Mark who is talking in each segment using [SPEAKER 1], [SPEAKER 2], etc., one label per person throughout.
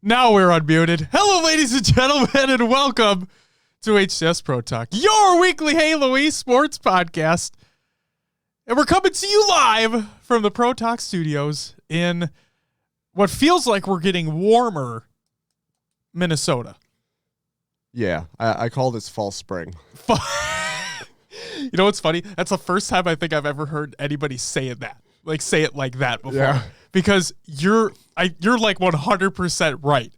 [SPEAKER 1] Now we're unmuted. Hello, ladies and gentlemen, and welcome to HCS Pro Talk, your weekly Halo esports podcast. And we're coming to you live from the Pro Talk studios in what feels like we're getting warmer Minnesota.
[SPEAKER 2] Yeah, I call this fall spring.
[SPEAKER 1] You know what's funny? That's the first time I think I've ever heard anybody say it like that before. Yeah. Because you're like 100% right.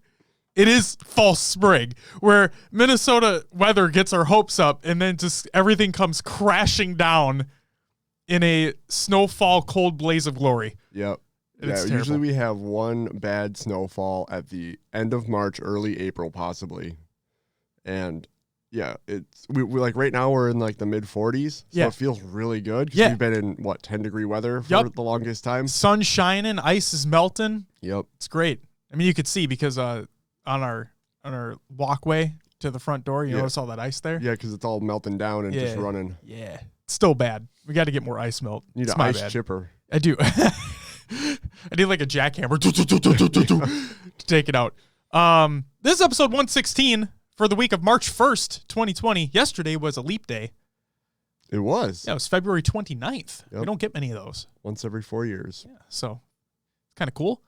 [SPEAKER 1] It is false spring, where Minnesota weather gets our hopes up and then just everything comes crashing down in a snowfall, cold blaze of glory.
[SPEAKER 2] Yep. Usually we have one bad snowfall at the end of March, early April, possibly. And yeah, we like right now we're in like the mid 40s, so it feels really good. Yeah, we've been in 10-degree weather for the longest time.
[SPEAKER 1] Sun shining, ice is melting.
[SPEAKER 2] Yep,
[SPEAKER 1] it's great. I mean, you could see because on our walkway to the front door, you notice all that ice there.
[SPEAKER 2] Yeah, because it's all melting down and just running.
[SPEAKER 1] Yeah, it's still bad. We got to get more ice melt.
[SPEAKER 2] Need an ice chipper.
[SPEAKER 1] I do. I need like a jackhammer to take it out. This is episode 116. For the week of March 1st, 2020. Yesterday was a leap day.
[SPEAKER 2] It was.
[SPEAKER 1] Yeah, it was February 29th. Yep. We don't get many of those.
[SPEAKER 2] Once every 4 years.
[SPEAKER 1] Yeah, so kind of cool.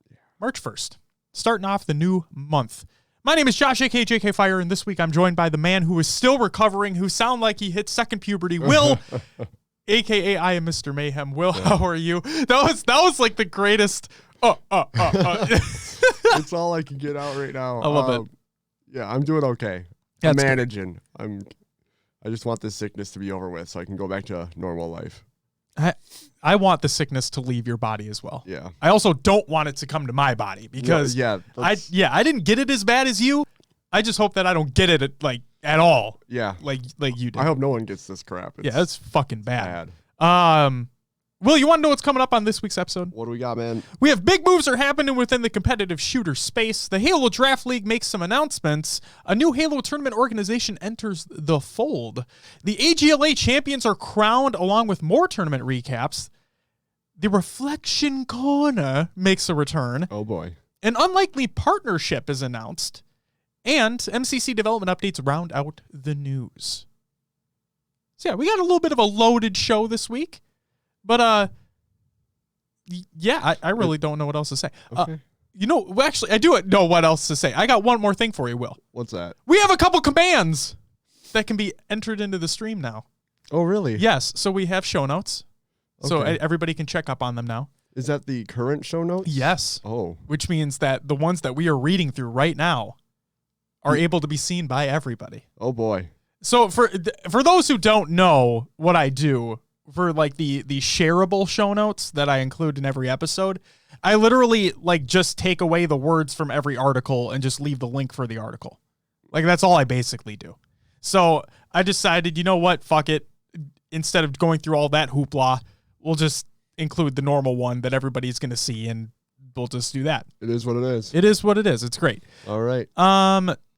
[SPEAKER 1] Yeah. March 1st, starting off the new month. My name is Josh, a.k.a. JK Fire, and this week I'm joined by the man who is still recovering, who sound like he hit second puberty, Will, a.k.a. I am Mr. Mayhem. Will, how are you? That was like the greatest.
[SPEAKER 2] It's all I can get out right now.
[SPEAKER 1] I love it.
[SPEAKER 2] Yeah, I'm doing okay. I'm managing. I just want this sickness to be over with so I can go back to normal life.
[SPEAKER 1] I want the sickness to leave your body as well.
[SPEAKER 2] Yeah.
[SPEAKER 1] I also don't want it to come to my body because I didn't get it as bad as you. I just hope that I don't get it at all.
[SPEAKER 2] Yeah.
[SPEAKER 1] Like you did.
[SPEAKER 2] I hope no one gets this crap.
[SPEAKER 1] It's fucking bad. Will, you want to know what's coming up on this week's episode?
[SPEAKER 2] What do we got, man?
[SPEAKER 1] We have big moves are happening within the competitive shooter space. The Halo Draft League makes some announcements. A new Halo tournament organization enters the fold. The AGLA champions are crowned along with more tournament recaps. The Reflection Corner makes a return.
[SPEAKER 2] Oh, boy.
[SPEAKER 1] An unlikely partnership is announced. And MCC development updates round out the news. So, yeah, we got a little bit of a loaded show this week. But, I really don't know what else to say.
[SPEAKER 2] Okay.
[SPEAKER 1] Actually, I do know what else to say. I got one more thing for you, Will.
[SPEAKER 2] What's that?
[SPEAKER 1] We have a couple commands that can be entered into the stream now.
[SPEAKER 2] Oh, really?
[SPEAKER 1] Yes. So we have show notes.
[SPEAKER 2] Okay.
[SPEAKER 1] So everybody can check up on them now.
[SPEAKER 2] Is that the current show notes?
[SPEAKER 1] Yes.
[SPEAKER 2] Oh.
[SPEAKER 1] Which means that the ones that we are reading through right now are able to be seen by everybody.
[SPEAKER 2] Oh, boy.
[SPEAKER 1] So for those who don't know what I do, for like the shareable show notes that I include in every episode, I literally just take away the words from every article and just leave the link for the article. Like that's all I basically do. So I decided, you know what? Fuck it. Instead of going through all that hoopla, we'll just include the normal one that everybody's going to see and we'll just do that.
[SPEAKER 2] It is what it is.
[SPEAKER 1] It is what it is. It's great.
[SPEAKER 2] All right.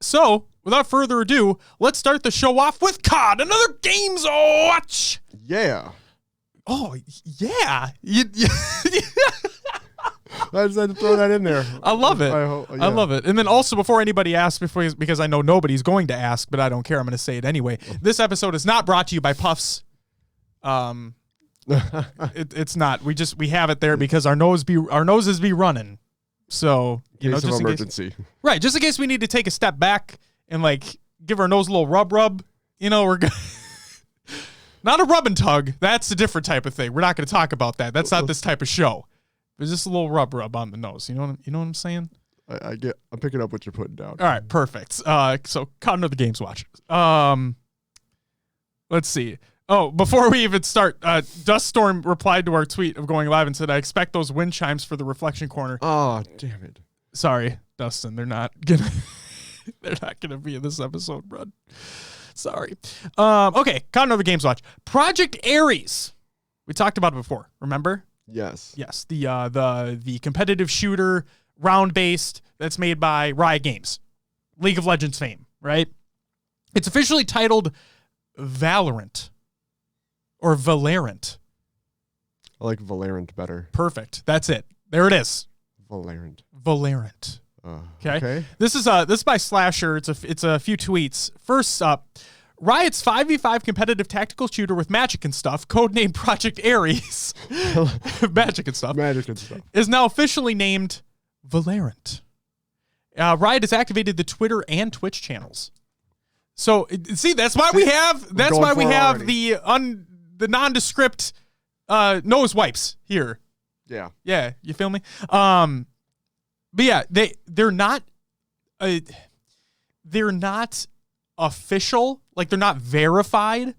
[SPEAKER 1] So without further ado, let's start the show off with COD, another Games Watch.
[SPEAKER 2] Yeah.
[SPEAKER 1] Oh, yeah.
[SPEAKER 2] I just had to throw that in there.
[SPEAKER 1] I love it. I love it. And then also, before anybody asks, because I know nobody's going to ask, but I don't care, I'm going to say it anyway. This episode is not brought to you by Puffs. It's not. We have it there because our noses be running. So
[SPEAKER 2] just in emergency.
[SPEAKER 1] Right, just in case we need to take a step back and give our nose a little rub. We're good. Not a rub and tug. That's a different type of thing. We're not going to talk about that. That's not this type of show. There's just a little rub on the nose. You know what I'm saying?
[SPEAKER 2] I'm picking up what you're putting down.
[SPEAKER 1] All right, perfect. So COD the Games Watch. Let's see. Oh, before we even start, Duststorm replied to our tweet of going live and said, "I expect those wind chimes for the Reflection Corner."
[SPEAKER 2] Oh, damn it!
[SPEAKER 1] Sorry, Dustin. They're not gonna be in this episode, bro. Sorry. Okay, COD the Games Watch. Project Ares. We talked about it before. Remember?
[SPEAKER 2] Yes.
[SPEAKER 1] Yes. The competitive shooter, round-based, that's made by Riot Games. League of Legends fame, right? It's officially titled Valorant. Or Valorant.
[SPEAKER 2] I like Valorant better.
[SPEAKER 1] Perfect. That's it. There it is.
[SPEAKER 2] Valorant.
[SPEAKER 1] Okay. This is by Slasher. It's a few tweets. First up, Riot's 5v5 competitive tactical shooter with magic and stuff, codenamed Project Ares, magic and stuff, is now officially named Valorant. Riot has activated the Twitter and Twitch channels. So see, that's why we have the nondescript nose wipes here. Yeah, you feel me? But yeah, they're not official, like they're not verified,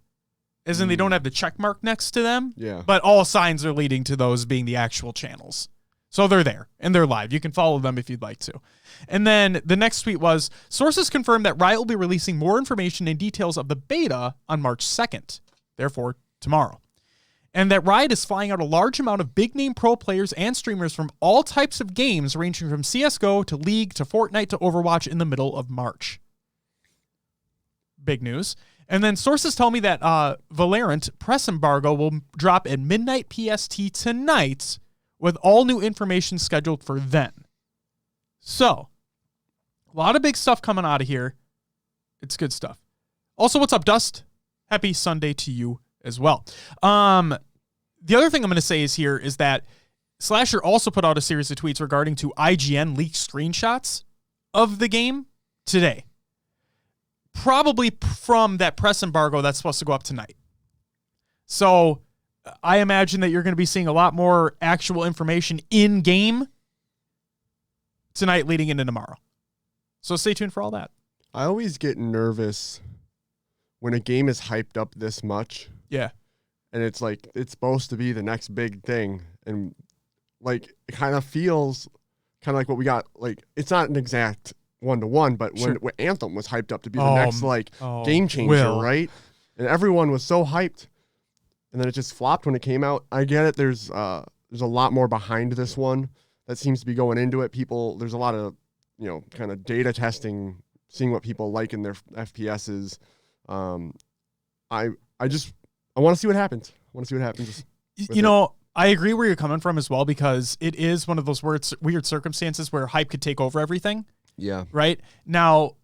[SPEAKER 1] as in they don't have the check mark next to them.
[SPEAKER 2] Yeah.
[SPEAKER 1] But all signs are leading to those being the actual channels. So they're there and they're live. You can follow them if you'd like to. And then the next tweet was, sources confirmed that Riot will be releasing more information and details of the beta on March 2nd, therefore tomorrow. And that Riot is flying out a large amount of big-name pro players and streamers from all types of games, ranging from CSGO to League to Fortnite to Overwatch in the middle of March. Big news. And then sources tell me that Valorant press embargo will drop at midnight PST tonight, with all new information scheduled for then. So, a lot of big stuff coming out of here. It's good stuff. Also, what's up, Dust? Happy Sunday to you as well. The other thing I'm going to say is that Slasher also put out a series of tweets regarding to IGN leaked screenshots of the game today. Probably from that press embargo that's supposed to go up tonight. So I imagine that you're going to be seeing a lot more actual information in game tonight leading into tomorrow. So stay tuned for all that.
[SPEAKER 2] I always get nervous when a game is hyped up this much.
[SPEAKER 1] Yeah.
[SPEAKER 2] And it's like, it's supposed to be the next big thing. And like, it kind of feels kind of like what we got. Like, it's not an exact 1-to-1, but when Anthem was hyped up to be the next game changer, right? And everyone was so hyped. And then it just flopped when it came out. I get it. There's a lot more behind this one that seems to be going into it. There's a lot of, kind of data testing, seeing what people like in their FPSs. I want to see what happens.
[SPEAKER 1] I agree where you're coming from as well, because it is one of those weird circumstances where hype could take over everything.
[SPEAKER 2] Yeah.
[SPEAKER 1] Right? Now,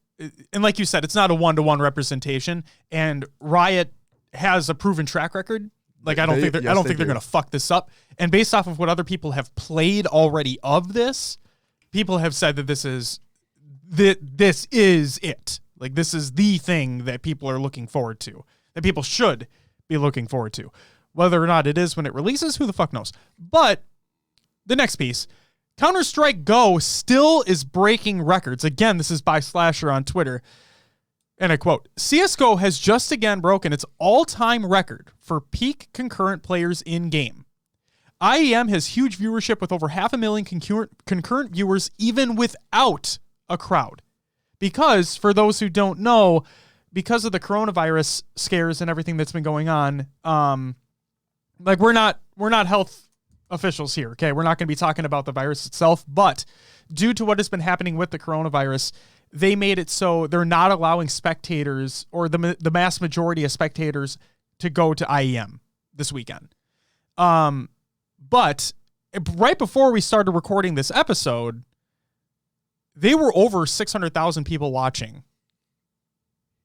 [SPEAKER 1] and like you said, it's not a 1-to-1 representation, and Riot has a proven track record. Like, I don't think they're going to fuck this up. And based off of what other people have played already of this, people have said that this is it. Like, this is the thing that people are looking forward to, that people should be looking forward to. Whether or not it is when it releases, who the fuck knows? But the next piece, Counter-Strike Go still is breaking records. Again, this is by Slasher on Twitter. And I quote, CSGO has just again broken its all-time record for peak concurrent players in-game. IEM has huge viewership with over 500,000 concurrent viewers even without a crowd. Because, for those who don't know, because of the coronavirus scares and everything that's been going on, we're not health officials here, okay? We're not going to be talking about the virus itself, but due to what has been happening with the coronavirus, they made it so they're not allowing spectators, or the mass majority of spectators, to go to IEM this weekend. But right before we started recording this episode, they were over 600,000 people watching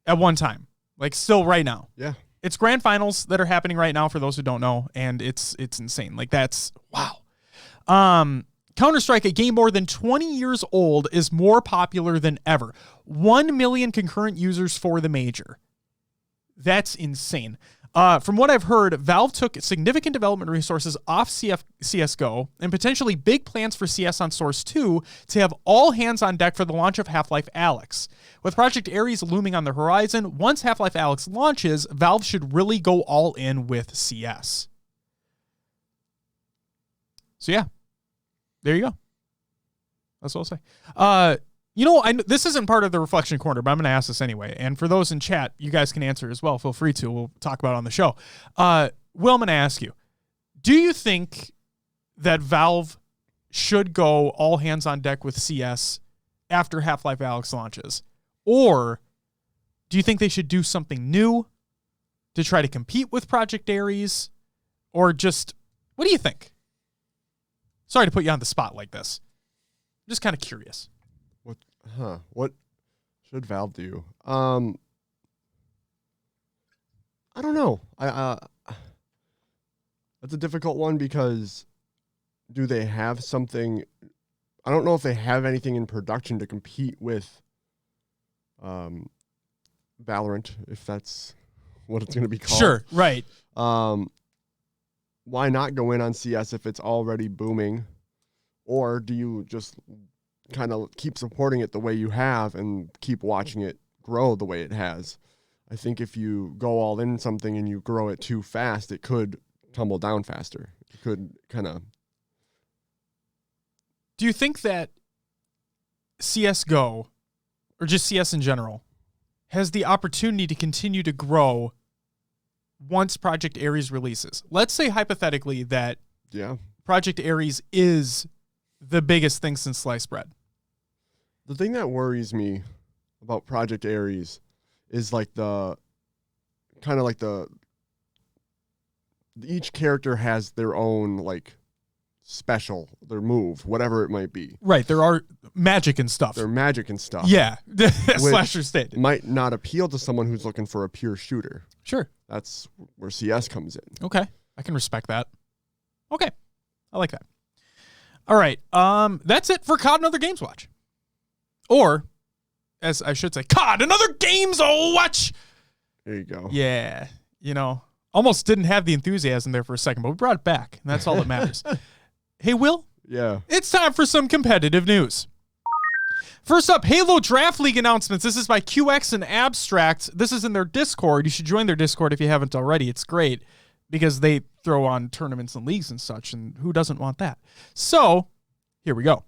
[SPEAKER 1] at one time. Like, still right now.
[SPEAKER 2] Yeah.
[SPEAKER 1] It's grand finals that are happening right now, for those who don't know, and it's insane. Like, that's wow. Counter-Strike, a game more than 20 years old, is more popular than ever. 1 million concurrent users for the major. That's insane. From what I've heard, Valve took significant development resources off CSGO and potentially big plans for CS on Source 2 to have all hands on deck for the launch of Half-Life Alyx. With Project Ares looming on the horizon, once Half-Life Alyx launches, Valve should really go all in with CS. So yeah, there you go. That's what I'll say. This isn't part of the Reflection Corner, but I'm going to ask this anyway. And for those in chat, you guys can answer as well. Feel free to. We'll talk about it on the show. Will, I'm going to ask you, do you think that Valve should go all hands on deck with CS after Half-Life Alyx launches? Or do you think they should do something new to try to compete with Project Ares? Or just, what do you think? Sorry to put you on the spot like this. I'm just kind of curious.
[SPEAKER 2] What should Valve do? I don't know. That's a difficult one because do they have something? I don't know if they have anything in production to compete with Valorant, if that's what it's going to be called.
[SPEAKER 1] Sure, right.
[SPEAKER 2] Why not go in on CS if it's already booming? Or do you just kind of keep supporting it the way you have and keep watching it grow the way it has? I think if you go all in something and you grow it too fast, it could tumble down faster. It could kind of...
[SPEAKER 1] Do you think that CSGO, or just CS in general, has the opportunity to continue to grow once Project Ares releases? Let's say hypothetically that Project Ares is the biggest thing since sliced bread.
[SPEAKER 2] The thing that worries me about Project Ares is like each character has their own like special, their move, whatever it might be.
[SPEAKER 1] Right, there are magic and stuff.
[SPEAKER 2] Yeah.
[SPEAKER 1] Slasher state.
[SPEAKER 2] Might not appeal to someone who's looking for a pure shooter.
[SPEAKER 1] Sure.
[SPEAKER 2] That's where CS comes in.
[SPEAKER 1] Okay. I can respect that. Okay. I like that. All right. That's it for COD Another Games Watch. Or, as I should say, COD Another Games Watch.
[SPEAKER 2] There you go.
[SPEAKER 1] Yeah. You know, almost didn't have the enthusiasm there for a second, but we brought it back, and that's all that matters. Hey, Will?
[SPEAKER 2] Yeah.
[SPEAKER 1] It's time for some competitive news. First up, Halo Draft League announcements. This is by QX and Abstract. This is in their Discord. You should join their Discord if you haven't already. It's great because they throw on tournaments and leagues and such, and who doesn't want that? So, here we go.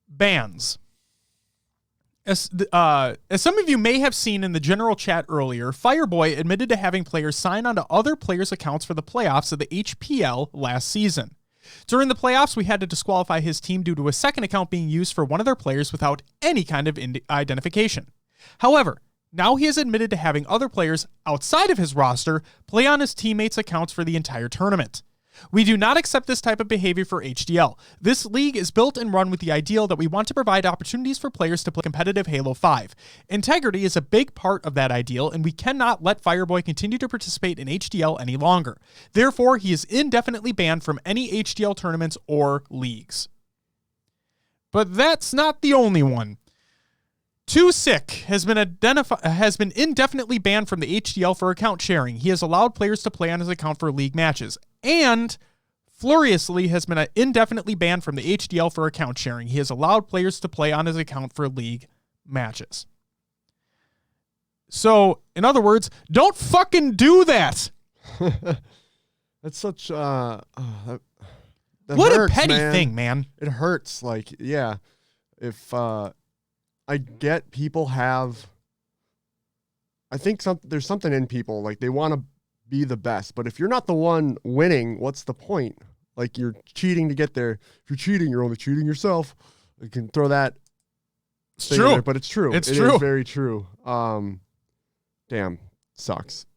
[SPEAKER 1] Bans. As some of you may have seen in the general chat earlier, Fireboy admitted to having players sign onto other players' accounts for the playoffs of the HPL last season. During the playoffs, we had to disqualify his team due to a second account being used for one of their players without any kind of identification. However, now he has admitted to having other players outside of his roster play on his teammates' accounts for the entire tournament. We do not accept this type of behavior for HDL. This league is built and run with the ideal that we want to provide opportunities for players to play competitive Halo 5. Integrity is a big part of that ideal, and we cannot let Fireboy continue to participate in HDL any longer. Therefore, he is indefinitely banned from any HDL tournaments or leagues. But that's not the only one. Too Sick has been indefinitely banned from the HDL for account sharing. He has allowed players to play on his account for league matches. And Furiously has been indefinitely banned from the HDL for account sharing. He has allowed players to play on his account for league matches. So, in other words, don't fucking do that.
[SPEAKER 2] That's such
[SPEAKER 1] that
[SPEAKER 2] what
[SPEAKER 1] hurts, a petty thing, man.
[SPEAKER 2] It hurts. Like, yeah, if I get people have, I think there's something in people like they want to be the best, but if you're not the one winning, what's the point? Like, you're cheating to get there. If you're cheating, you're only cheating yourself. You can throw that.
[SPEAKER 1] It's true,
[SPEAKER 2] there, but it's true. It is very true. Damn, sucks.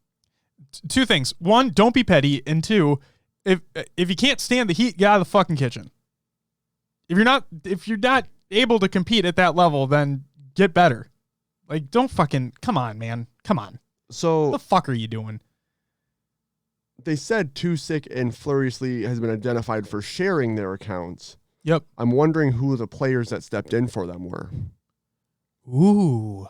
[SPEAKER 1] Two things: one, don't be petty, and two, if you can't stand the heat, get out of the fucking kitchen. If you're not able to compete at that level, then get better. Like, don't fucking come on, man. Come on.
[SPEAKER 2] So
[SPEAKER 1] what the fuck are you doing?
[SPEAKER 2] They said Too Sick and Furiously has been identified for sharing their accounts.
[SPEAKER 1] Yep.
[SPEAKER 2] I'm wondering who the players that stepped in for them were.
[SPEAKER 1] Ooh.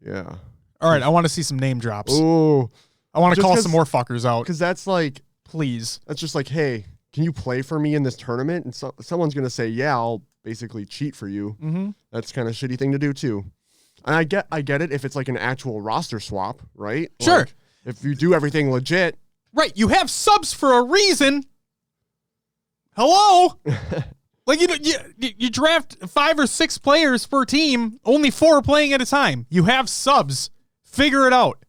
[SPEAKER 2] Yeah.
[SPEAKER 1] All right, I want to see some name drops.
[SPEAKER 2] Ooh.
[SPEAKER 1] I want to call some more fuckers out.
[SPEAKER 2] Because that's like...
[SPEAKER 1] Please.
[SPEAKER 2] That's just like, hey, can you play for me in this tournament? And someone's going to say, yeah, I'll basically cheat for you.
[SPEAKER 1] Mm-hmm.
[SPEAKER 2] That's kind of a shitty thing to do, too. And I get it if it's like an actual roster swap, right?
[SPEAKER 1] Sure.
[SPEAKER 2] Like, if you do everything legit...
[SPEAKER 1] Right, you have subs for a reason. Hello? Like, you draft 5 or 6 players per team, only 4 are playing at a time. You have subs. Figure it out.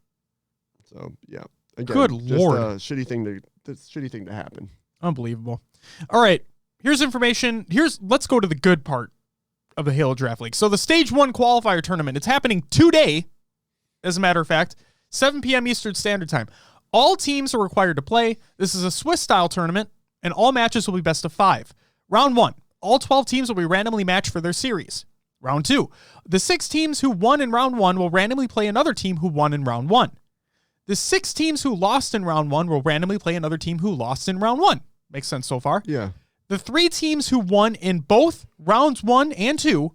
[SPEAKER 2] So, yeah. Again,
[SPEAKER 1] good
[SPEAKER 2] just
[SPEAKER 1] Lord.
[SPEAKER 2] a shitty thing to happen.
[SPEAKER 1] Unbelievable. All right, here's information. Let's go to the good part of the Halo Draft League. So the Stage 1 qualifier tournament, it's happening today, as a matter of fact, 7 p.m. Eastern Standard Time. All teams are required to play. This is a Swiss-style tournament, and all matches will be best of 5. Round 1, all 12 teams will be randomly matched for their series. Round 2. The 6 teams who won in round 1 will randomly play another team who won in round 1. The 6 teams who lost in round 1 will randomly play another team who lost in round 1. Makes sense so far?
[SPEAKER 2] Yeah.
[SPEAKER 1] The 3 teams who won in both rounds 1 and 2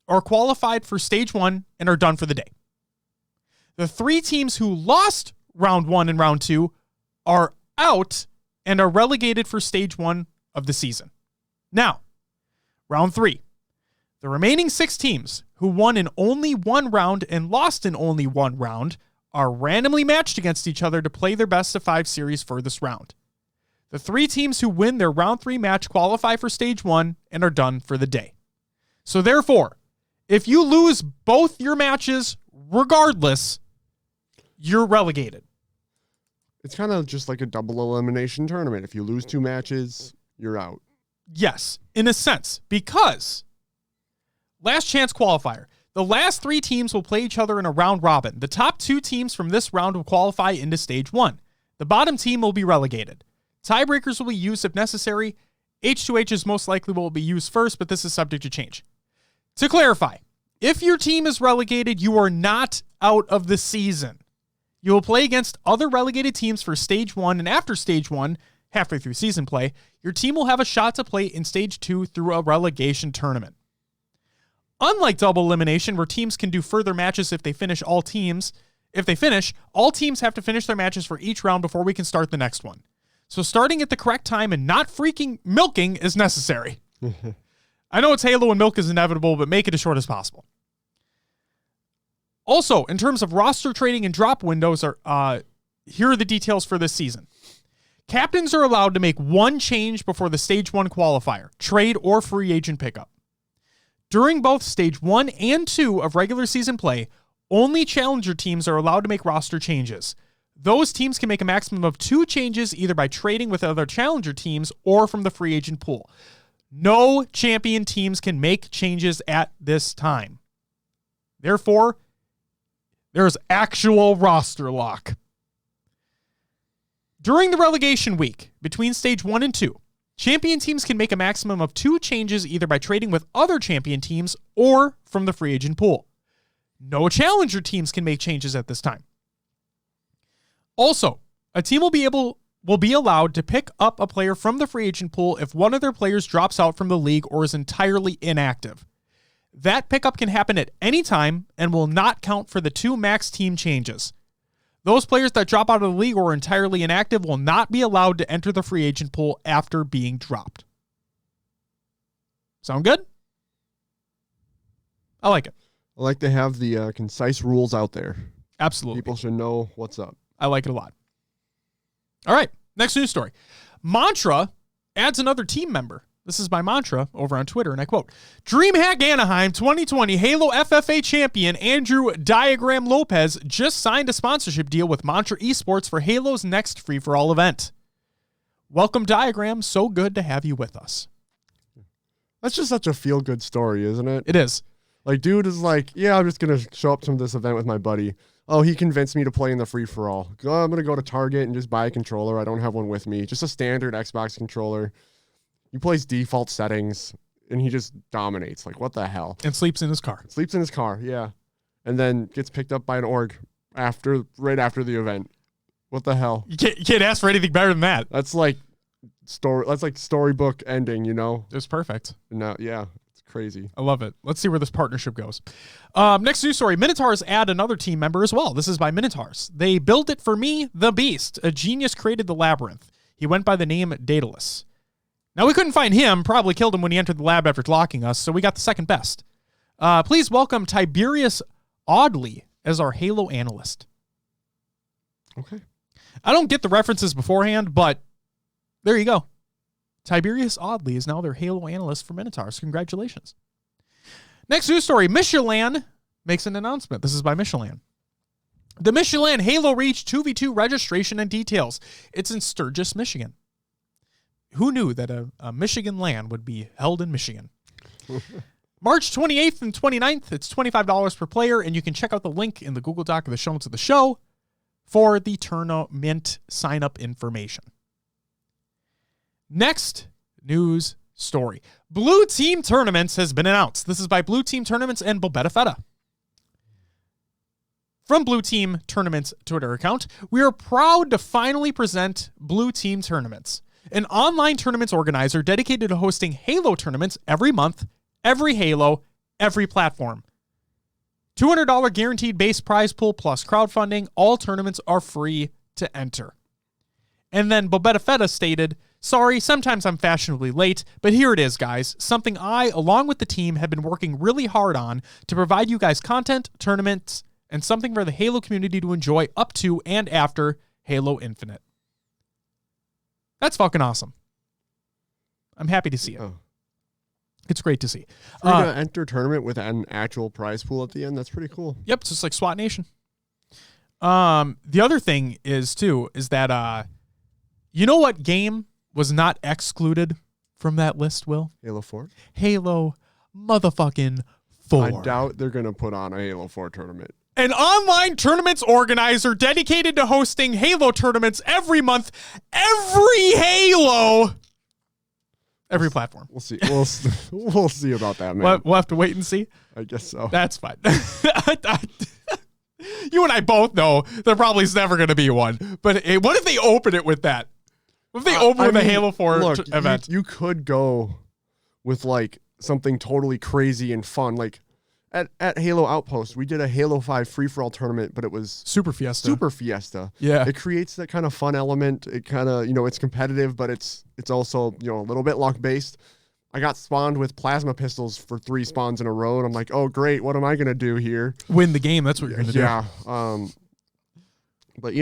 [SPEAKER 1] are qualified for stage 1 and are done for the day. The 3 teams who lost round 1 and round 2 are out and are relegated for stage 1 of the season. Now, round 3. The remaining 6 teams who won in only one round and lost in only one round are randomly matched against each other to play their best of 5 series for this round. The 3 teams who win their round 3 match qualify for stage 1 and are done for the day. So therefore, if you lose both your matches regardless, you're relegated.
[SPEAKER 2] It's kind of just like a double elimination tournament. If you lose 2 matches, you're out.
[SPEAKER 1] Yes, in a sense, because last chance qualifier. The last 3 teams will play each other in a round robin. The top 2 teams from this round will qualify into stage 1. The bottom team will be relegated. Tiebreakers will be used if necessary. H2H is most likely will be used first, but this is subject to change. To clarify, if your team is relegated, you are not out of the season. You will play against other relegated teams for stage 1, and after stage 1, halfway through season play, your team will have a shot to play in stage 2 through a relegation tournament. Unlike double elimination, where teams can do further matches if they finish, all teams have to finish their matches for each round before we can start the next one. So starting at the correct time and not freaking milking is necessary. I know it's Halo and milk is inevitable, but make it as short as possible. Also, in terms of roster trading and drop windows, here are the details for this season. Captains are allowed to make 1 change before the stage 1 qualifier, trade or free agent pickup. During both stage 1 and 2 of regular season play, only challenger teams are allowed to make roster changes. Those teams can make a maximum of 2 changes either by trading with other challenger teams or from the free agent pool. No champion teams can make changes at this time. Therefore, there's actual roster lock. During the relegation week, between stage 1 and 2, champion teams can make a maximum of 2 changes either by trading with other champion teams or from the free agent pool. No challenger teams can make changes at this time. Also, a team will be allowed to pick up a player from the free agent pool if one of their players drops out from the league or is entirely inactive. That pickup can happen at any time and will not count for the 2 max team changes. Those players that drop out of the league or are entirely inactive will not be allowed to enter the free agent pool after being dropped. Sound good? I like it.
[SPEAKER 2] I like to have the concise rules out there.
[SPEAKER 1] Absolutely.
[SPEAKER 2] People should know what's up.
[SPEAKER 1] I like it a lot. All right, next news story. Mantra adds another team member. This is by Mantra over on Twitter, and I quote, DreamHack Anaheim 2020 Halo FFA champion Andrew Diagram Lopez just signed a sponsorship deal with Mantra Esports for Halo's next free-for-all event. Welcome, Diagram. So good to have you with us.
[SPEAKER 2] That's just such a feel-good story, isn't it?
[SPEAKER 1] It is.
[SPEAKER 2] Like, dude is like, yeah, I'm just going to show up to this event with my buddy. Oh, he convinced me to play in the free-for-all. I'm going to go to Target and just buy a controller. I don't have one with me. Just a standard Xbox controller. He plays default settings, and he just dominates. Like, what the hell?
[SPEAKER 1] And sleeps in his car.
[SPEAKER 2] Sleeps in his car, yeah. And then gets picked up by an org right after the event. What the hell?
[SPEAKER 1] You can't ask for anything better than that.
[SPEAKER 2] That's like storybook ending, you know?
[SPEAKER 1] It was perfect.
[SPEAKER 2] No, yeah. Crazy.
[SPEAKER 1] I love it. Let's see where this partnership goes. Next news story. Minotaurs add another team member as well. This is by Minotaurs. They built it for me, the Beast. A genius created the labyrinth. He went by the name Daedalus. Now, we couldn't find him. Probably killed him when he entered the lab after locking us, so we got the second best. Please welcome Tiberius Audley as our Halo analyst.
[SPEAKER 2] Okay.
[SPEAKER 1] I don't get the references beforehand, but there you go. Tiberius Audley is now their Halo analyst for Minotaurs. Congratulations. Next news story. Michelin makes an announcement. This is by Michelin. The Michelin Halo Reach 2v2 registration and details. It's in Sturgis, Michigan. Who knew that a Michigan LAN would be held in Michigan? March 28th and 29th. It's $25 per player, and you can check out the link in the Google Doc or the show notes of the show for the tournament sign-up information. Next news story. Blue Team Tournaments has been announced. This is by Blue Team Tournaments and Bobetta Fetta. From Blue Team Tournaments Twitter account, we are proud to finally present Blue Team Tournaments, an online tournaments organizer dedicated to hosting Halo tournaments every month, every Halo, every platform. $200 guaranteed base prize pool plus crowdfunding. All tournaments are free to enter. And then Bobetta Fetta stated, sorry, sometimes I'm fashionably late, but here it is, guys. Something I, along with the team, have been working really hard on to provide you guys content, tournaments, and something for the Halo community to enjoy up to and after Halo Infinite. That's fucking awesome. I'm happy to see it. Oh. It's great to see.
[SPEAKER 2] Free to enter tournament with an actual prize pool at the end. That's pretty cool.
[SPEAKER 1] Yep, it's just like SWAT Nation. The other thing is that you know what game was not excluded from that list, Will?
[SPEAKER 2] Halo 4?
[SPEAKER 1] Halo motherfucking 4.
[SPEAKER 2] I doubt they're going to put on a Halo 4 tournament.
[SPEAKER 1] An online tournaments organizer dedicated to hosting Halo tournaments every month, every Halo, every platform.
[SPEAKER 2] We'll see. We'll see about that, man.
[SPEAKER 1] We'll have to wait and see.
[SPEAKER 2] I guess so.
[SPEAKER 1] That's fine. You and I both know there probably is never going to be one. But hey, what if they open it with that? What if they open with a Halo 4 event?
[SPEAKER 2] You could go with like something totally crazy and fun, like. At Halo Outpost, we did a Halo 5 free-for-all tournament, but it was
[SPEAKER 1] Super Fiesta. Yeah.
[SPEAKER 2] It creates that kind of fun element. It kind of, it's competitive, but it's also, a little bit luck-based. I got spawned with plasma pistols for 3 spawns in a row, and I'm like, oh, great, what am I going to do here?
[SPEAKER 1] Win the game, that's what you're going to do.
[SPEAKER 2] Yeah. But,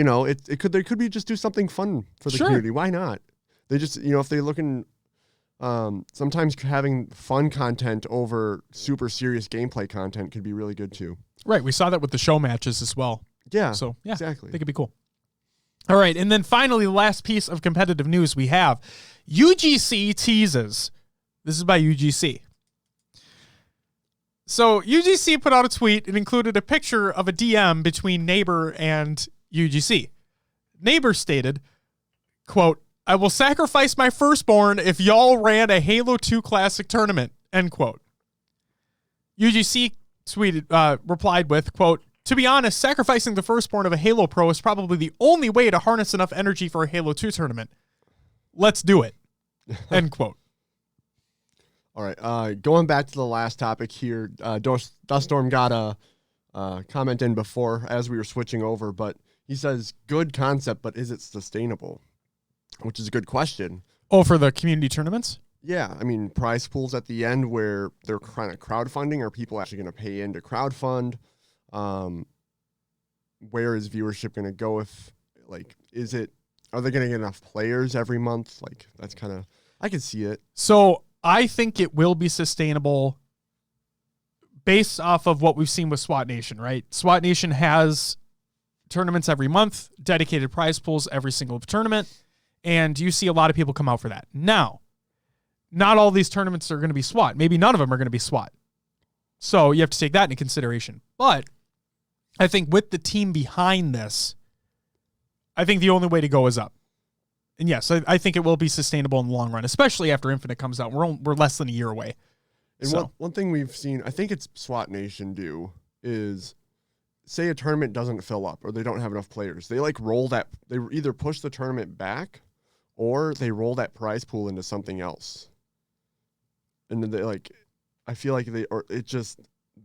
[SPEAKER 2] there could be just do something fun for the community. Why not? They just, if they're looking... sometimes having fun content over super serious gameplay content could be really good too.
[SPEAKER 1] Right. We saw that with the show matches as well.
[SPEAKER 2] Yeah.
[SPEAKER 1] So yeah,
[SPEAKER 2] exactly.
[SPEAKER 1] I think it'd be cool. All right. And then finally, the last piece of competitive news we have, UGC teases. This is by UGC. So UGC put out a tweet. It included a picture of a DM between Neighbor and UGC. Neighbor stated, quote, I will sacrifice my firstborn if y'all ran a Halo 2 Classic tournament, end quote. UGC replied with, quote, to be honest, sacrificing the firstborn of a Halo Pro is probably the only way to harness enough energy for a Halo 2 tournament. Let's do it, end quote.
[SPEAKER 2] All right, going back to the last topic here, Duststorm got a comment in before as we were switching over, but he says, good concept, but is it sustainable? Which is a good question.
[SPEAKER 1] Oh, for the community tournaments?
[SPEAKER 2] Yeah. I mean, prize pools at the end where they're kind of crowdfunding. Are people actually going to pay in to crowdfund? Where is viewership going to go? Are they going to get enough players every month? Like, that's kind of, I can see it.
[SPEAKER 1] So I think it will be sustainable based off of what we've seen with SWAT Nation, right? SWAT Nation has tournaments every month, dedicated prize pools every single tournament. And you see a lot of people come out for that. Now, not all these tournaments are going to be SWAT. Maybe none of them are going to be SWAT. So you have to take that into consideration. But I think with the team behind this, I think the only way to go is up. And yes, I think it will be sustainable in the long run, especially after Infinite comes out. We're less than a year away.
[SPEAKER 2] And one thing we've seen, I think it's SWAT Nation do, is say a tournament doesn't fill up or they don't have enough players. They roll that. They either push the tournament back or they roll that prize pool into something else. And then I feel like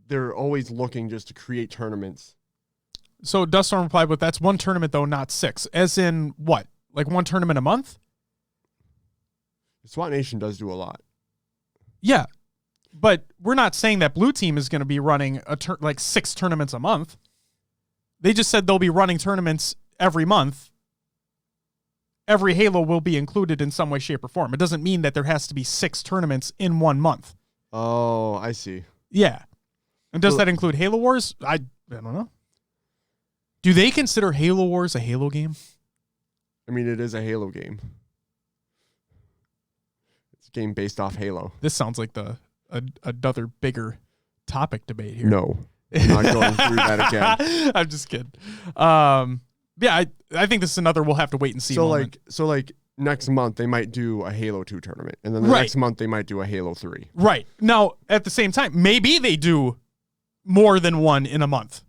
[SPEAKER 2] they're always looking just to create tournaments.
[SPEAKER 1] So Duststorm replied with, that's one tournament though, not 6. As in what? Like one tournament a month?
[SPEAKER 2] SWAT Nation does do a lot.
[SPEAKER 1] Yeah. But we're not saying that Blue Team is going to be running 6 tournaments a month. They just said they'll be running tournaments every month. Every Halo will be included in some way, shape, or form. It doesn't mean that there has to be 6 tournaments in 1 month.
[SPEAKER 2] Oh, I see.
[SPEAKER 1] Yeah. And does that include Halo Wars? I don't know. Do they consider Halo Wars a Halo game?
[SPEAKER 2] I mean, it is a Halo game. It's a game based off Halo.
[SPEAKER 1] This sounds like another bigger topic debate here.
[SPEAKER 2] No. I'm not going through that again.
[SPEAKER 1] I'm just kidding. Yeah, I think this is another we'll have to wait and see.
[SPEAKER 2] So next month they might do a Halo 2 tournament, and then the next month they might do a Halo 3.
[SPEAKER 1] Right. Now, at the same time, maybe they do more than one in a month.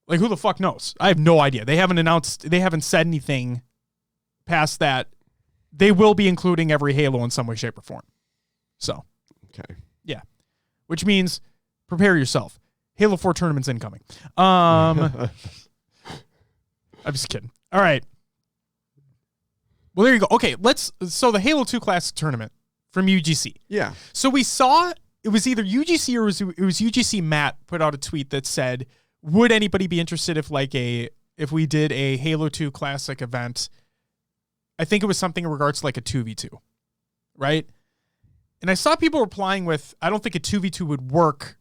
[SPEAKER 1] Like, who the fuck knows? I have no idea. They haven't said anything past that. They will be including every Halo in some way, shape, or form. So.
[SPEAKER 2] Okay.
[SPEAKER 1] Yeah. Which means prepare yourself. Halo 4 tournament's incoming. I'm just kidding. All right. Well, there you go. Okay, so the Halo 2 Classic tournament from UGC.
[SPEAKER 2] Yeah.
[SPEAKER 1] So we saw, it was either UGC or it was UGC Matt put out a tweet that said, would anybody be interested if we did a Halo 2 Classic event? I think it was something in regards to like a 2v2, right? And I saw people replying with, I don't think a 2v2 would work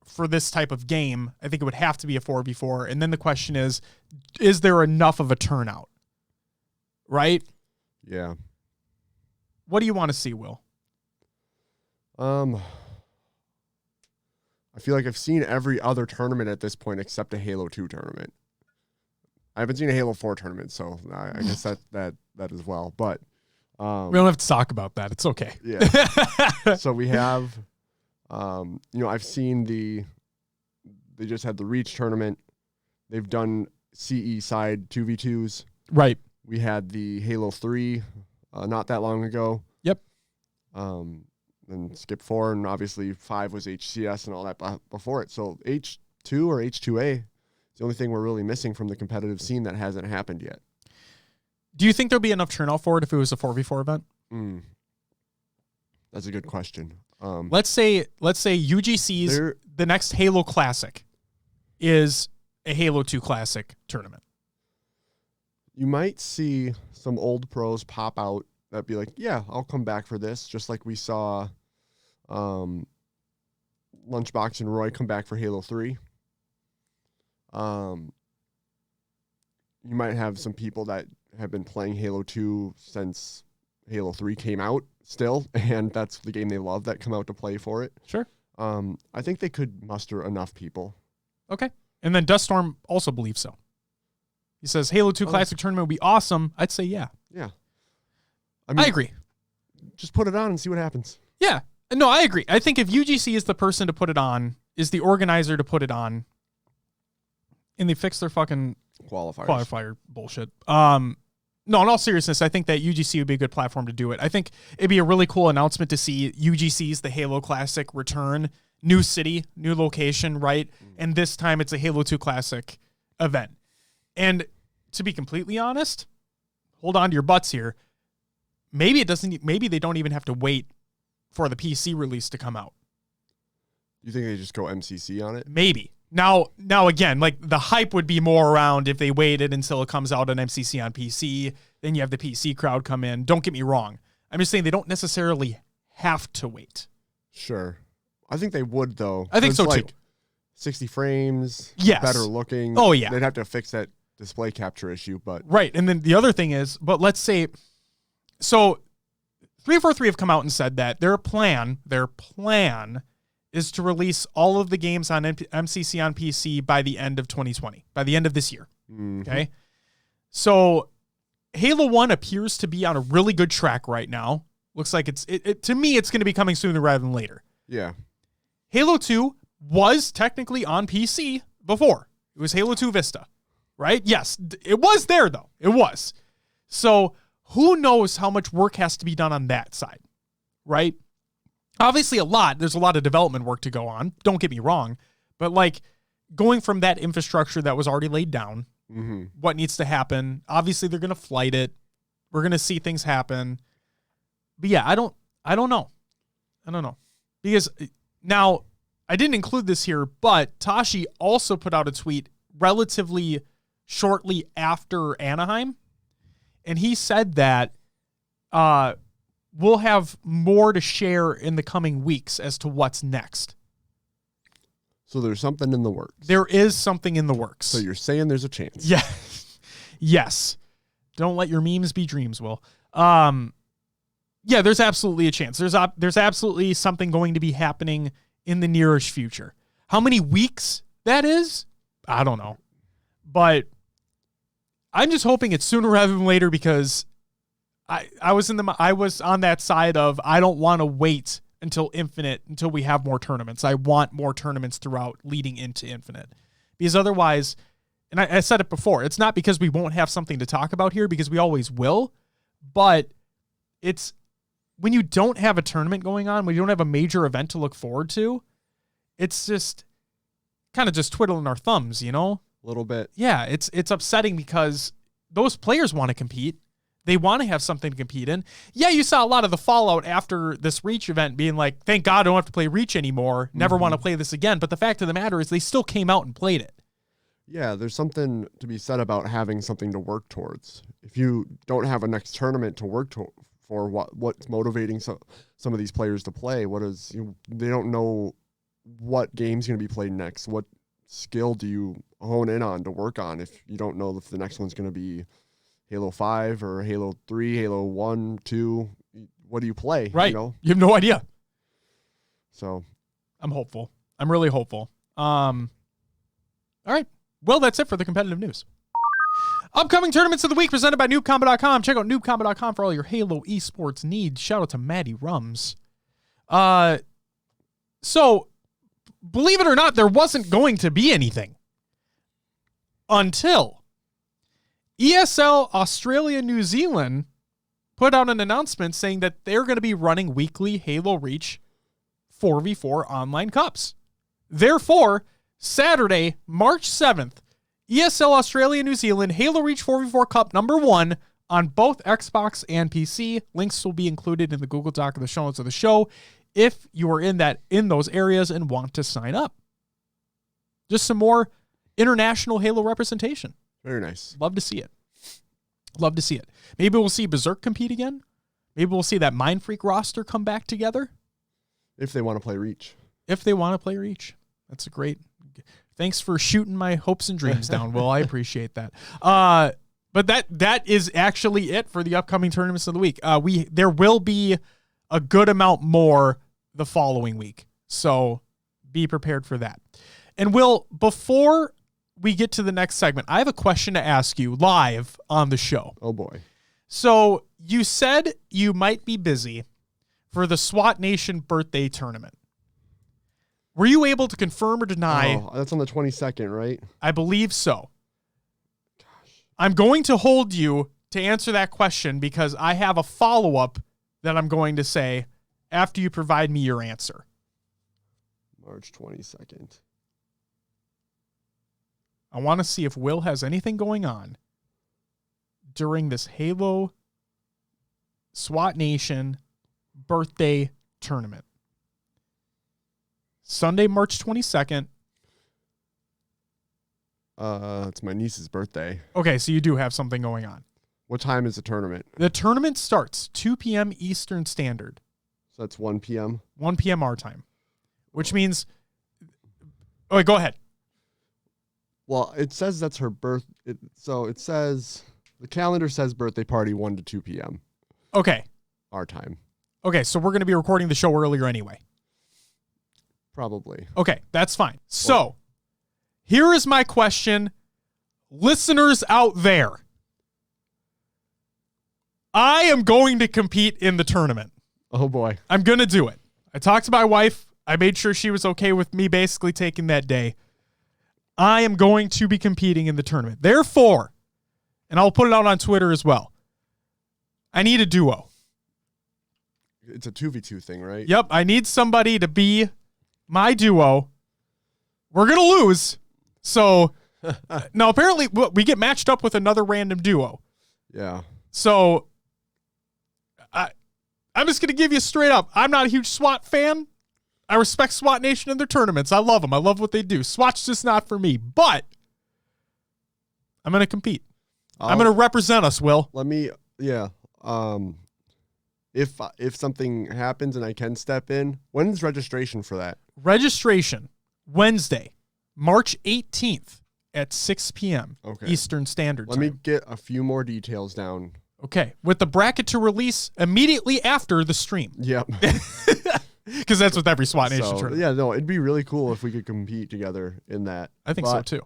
[SPEAKER 1] for this type of game. I think it would have to be a 4v4. And then the question is there enough of a turnout? Right?
[SPEAKER 2] Yeah.
[SPEAKER 1] What do you want to see, Will?
[SPEAKER 2] I feel like I've seen every other tournament at this point except a Halo 2 tournament. I haven't seen a Halo 4 tournament, so I guess that as well. But
[SPEAKER 1] we don't have to talk about that. It's okay.
[SPEAKER 2] Yeah. So we have, I've seen they just had the Reach tournament. They've done CE side 2v2s.
[SPEAKER 1] Right.
[SPEAKER 2] We had the Halo 3 not that long ago.
[SPEAKER 1] Yep.
[SPEAKER 2] And skip 4, and obviously 5 was HCS and all that before it. So H2 or H2A is the only thing we're really missing from the competitive scene that hasn't happened yet.
[SPEAKER 1] Do you think there'll be enough turnout for it if it was a 4v4 event?
[SPEAKER 2] That's a good question.
[SPEAKER 1] Let's say UGC's the next Halo Classic is a Halo 2 Classic tournament.
[SPEAKER 2] You might see some old pros pop out that'd be like, yeah, I'll come back for this, just like we saw Lunchbox and Roy come back for Halo 3. You might have some people that have been playing Halo 2 since Halo 3 came out still, and that's the game they love that come out to play for it.
[SPEAKER 1] Sure.
[SPEAKER 2] I think they could muster enough people.
[SPEAKER 1] Okay. And then Duststorm also believes so. He says Halo 2 Classic tournament would be awesome. I'd say yeah.
[SPEAKER 2] Yeah.
[SPEAKER 1] I agree.
[SPEAKER 2] Just put it on and see what happens.
[SPEAKER 1] Yeah. No, I agree. I think if UGC is the person to put it on, is the organizer to put it on, and they fix their fucking qualifier bullshit. No, in all seriousness, I think that UGC would be a good platform to do it. I think it'd be a really cool announcement to see UGC's the Halo Classic return, new city, new location, right? And this time it's a Halo 2 Classic event. And to be completely honest, hold on to your butts here. Maybe they don't even have to wait for the PC release to come out.
[SPEAKER 2] You think they just go MCC on it?
[SPEAKER 1] Maybe. Now again, like the hype would be more around if they waited until it comes out on MCC on PC, then you have the PC crowd come in. Don't get me wrong. I'm just saying they don't necessarily have to wait.
[SPEAKER 2] Sure. I think they would though.
[SPEAKER 1] I think so
[SPEAKER 2] like
[SPEAKER 1] too.
[SPEAKER 2] 60 frames,
[SPEAKER 1] yes.
[SPEAKER 2] Better looking.
[SPEAKER 1] Oh yeah.
[SPEAKER 2] They'd have to fix that display capture issue, but
[SPEAKER 1] right. And then the other thing is, but let's say, so 343 have come out and said that their plan is to release all of the games on MCC on PC by the end of 2020, by the end of this year. Mm-hmm. Okay. So Halo 1 appears to be on a really good track right now. Looks like to me, it's going to be coming sooner rather than later.
[SPEAKER 2] Yeah.
[SPEAKER 1] Halo 2 was technically on PC before. It was Halo 2 Vista, right? Yes, it was there though. It was. So who knows how much work has to be done on that side, right? Obviously there's a lot of development work to go on. Don't get me wrong, but like going from that infrastructure that was already laid down, what needs to happen? Obviously they're going to flight it. We're going to see things happen. But yeah, I don't know. Because now I didn't include this here, but Tashi also put out a tweet relatively shortly after Anaheim. And he said that we'll have more to share in the coming weeks as to what's next.
[SPEAKER 2] So there's something in the works.
[SPEAKER 1] There is something in the works.
[SPEAKER 2] So you're saying there's a chance.
[SPEAKER 1] Yeah. Yes. Don't let your memes be dreams, Will. Yeah, there's absolutely a chance. There's absolutely something going to be happening in the nearish future. How many weeks that is? I don't know. But I'm just hoping it's sooner rather than later because I was on that side of I don't want to wait until we have more tournaments. I want more tournaments throughout leading into Infinite. Because otherwise, and I said it before, it's not because we won't have something to talk about here, because we always will, but it's when you don't have a tournament going on, when you don't have a major event to look forward to, it's just kind of just twiddling our thumbs, you know?
[SPEAKER 2] A little bit.
[SPEAKER 1] Yeah, it's upsetting because those players want to compete. They want to have something to compete in. Yeah, you saw a lot of the fallout after this Reach event being like, thank God I don't have to play Reach anymore. Never want to play this again. But the fact of the matter is they still came out and played it.
[SPEAKER 2] Yeah, there's something to be said about having something to work towards. If you don't have a next tournament to work for, what's motivating some of these players to play? They don't know what game's going to be played next. What skill do you hone in on to work on if you don't know if the next one's going to be Halo 5 or Halo 3, Halo 1, 2? What do you play?
[SPEAKER 1] Right.
[SPEAKER 2] You
[SPEAKER 1] have no idea.
[SPEAKER 2] So
[SPEAKER 1] I'm hopeful. I'm really hopeful. All right. Well, that's it for the competitive news. Upcoming tournaments of the week presented by NoobCombat.com. Check out NoobCombat.com for all your Halo esports needs. Shout out to Maddie Rums. So, believe it or not, there wasn't going to be anything until ESL Australia New Zealand put out an announcement saying that they're going to be running weekly Halo Reach 4v4 online cups. Therefore, Saturday, March 7th, ESL Australia New Zealand Halo Reach 4v4 Cup number 1 on both Xbox and PC. Links will be included in the Google Doc of the show notes of the show if you are in those areas and want to sign up. Just some more international Halo representation.
[SPEAKER 2] Very nice.
[SPEAKER 1] Love to see it. Love to see it. Maybe we'll see Berserk compete again. Maybe we'll see that Mind Freak roster come back together.
[SPEAKER 2] If they want to play Reach.
[SPEAKER 1] That's a great... Thanks for shooting my hopes and dreams down, Will. I appreciate that. But that is actually it for the upcoming tournaments of the week. There will be a good amount more the following week, so be prepared for that. And Will, before we get to the next segment, I have a question to ask you live on the show.
[SPEAKER 2] Oh boy.
[SPEAKER 1] So you said you might be busy for the SWAT Nation birthday tournament. Were you able to confirm or deny?
[SPEAKER 2] Oh, that's on the 22nd, right?
[SPEAKER 1] I believe so. Gosh. I'm going to hold you to answer that question because I have a follow-up that I'm going to say after you provide me your answer.
[SPEAKER 2] March 22nd.
[SPEAKER 1] I want to see if Will has anything going on during this Halo SWAT Nation birthday tournament. Sunday, March 22nd.
[SPEAKER 2] It's my niece's birthday.
[SPEAKER 1] Okay, so you do have something going on.
[SPEAKER 2] What time is the tournament?
[SPEAKER 1] The tournament starts 2 p.m. Eastern Standard.
[SPEAKER 2] So that's 1 p.m.?
[SPEAKER 1] 1 p.m. our time, which means... Oh, wait, go ahead.
[SPEAKER 2] Well, it says that's her birth... So it says... The calendar says birthday party 1 to 2 p.m.
[SPEAKER 1] Okay.
[SPEAKER 2] Our time.
[SPEAKER 1] Okay, so we're going to be recording the show earlier anyway.
[SPEAKER 2] Probably.
[SPEAKER 1] Okay, that's fine. So, here is my question. Listeners out there. I am going to compete in the tournament.
[SPEAKER 2] Oh, boy.
[SPEAKER 1] I'm going to do it. I talked to my wife. I made sure she was okay with me basically taking that day. I am going to be competing in the tournament. Therefore, and I'll put it out on Twitter as well, I need a duo.
[SPEAKER 2] It's a 2v2 thing, right?
[SPEAKER 1] Yep, I need somebody to be my duo. We're going to lose. So, now apparently we get matched up with another random duo.
[SPEAKER 2] Yeah.
[SPEAKER 1] So, I'm just going to give you straight up. I'm not a huge SWAT fan. I respect SWAT Nation in their tournaments. I love them. I love what they do. SWAT's just not for me. But, I'm going to compete. I'm going to represent us, Will.
[SPEAKER 2] Yeah. If something happens and I can step in, when's registration for that?
[SPEAKER 1] Registration, Wednesday, March 18th at 6 p.m. Eastern Standard Time.
[SPEAKER 2] Let me get a few more details down.
[SPEAKER 1] Okay, with the bracket to release immediately after the stream.
[SPEAKER 2] Yep.
[SPEAKER 1] Because that's with every SWAT Nation tournament.
[SPEAKER 2] Yeah, no, it'd be really cool if we could compete together in that.
[SPEAKER 1] I think so too.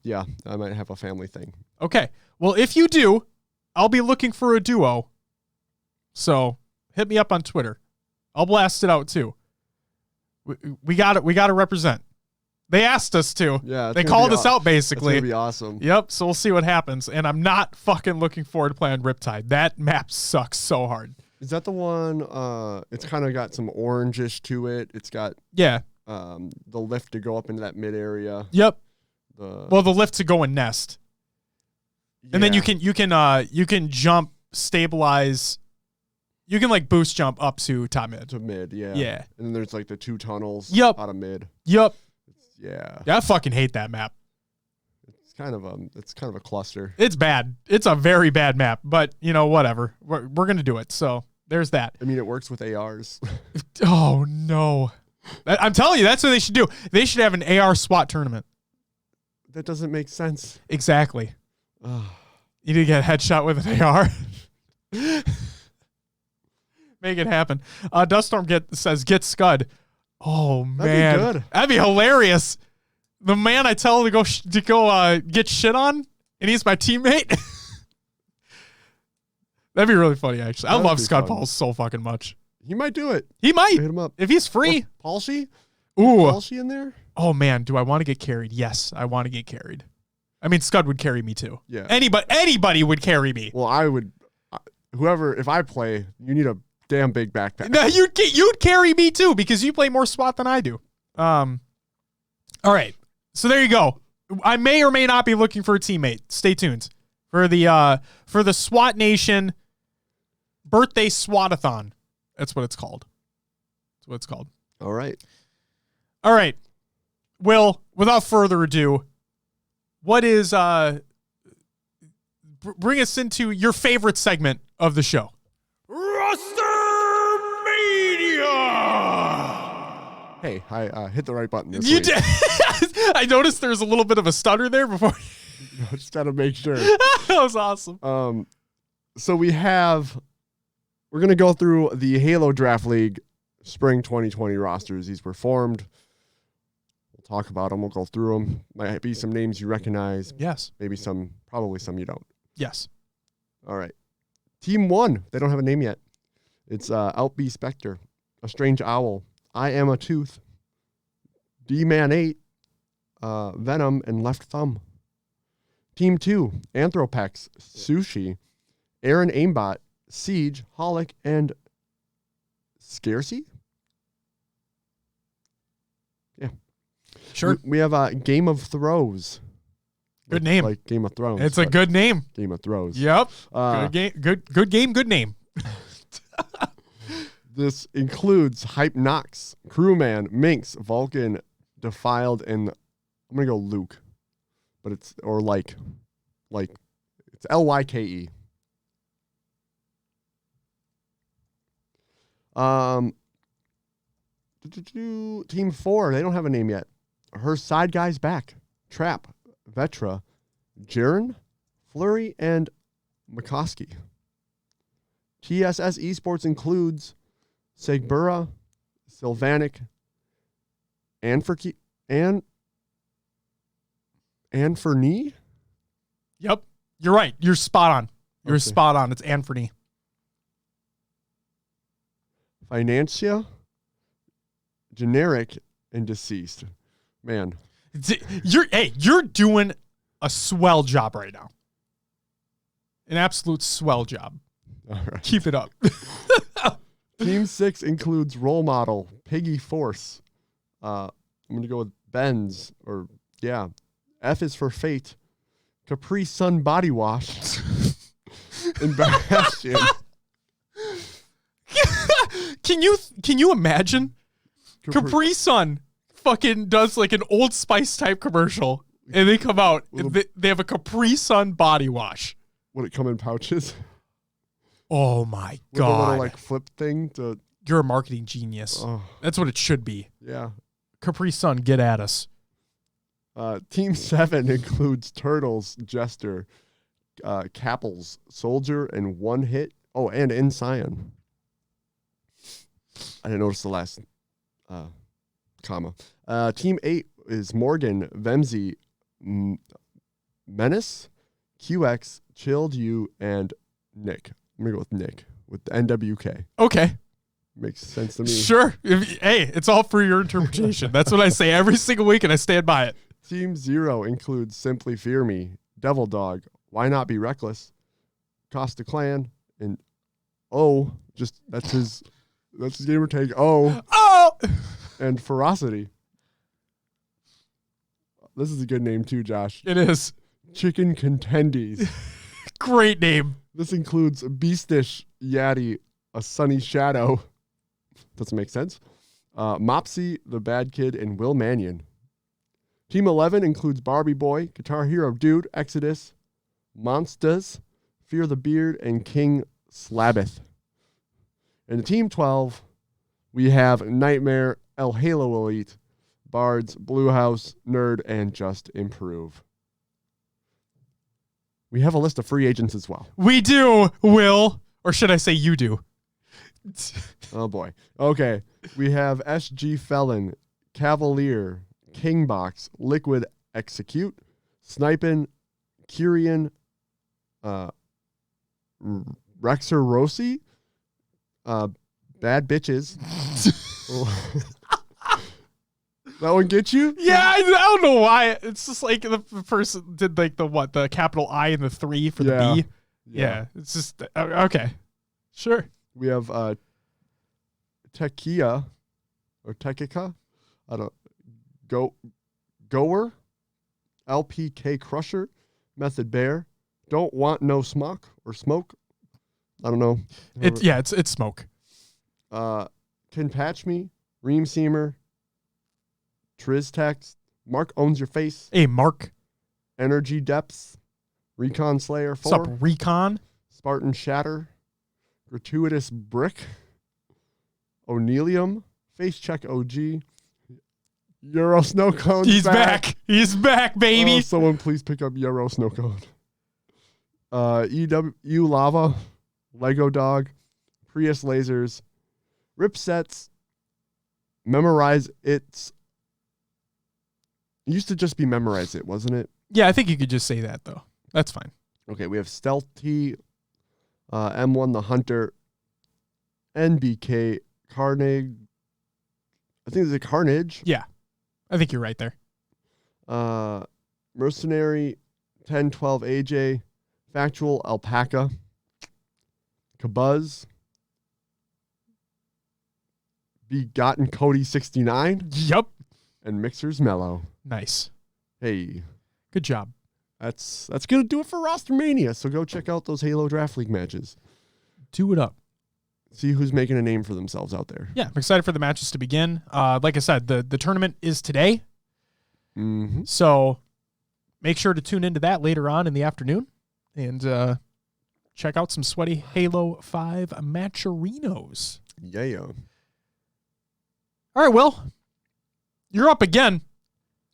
[SPEAKER 2] Yeah, I might have a family thing.
[SPEAKER 1] Okay, well, if you do, I'll be looking for a duo So hit me up on Twitter. I'll blast it out too. We got it. We got to represent. They asked us to.
[SPEAKER 2] Yeah,
[SPEAKER 1] they called us out basically.
[SPEAKER 2] It's gonna be awesome.
[SPEAKER 1] Yep. So we'll see what happens. And I'm not fucking looking forward to playing Riptide. That map sucks so hard.
[SPEAKER 2] Is that the one? It's kind of got some orangish to it. It's got
[SPEAKER 1] the
[SPEAKER 2] lift to go up into that mid area.
[SPEAKER 1] Yep. The lift to go and nest. Yeah. And then you can jump, stabilize. You can like boost jump up to top mid.
[SPEAKER 2] To mid, yeah.
[SPEAKER 1] Yeah.
[SPEAKER 2] And then there's like the 2 tunnels
[SPEAKER 1] out
[SPEAKER 2] of mid.
[SPEAKER 1] Yep.
[SPEAKER 2] Yeah.
[SPEAKER 1] I fucking hate that map.
[SPEAKER 2] It's kind of a cluster.
[SPEAKER 1] It's bad. It's a very bad map, but whatever. We're going to do it. So there's that.
[SPEAKER 2] I mean, it works with ARs.
[SPEAKER 1] Oh no. I'm telling you, that's what they should do. They should have an AR SWAT tournament.
[SPEAKER 2] That doesn't make sense.
[SPEAKER 1] Exactly. You need to get a headshot with an AR. Make it happen. Duststorm says, get Scud. Oh, man.
[SPEAKER 2] That'd be good.
[SPEAKER 1] That'd be hilarious. The man I tell to go get shit on, and he's my teammate. That'd be really funny, actually. I love Scud Paul so fucking much.
[SPEAKER 2] He might do it.
[SPEAKER 1] He might.
[SPEAKER 2] Hit him up.
[SPEAKER 1] If he's free.
[SPEAKER 2] Palsy?
[SPEAKER 1] Ooh.
[SPEAKER 2] Palsy in there?
[SPEAKER 1] Oh, man. Do I want to get carried? Yes, I want to get carried. I mean, Scud would carry me, too.
[SPEAKER 2] Yeah.
[SPEAKER 1] Anybody would carry me.
[SPEAKER 2] Well, I would. If I play, you need a damn big backpack.
[SPEAKER 1] No, you'd carry me too because you play more SWAT than I do. All right, so there you go. I may or may not be looking for a teammate. Stay tuned for the SWAT Nation birthday SWAT-a-thon. That's what it's called.
[SPEAKER 2] All right.
[SPEAKER 1] Will, without further ado, what is bring us into your favorite segment of the show?
[SPEAKER 2] Hey, I hit the right button this
[SPEAKER 1] You
[SPEAKER 2] week.
[SPEAKER 1] did. I noticed there's a little bit of a stutter there before.
[SPEAKER 2] Just gotta make sure.
[SPEAKER 1] That was awesome.
[SPEAKER 2] So we're gonna go through the Halo Draft League Spring 2020 rosters. These were formed. We'll talk about them. We'll go through them. Might be some names you recognize.
[SPEAKER 1] Yes.
[SPEAKER 2] Maybe probably some you don't.
[SPEAKER 1] Yes.
[SPEAKER 2] All right. Team 1. They don't have a name yet. It's Outbee Spectre, A Strange Owl, I Am a Tooth, D-Man 8, Venom, and Left Thumb. Team 2, Anthropex, Sushi, Aaron Aimbot, Siege, Holic, and Scarcey? Yeah.
[SPEAKER 1] Sure.
[SPEAKER 2] We have Game of Throws.
[SPEAKER 1] Good name.
[SPEAKER 2] Like Game of Thrones.
[SPEAKER 1] It's a good name.
[SPEAKER 2] Game of Throws.
[SPEAKER 1] Yep. Good game. Good game. Good name.
[SPEAKER 2] This includes Hype Nox, Crewman, Minx, Vulcan, Defiled, and I'm gonna go Luke, but it's it's Lyke. Team 4, they don't have a name yet. Her side guy's back. Trap, Vetra, Jern, Flurry, and McCoskey. TSS Esports includes Segbura, Sylvanic, Anferny.
[SPEAKER 1] Yep. You're right. You're spot on. You're spot on. It's Anferny.
[SPEAKER 2] Financia, Generic, and Deceased. Man.
[SPEAKER 1] You're doing a swell job right now. An absolute swell job.
[SPEAKER 2] All right.
[SPEAKER 1] Keep it up.
[SPEAKER 2] Team 6 includes Role Model, Piggy Force. I'm going to go with Benz, F is for Fate, Capri Sun Body Wash, and Bastion.
[SPEAKER 1] Can you imagine? Capri Sun fucking does like an Old Spice type commercial, and they come out and they have a Capri Sun body wash.
[SPEAKER 2] Would it come in pouches?
[SPEAKER 1] Oh my
[SPEAKER 2] With
[SPEAKER 1] god!
[SPEAKER 2] a little like flip thing to.
[SPEAKER 1] You're a marketing genius.
[SPEAKER 2] Oh.
[SPEAKER 1] That's what it should be.
[SPEAKER 2] Yeah.
[SPEAKER 1] Capri Sun, get at us.
[SPEAKER 2] Team 7 includes Turtles, Jester, Capples, Soldier, and One Hit. Oh, and Ensign. I didn't notice the last comma. Team 8 is Morgan, Vemzy, Menace, QX, Chilled You, and Nick. I'm going to go with Nick. with the NWK.
[SPEAKER 1] Okay.
[SPEAKER 2] Makes sense to me.
[SPEAKER 1] Sure. Hey, it's all for your interpretation. That's what I say every single week, and I stand by it.
[SPEAKER 2] Team 0 includes Simply Fear Me, Devil Dog, Why Not Be Reckless, Costa Clan, and that's his gamer tag. Oh, and Ferocity. This is a good name too, Josh.
[SPEAKER 1] It is.
[SPEAKER 2] Chicken Contendies.
[SPEAKER 1] Great name.
[SPEAKER 2] This includes Beastish, Yaddy, A Sunny Shadow. Doesn't make sense. Mopsy, The Bad Kid, and Will Manion. Team 11 includes Barbie Boy, Guitar Hero Dude, Exodus, Monsters, Fear the Beard, and King Slabbeth. In Team 12, we have Nightmare, El Halo Elite, Bards, Blue House, Nerd, and Just Improve. We have a list of free agents as well.
[SPEAKER 1] We do, Will. Or should I say you do?
[SPEAKER 2] Oh, boy. Okay. We have SG Felon, Cavalier, Kingbox, Liquid Execute, Snipin', Kyrian, Rexer Rossi, Bad Bitches. That one get you?
[SPEAKER 1] Yeah, I don't know why. It's just like the person did like the capital I and the 3 for the B. Yeah. It's just, okay. Sure.
[SPEAKER 2] We have Tekia, or Tekika. I don't Goer, LPK Crusher, Method Bear, Don't Want No Smoke or Smoke. I don't know.
[SPEAKER 1] It's Smoke.
[SPEAKER 2] Can Patch Me, Ream Seamer, Triz Text, Mark Owns Your Face.
[SPEAKER 1] Hey, Mark.
[SPEAKER 2] Energy Depths, Recon Slayer 4.
[SPEAKER 1] What's up, Recon?
[SPEAKER 2] Spartan Shatter, Gratuitous Brick, O'Neilium, Face Check OG, Euro Snow Cone.
[SPEAKER 1] He's back. He's back, baby.
[SPEAKER 2] Oh, someone please pick up Euro Snow Cone. EW Lava, Lego Dog, Prius Lasers, Rip Sets, Memorize It's. It used to just be Memorize It, wasn't it?
[SPEAKER 1] Yeah, I think you could just say that, though. That's fine.
[SPEAKER 2] Okay, we have Stealthy, M1 the Hunter, NBK, Carnage. I think it's a Carnage.
[SPEAKER 1] Yeah, I think you're right there.
[SPEAKER 2] Mercenary, 1012 AJ, Factual Alpaca, Kabuzz, Begotten Cody 69.
[SPEAKER 1] Yep.
[SPEAKER 2] And Mixer's Mellow.
[SPEAKER 1] Nice.
[SPEAKER 2] Hey.
[SPEAKER 1] Good job.
[SPEAKER 2] That's going to do it for Roster Mania. So go check out those Halo Draft League matches.
[SPEAKER 1] Do it up.
[SPEAKER 2] See who's making a name for themselves out there.
[SPEAKER 1] Yeah, I'm excited for the matches to begin. Like I said, the tournament is today.
[SPEAKER 2] Mm-hmm.
[SPEAKER 1] So make sure to tune into that later on in the afternoon. And check out some sweaty Halo 5 matcherinos.
[SPEAKER 2] Yeah.
[SPEAKER 1] All right, Will. You're up again.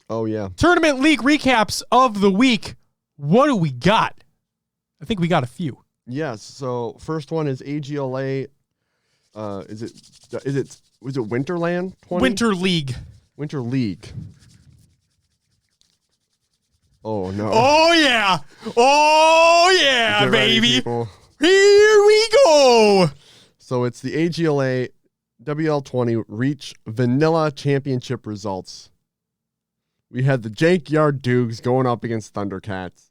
[SPEAKER 2] Oh, yeah.
[SPEAKER 1] Tournament League recaps of the week. What do we got? I think we got a few.
[SPEAKER 2] Yes. So first one is AGLA. Was it Winterland 20?
[SPEAKER 1] Winter League.
[SPEAKER 2] Winter League. Oh, no.
[SPEAKER 1] Oh, yeah. Oh, yeah,
[SPEAKER 2] Get
[SPEAKER 1] baby.
[SPEAKER 2] Ready,
[SPEAKER 1] here we go.
[SPEAKER 2] So it's the AGLA WL20 Reach Vanilla Championship results. We had the Jankyard Dukes going up against Thundercats.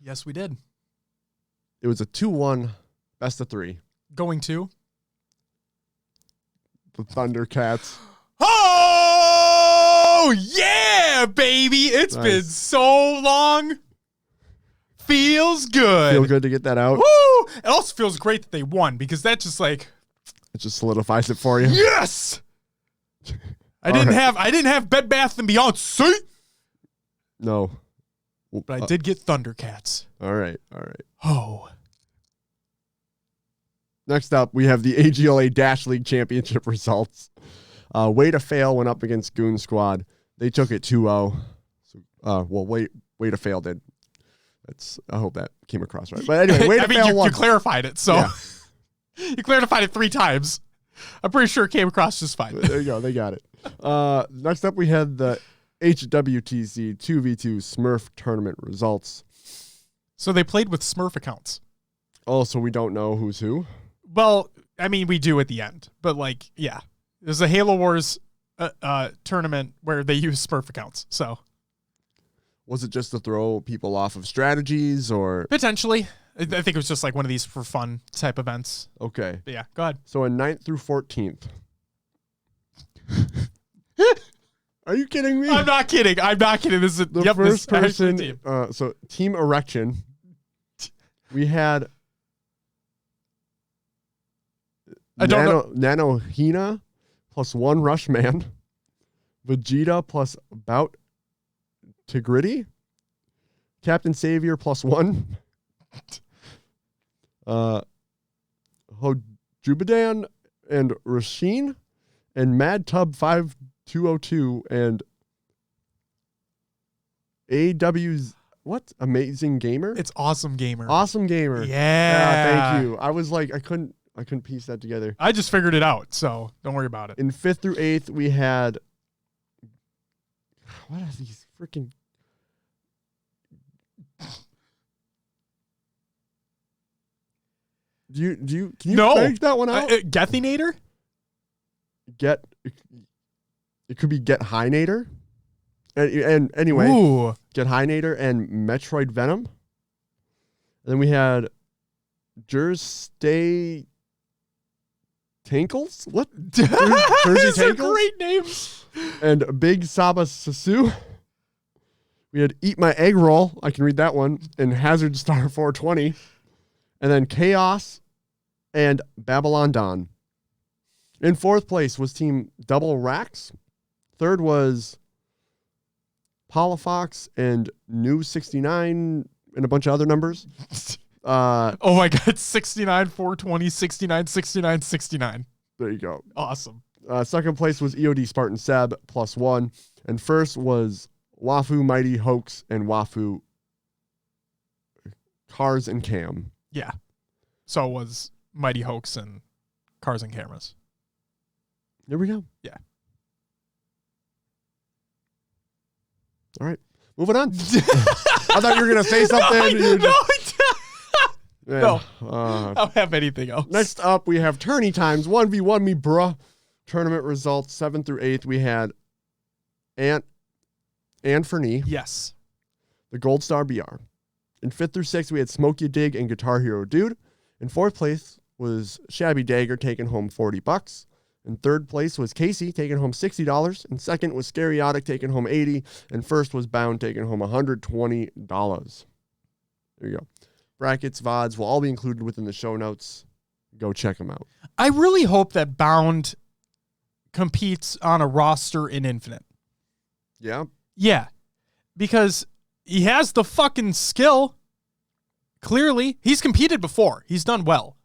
[SPEAKER 1] Yes, we did.
[SPEAKER 2] It was a 2-1 best of 3.
[SPEAKER 1] Going to
[SPEAKER 2] the Thundercats.
[SPEAKER 1] Oh, yeah, baby. It's been so long. Feels good.
[SPEAKER 2] Feel good to get that out.
[SPEAKER 1] Woo! It also feels great that they won because that just like
[SPEAKER 2] it just solidifies it for you.
[SPEAKER 1] Yes. I didn't have Bed Bath and Beyond. See?
[SPEAKER 2] No.
[SPEAKER 1] But I did get Thundercats.
[SPEAKER 2] All right.
[SPEAKER 1] Oh.
[SPEAKER 2] Next up, we have the AGLA Dash League Championship results. Way to Fail went up against Goon Squad. They took it 2-0. Way to Fail did. I hope that came across right. But anyway, Way to Fail won.
[SPEAKER 1] You clarified it, so yeah. You clarified it 3 times. I'm pretty sure it came across just fine.
[SPEAKER 2] There you go. They got it. Next up, we had the HWTC 2v2 Smurf tournament results.
[SPEAKER 1] So they played with Smurf accounts.
[SPEAKER 2] Oh, so we don't know who's who?
[SPEAKER 1] Well, I mean, we do at the end, but like, yeah, there's a Halo Wars tournament where they use Smurf accounts. So,
[SPEAKER 2] was it just to throw people off of strategies or
[SPEAKER 1] potentially? I think it was just like one of these for fun type events.
[SPEAKER 2] Okay.
[SPEAKER 1] But yeah, go ahead.
[SPEAKER 2] So in 9th through 14th. Are you kidding me?
[SPEAKER 1] I'm not kidding. This is
[SPEAKER 2] the first person. Team. So Team Erection. We had Nano Hina plus 1 Rushman. Vegeta plus Bout Tigriddy. Captain Savior plus 1. Hojubadan and Rasheen. And Mad Tub 5202 and AW's what? Amazing Gamer?
[SPEAKER 1] It's Awesome Gamer.
[SPEAKER 2] Awesome Gamer.
[SPEAKER 1] Yeah.
[SPEAKER 2] Thank you. I was like, I couldn't piece that together.
[SPEAKER 1] I just figured it out, so don't worry about it.
[SPEAKER 2] In 5th through 8th, we had what are these freaking can you make that one out?
[SPEAKER 1] Gethinator?
[SPEAKER 2] It could be Get High-nator. And anyway,
[SPEAKER 1] Ooh.
[SPEAKER 2] Get High-nator and Metroid Venom. And then we had Jersey Tankles? What? Jersey
[SPEAKER 1] Tankles? Are great names.
[SPEAKER 2] And Big Saba Sasu. We had Eat My Egg Roll. I can read that one. And Hazard Star 420. And then Chaos and Babylon Dawn. In 4th place was Team Double Racks. 3rd was Polyfox and New 69 and a bunch of other numbers.
[SPEAKER 1] Oh my God, 69, 420, 69, 69, 69.
[SPEAKER 2] There you go.
[SPEAKER 1] Awesome.
[SPEAKER 2] 2nd place was EOD Spartan Seb plus 1. And 1st was Wafu Mighty Hoax and Wafu Cars and Cam.
[SPEAKER 1] Yeah. So it was Mighty Hoax and Cars and Cameras.
[SPEAKER 2] There we go.
[SPEAKER 1] Yeah.
[SPEAKER 2] All right. Moving on. I thought you were going to say something.
[SPEAKER 1] No. I don't have anything else.
[SPEAKER 2] Next up, we have tourney times. 1v1 me, bruh. Tournament results 7th through 8th. We had Ann Fernie.
[SPEAKER 1] Yes.
[SPEAKER 2] The Gold Star BR. In 5th through 6th, we had Smoke You Dig and Guitar Hero Dude. In 4th place was Shabby Dagger taking home $40. In 3rd place was Casey taking home $60. And 2nd was Scariotic taking home $80. And 1st was Bound taking home $120. There you go. Brackets, VODs will all be included within the show notes. Go check them out.
[SPEAKER 1] I really hope that Bound competes on a roster in Infinite.
[SPEAKER 2] Yeah?
[SPEAKER 1] Yeah. Because he has the fucking skill. Clearly. He's competed before. He's done well.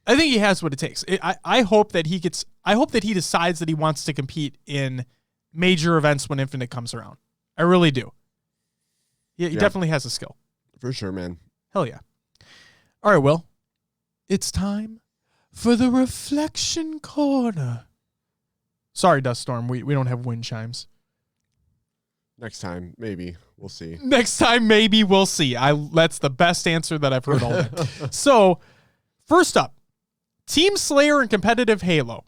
[SPEAKER 1] I think he has what it takes. I hope that he decides that he wants to compete in major events when Infinite comes around. I really do. He definitely has a skill.
[SPEAKER 2] For sure, man.
[SPEAKER 1] Hell yeah. All right, Will. It's time for the Reflection Corner. Sorry, Duststorm. We don't have wind chimes.
[SPEAKER 2] Next time, maybe. We'll see.
[SPEAKER 1] Next time, maybe we'll see. That's the best answer that I've heard all day. So, first up, Team Slayer and competitive Halo.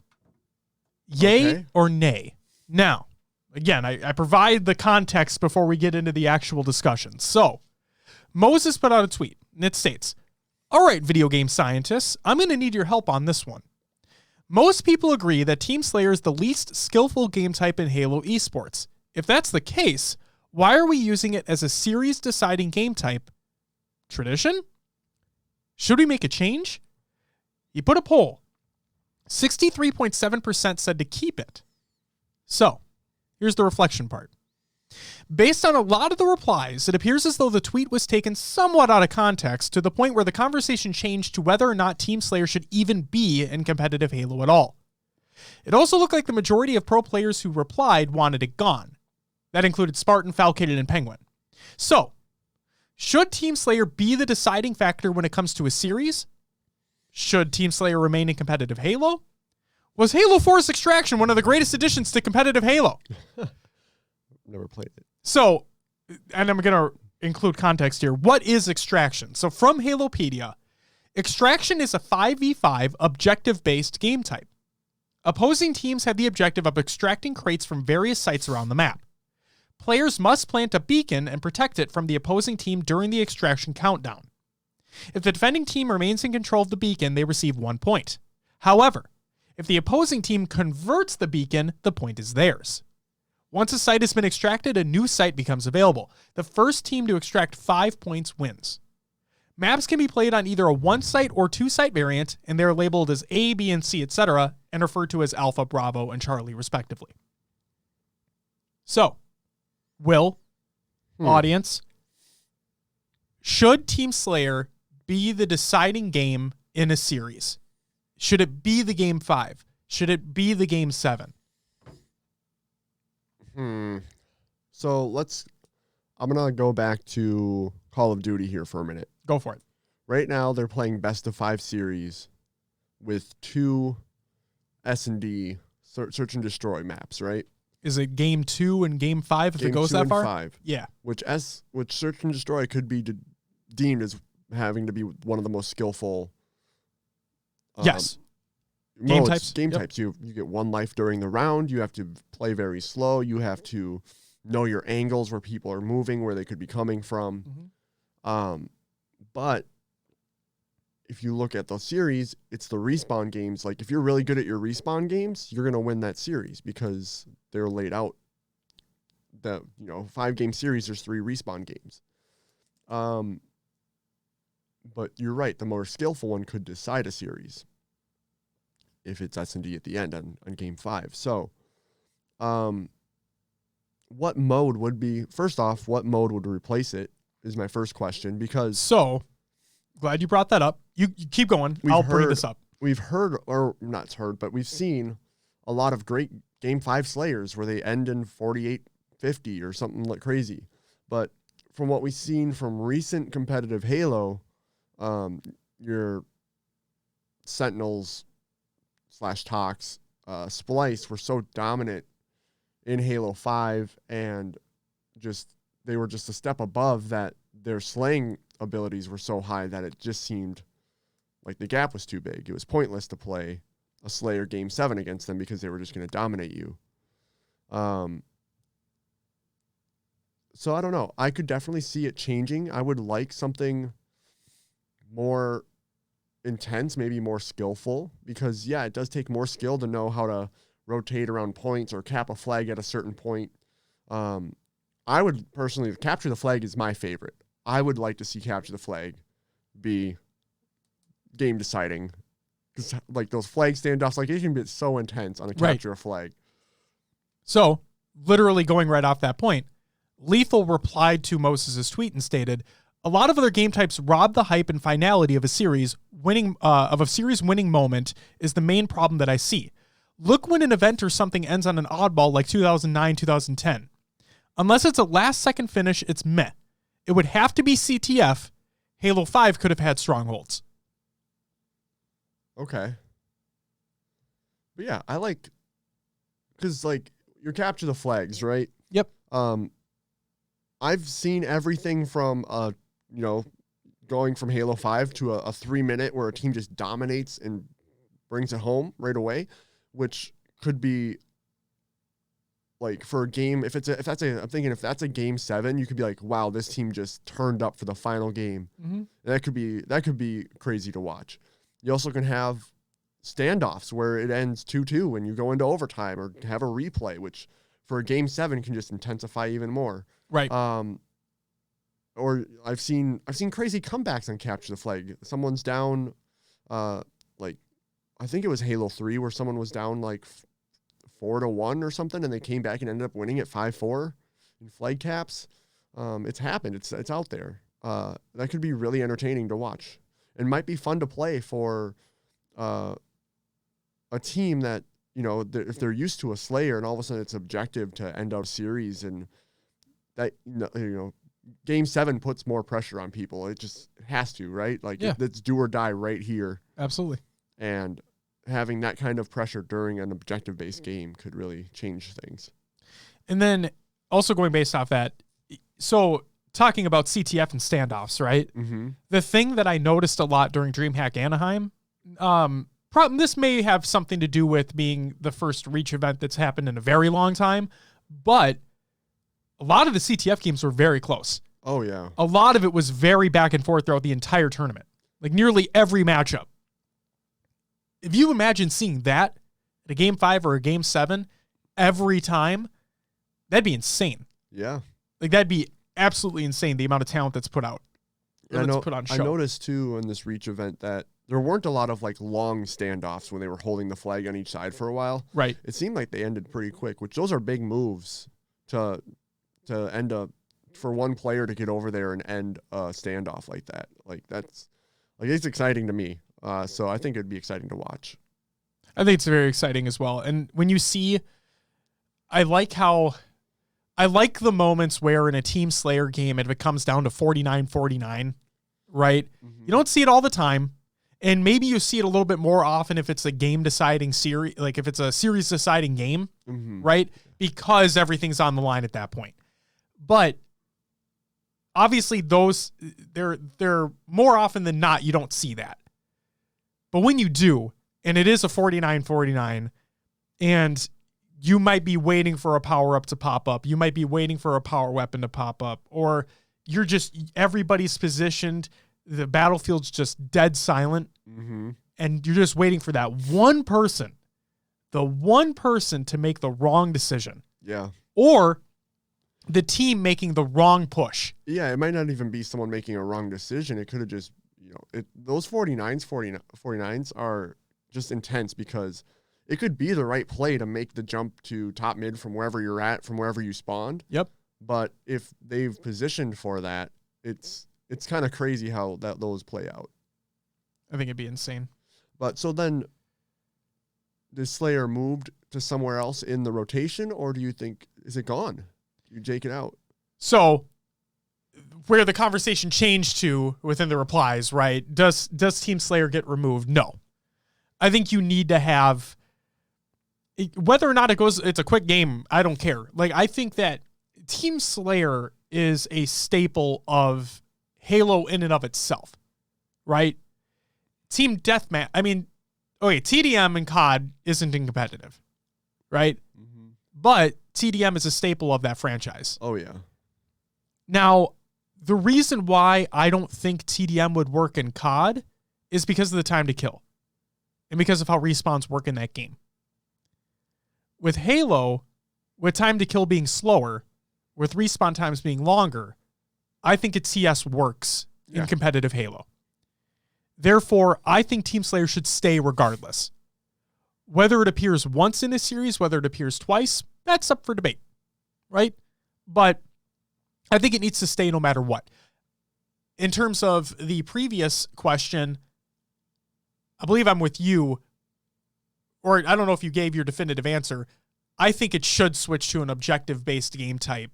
[SPEAKER 1] Yay or nay? Now, again, I provide the context before we get into the actual discussion. So, Moses put out a tweet, and it states, all right, video game scientists, I'm going to need your help on this one. Most people agree that Team Slayer is the least skillful game type in Halo esports. If that's the case, why are we using it as a series-deciding game type? Tradition? Should we make a change? He put a poll. 63.7% said to keep it. So, here's the reflection part. Based on a lot of the replies, it appears as though the tweet was taken somewhat out of context to the point where the conversation changed to whether or not Team Slayer should even be in competitive Halo at all. It also looked like the majority of pro players who replied wanted it gone. That included Spartan, Falcated, and Penguin. So, should Team Slayer be the deciding factor when it comes to a series? Should Team Slayer remain in competitive Halo? Was Halo Force Extraction one of the greatest additions to competitive Halo?
[SPEAKER 2] Never played it.
[SPEAKER 1] So, and I'm going to include context here. What is Extraction? So from Halopedia, Extraction is a 5v5 objective-based game type. Opposing teams have the objective of extracting crates from various sites around the map. Players must plant a beacon and protect it from the opposing team during the extraction countdown. If the defending team remains in control of the beacon, they receive 1 point. However, if the opposing team converts the beacon, the point is theirs. Once a site has been extracted, a new site becomes available. The first team to extract 5 points wins. Maps can be played on either a 1-site or 2-site variant, and they're labeled as A, B, and C, etc., and referred to as Alpha, Bravo, and Charlie, respectively. So, Will, audience, should Team Slayer be the deciding game in a series? Should it be the game 5? Should it be the game 7?
[SPEAKER 2] So I'm going to go back to Call of Duty here for a minute.
[SPEAKER 1] Go for it.
[SPEAKER 2] Right now, they're playing best of 5 series with 2 S&D search and destroy maps, right?
[SPEAKER 1] Is it game 2 and game 5 if it goes that far?
[SPEAKER 2] 5.
[SPEAKER 1] Yeah.
[SPEAKER 2] Which search and destroy could be deemed as having to be one of the most skillful
[SPEAKER 1] yes.
[SPEAKER 2] Game types. You get 1 life during the round. You have to play very slow. You have to know your angles where people are moving, where they could be coming from. But if you look at the series, it's the respawn games. Like, if you're really good at your respawn games, you're going to win that series because they're laid out. 5-game series, there's 3 respawn games. But you're right. The more skillful one could decide a series if it's S&D at the end on game 5. So, what mode would be, first off, what mode would replace it is my first question, because...
[SPEAKER 1] So, glad you brought that up. You keep going. I'll bring this up.
[SPEAKER 2] We've heard, or not heard, but we've seen a lot of great game 5 Slayers where they end in 48-50 or something like crazy. But from what we've seen from recent competitive Halo, your Sentinels / Tox, Splice were so dominant in Halo 5, and they were just a step above that. Their slaying abilities were so high that it just seemed like the gap was too big. It was pointless to play a Slayer game 7 against them because they were just going to dominate you. So I don't know. I could definitely see it changing. I would like something more intense, maybe more skillful, because it does take more skill to know how to rotate around points or cap a flag at a certain point. I would personally, capture the flag is my favorite. I would like to see capture the flag be game deciding, because like those flag standoffs, like it can be so intense on a capture a flag.
[SPEAKER 1] So literally going right off that point, Lethal replied to Moses' tweet and stated, "A lot of other game types rob the hype and finality of a series winning moment is the main problem that I see. Look when an event or something ends on an oddball like 2009, 2010. Unless it's a last-second finish, it's meh. It would have to be CTF. Halo 5 could have had strongholds."
[SPEAKER 2] Okay. But yeah, I like, because like you capture the flags, right?
[SPEAKER 1] Yep.
[SPEAKER 2] I've seen everything from going from Halo 5 to a 3-minute where a team just dominates and brings it home right away, which could be like for a game. I'm thinking if that's a game 7, you could be like, wow, this team just turned up for the final game. Mm-hmm. That could be crazy to watch. You also can have standoffs where it ends 2-2 when you go into overtime, or have a replay, which for a game 7 can just intensify even more.
[SPEAKER 1] Right.
[SPEAKER 2] Or I've seen crazy comebacks on capture the flag. Someone's down, like I think it was Halo 3 where someone was down like 4-1 or something, and they came back and ended up winning at 5-4 in flag caps. It's happened. It's out there. That could be really entertaining to watch, and might be fun to play for a team that, if they're used to a Slayer and all of a sudden it's objective to end out a series, and that, game 7 puts more pressure on people. It just has to, right? Like it's do or die right here.
[SPEAKER 1] Absolutely.
[SPEAKER 2] And having that kind of pressure during an objective-based game could really change things.
[SPEAKER 1] And then also going based off that, so talking about CTF and standoffs, right?
[SPEAKER 2] Mm-hmm.
[SPEAKER 1] The thing that I noticed a lot during DreamHack Anaheim, this may have something to do with being the first Reach event that's happened in a very long time, but a lot of the CTF games were very close.
[SPEAKER 2] Oh, yeah.
[SPEAKER 1] A lot of it was very back and forth throughout the entire tournament. Like nearly every matchup. If you imagine seeing that at a Game 5 or a Game 7 every time, that'd be insane.
[SPEAKER 2] Yeah.
[SPEAKER 1] Like that'd be absolutely insane, the amount of talent that's put out. Put on show.
[SPEAKER 2] I noticed, too, in this Reach event that there weren't a lot of like long standoffs when they were holding the flag on each side for a while.
[SPEAKER 1] Right.
[SPEAKER 2] It seemed like they ended pretty quick, which those are big moves to end up for one player to get over there and end a standoff like that. Like that's like it's exciting to me. So I think it'd be exciting to watch.
[SPEAKER 1] I think it's very exciting as well. And when you see, I like the moments where in a Team Slayer game, if it comes down to 49-49, right?
[SPEAKER 2] Mm-hmm.
[SPEAKER 1] You don't see it all the time. And maybe you see it a little bit more often if it's a game deciding series, like if it's a series deciding game,
[SPEAKER 2] mm-hmm.
[SPEAKER 1] right? Because everything's on the line at that point. But obviously those, they're more often than not, you don't see that. But when you do, and it is a 49-49, and you might be waiting for a power-up to pop up, you might be waiting for a power weapon to pop up, or you're just, everybody's positioned, the battlefield's just dead silent,
[SPEAKER 2] mm-hmm.
[SPEAKER 1] and you're just waiting for that one person to make the wrong decision.
[SPEAKER 2] Yeah.
[SPEAKER 1] Or the team making the wrong push.
[SPEAKER 2] Yeah, it might not even be someone making a wrong decision. It could have just, those 49s are just intense because it could be the right play to make the jump to top mid from wherever you're at, from wherever you spawned.
[SPEAKER 1] Yep.
[SPEAKER 2] But if they've positioned for that, it's kind of crazy how those play out.
[SPEAKER 1] I think it'd be insane.
[SPEAKER 2] But so then, the Slayer moved to somewhere else in the rotation, or do you think, is it gone? You Jake it out.
[SPEAKER 1] So, where the conversation changed to within the replies, right? Does Team Slayer get removed? No. I think you need to have, whether or not it's a quick game, I don't care. Like, I think that Team Slayer is a staple of Halo in and of itself, right? Team Deathmatch, TDM and COD isn't competitive, right?
[SPEAKER 2] Mm-hmm.
[SPEAKER 1] But TDM is a staple of that franchise.
[SPEAKER 2] Oh, yeah.
[SPEAKER 1] Now, the reason why I don't think TDM would work in COD is because of the time to kill and because of how respawns work in that game. With Halo, with time to kill being slower, with respawn times being longer, I think a TS works in competitive Halo. Therefore, I think Team Slayer should stay regardless. Whether it appears once in a series, whether it appears twice, that's up for debate, right? But I think it needs to stay no matter what. In terms of the previous question, I believe I'm with you, or I don't know if you gave your definitive answer. I think it should switch to an objective-based game type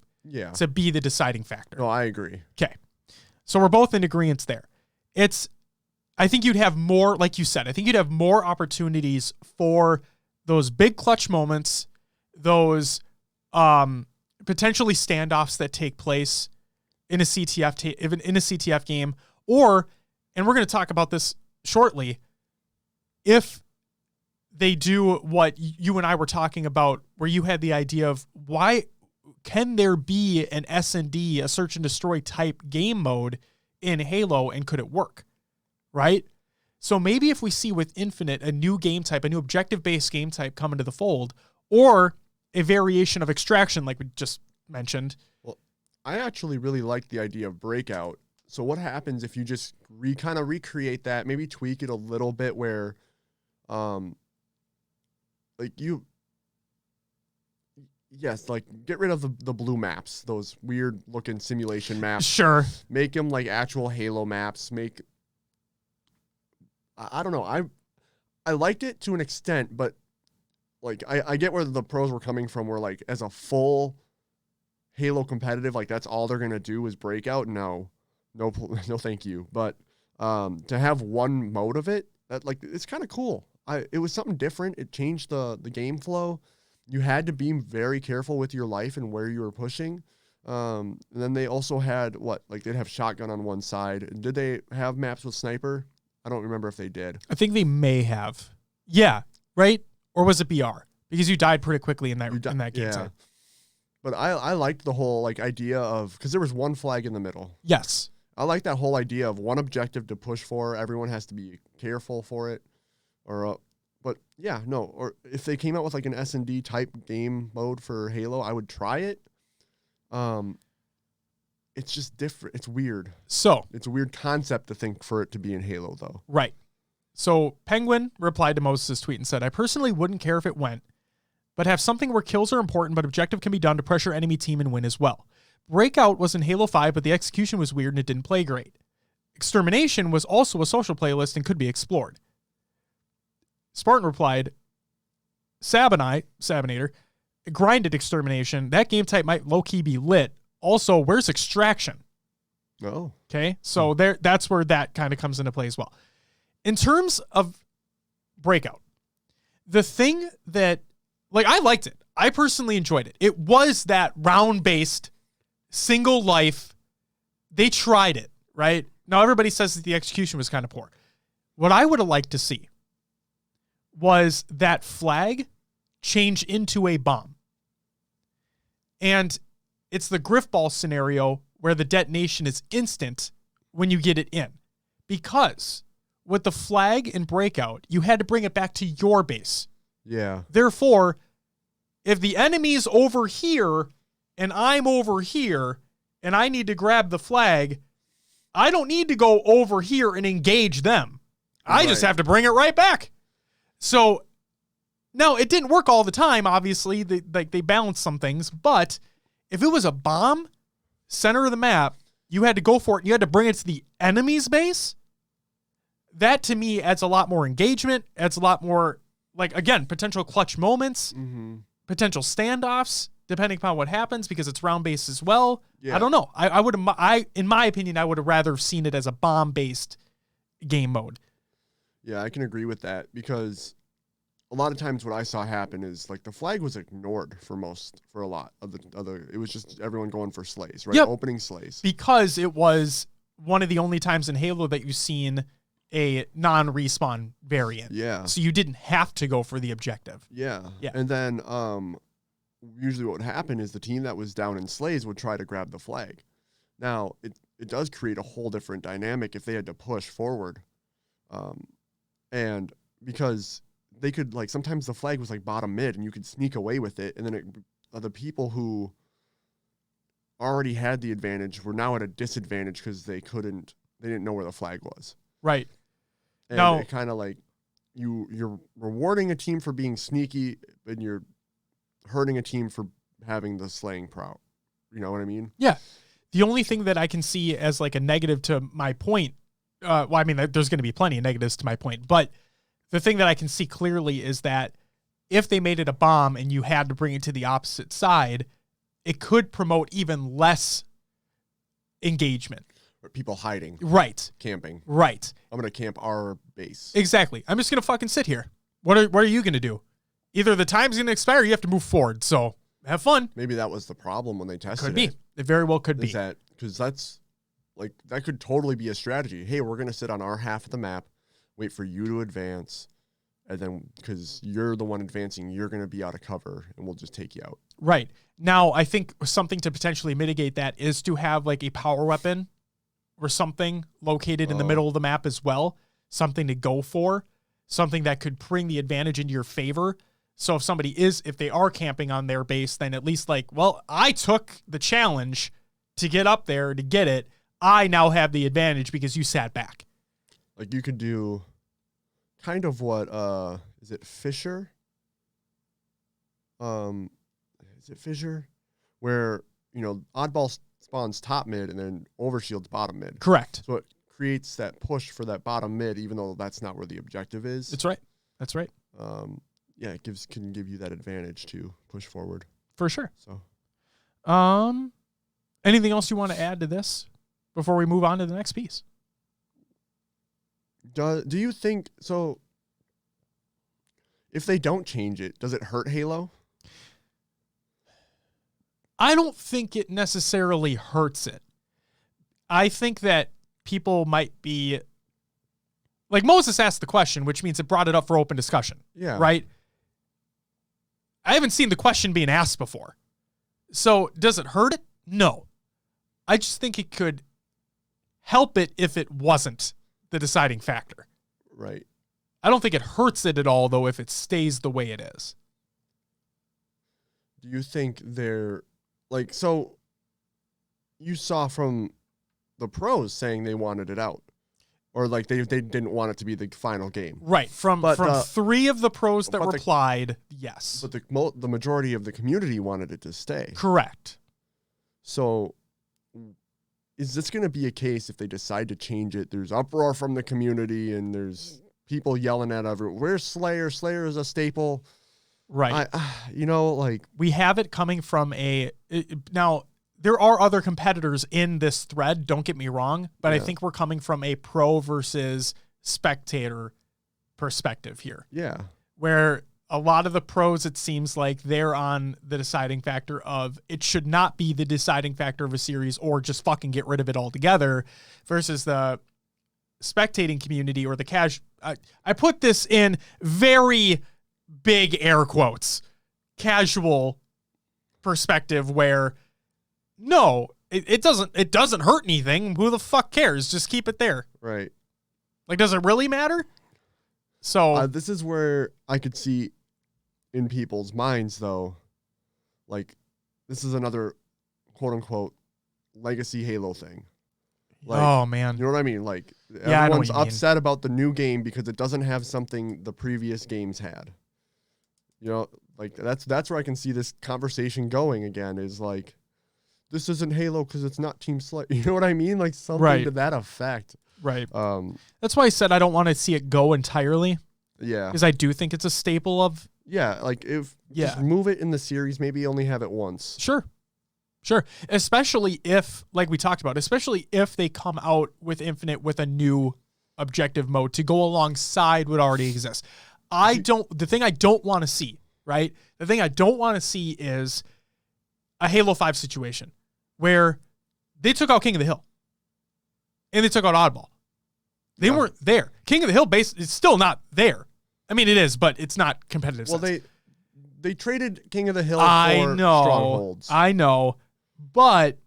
[SPEAKER 1] to be the deciding factor.
[SPEAKER 2] No, I agree.
[SPEAKER 1] Okay. So we're both in agreement there. I think you'd have more, like you said, I think you'd have more opportunities for those big clutch moments, those potentially standoffs that take place in a CTF game, or, and we're going to talk about this shortly, if they do what you and I were talking about, where you had the idea of why can there be an S&D, a search and destroy type game mode in Halo, and could it work? Right? So maybe if we see with Infinite a new game type, a new objective-based game type come into the fold, or a variation of extraction like we just mentioned.
[SPEAKER 2] Well, I actually really like the idea of breakout. So what happens if you just kind of recreate that, maybe tweak it a little bit where get rid of the blue maps, those weird looking simulation maps.
[SPEAKER 1] Sure.
[SPEAKER 2] Make them like actual Halo maps. I don't know. I liked it to an extent, but like I get where the pros were coming from, where like as a full Halo competitive, like that's all they're gonna do is breakout. No, thank you. But to have one mode of it, that like it's kind of cool. It was something different. It changed the game flow. You had to be very careful with your life and where you were pushing. And then they also had they'd have shotgun on one side. Did they have maps with sniper? I don't remember if they did.
[SPEAKER 1] I think they may have. Yeah, right? Or was it BR? Because you died pretty quickly in that game.
[SPEAKER 2] Yeah. But I liked the whole idea of, because there was one flag in the middle.
[SPEAKER 1] Yes.
[SPEAKER 2] I like that whole idea of one objective to push for. Everyone has to be careful for it. Or if they came out with an S&D type game mode for Halo, I would try it. It's just different. It's weird.
[SPEAKER 1] So
[SPEAKER 2] it's a weird concept to think for it to be in Halo, though.
[SPEAKER 1] Right. So Penguin replied to Moses' tweet and said, I personally wouldn't care if it went, but have something where kills are important, but objective can be done to pressure enemy team and win as well. Breakout was in Halo 5, but the execution was weird and it didn't play great. Extermination was also a social playlist and could be explored. Spartan replied, Sabinator, grinded Extermination. That game type might low-key be lit. Also, where's Extraction?
[SPEAKER 2] Oh.
[SPEAKER 1] Okay, so that's where that kind of comes into play as well. In terms of Breakout, the thing that, I liked it. I personally enjoyed it. It was that round-based, single life. They tried it, right? Now, everybody says that the execution was kind of poor. What I would have liked to see was that flag change into a bomb. And it's the Griffball scenario where the detonation is instant when you get it in. Because with the flag in Breakout, you had to bring it back to your base.
[SPEAKER 2] Yeah.
[SPEAKER 1] Therefore, if the enemy's over here and I'm over here and I need to grab the flag, I don't need to go over here and engage them. I just have to bring it right back. So, now it didn't work all the time, obviously. They balanced some things, but if it was a bomb, center of the map, you had to go for it, and you had to bring it to the enemy's base. That, to me, adds a lot more engagement, adds a lot more, again, potential clutch moments, potential standoffs, depending upon what happens, because it's round-based as well. Yeah. I don't know. In my opinion, I would have rather seen it as a bomb-based game mode.
[SPEAKER 2] Yeah, I can agree with that, because a lot of times what I saw happen is the flag was ignored for a lot of the other. It was just everyone going for slays, right? Yep. Opening slays.
[SPEAKER 1] Because it was one of the only times in Halo that you've seen a non-respawn variant.
[SPEAKER 2] Yeah.
[SPEAKER 1] So you didn't have to go for the objective.
[SPEAKER 2] Yeah. Yeah. And then usually what would happen is the team that was down in slays would try to grab the flag. Now, it does create a whole different dynamic if they had to push forward. And because they could, sometimes the flag was bottom mid and you could sneak away with it, and then the people who already had the advantage were now at a disadvantage because they didn't know where the flag was.
[SPEAKER 1] Right.
[SPEAKER 2] And it kind of you're rewarding a team for being sneaky, and you're hurting a team for having the slaying prout. You know what I mean?
[SPEAKER 1] Yeah. The only thing that I can see as a negative to my point, there's going to be plenty of negatives to my point, but the thing that I can see clearly is that if they made it a bomb and you had to bring it to the opposite side, it could promote even less engagement.
[SPEAKER 2] Or people hiding.
[SPEAKER 1] Right.
[SPEAKER 2] Camping.
[SPEAKER 1] Right.
[SPEAKER 2] I'm going to camp our base.
[SPEAKER 1] Exactly. I'm just going to fucking sit here. What are you going to do? Either the time's going to expire or you have to move forward. So have fun.
[SPEAKER 2] Maybe that was the problem when they tested it.
[SPEAKER 1] Could be. It very well could be.
[SPEAKER 2] Because that's that could totally be a strategy. Hey, we're going to sit on our half of the map, wait for you to advance, and then because you're the one advancing, you're going to be out of cover, and we'll just take you out.
[SPEAKER 1] Right. Now, I think something to potentially mitigate that is to have a power weapon or something located in the middle of the map as well, something to go for, something that could bring the advantage into your favor. So if they are camping on their base, then at least I took the challenge to get up there to get it. I now have the advantage because you sat back.
[SPEAKER 2] You could do kind of what, is it Fisher? Is it Fissure? Where, oddball spawns top mid and then overshield's bottom mid.
[SPEAKER 1] Correct.
[SPEAKER 2] So it creates that push for that bottom mid, even though that's not where the objective is.
[SPEAKER 1] That's right. That's right.
[SPEAKER 2] Yeah, it can give you that advantage to push forward.
[SPEAKER 1] For sure.
[SPEAKER 2] So,
[SPEAKER 1] anything else you want to add to this before we move on to the next piece?
[SPEAKER 2] Do you think so? If they don't change it, does it hurt Halo?
[SPEAKER 1] I don't think it necessarily hurts it. I think that people might be like Moses asked the question, which means it brought it up for open discussion.
[SPEAKER 2] Yeah.
[SPEAKER 1] Right? I haven't seen the question being asked before. So does it hurt it? No. I just think it could help it if it wasn't the deciding factor.
[SPEAKER 2] Right.
[SPEAKER 1] I don't think it hurts it at all, though, if it stays the way it is.
[SPEAKER 2] Do you think they're like, so you saw from the pros saying they wanted it out, or like they didn't want it to be the final game.
[SPEAKER 1] Right. From three of the pros that replied, yes.
[SPEAKER 2] But the majority of the community wanted it to stay.
[SPEAKER 1] Correct.
[SPEAKER 2] So is this going to be a case if they decide to change it? There's uproar from the community and there's people yelling at everyone. Where's Slayer? Slayer is a staple.
[SPEAKER 1] Right.
[SPEAKER 2] Like
[SPEAKER 1] we have it coming from now there are other competitors in this thread. Don't get me wrong, but I think we're coming from a pro versus spectator perspective here.
[SPEAKER 2] Yeah.
[SPEAKER 1] Where a lot of the pros, it seems like they're on the deciding factor of it should not be the deciding factor of a series or just fucking get rid of it altogether, versus the spectating community or the casual. I put this in very big air quotes, casual perspective where no, it doesn't hurt anything. Who the fuck cares? Just keep it there.
[SPEAKER 2] Right.
[SPEAKER 1] Like, does it really matter? So
[SPEAKER 2] this is where I could see in people's minds, though, like, this is another quote unquote legacy Halo thing. Like,
[SPEAKER 1] oh man,
[SPEAKER 2] you know what I mean? Like,
[SPEAKER 1] yeah,
[SPEAKER 2] everyone's upset about the new game because it doesn't have something the previous games had. You know, like that's where I can see this conversation going again. Is like, this isn't Halo because it's not Team Slayer. You know what I mean? Like something to that effect.
[SPEAKER 1] Right. That's why I said I don't want to see it go entirely.
[SPEAKER 2] Yeah.
[SPEAKER 1] Because I do think it's a staple of.
[SPEAKER 2] Yeah, like just move it in the series, maybe only have it once.
[SPEAKER 1] Sure. Especially if, like we talked about, especially if they come out with Infinite with a new objective mode to go alongside what already exists. The thing I don't want to see, right? The thing I don't want to see is a Halo 5 situation where they took out King of the Hill and they took out Oddball. They weren't there. King of the Hill base is still not there. I mean, it is, but it's not competitive.
[SPEAKER 2] Well, they traded King of the Hill for Strongholds.
[SPEAKER 1] I know, but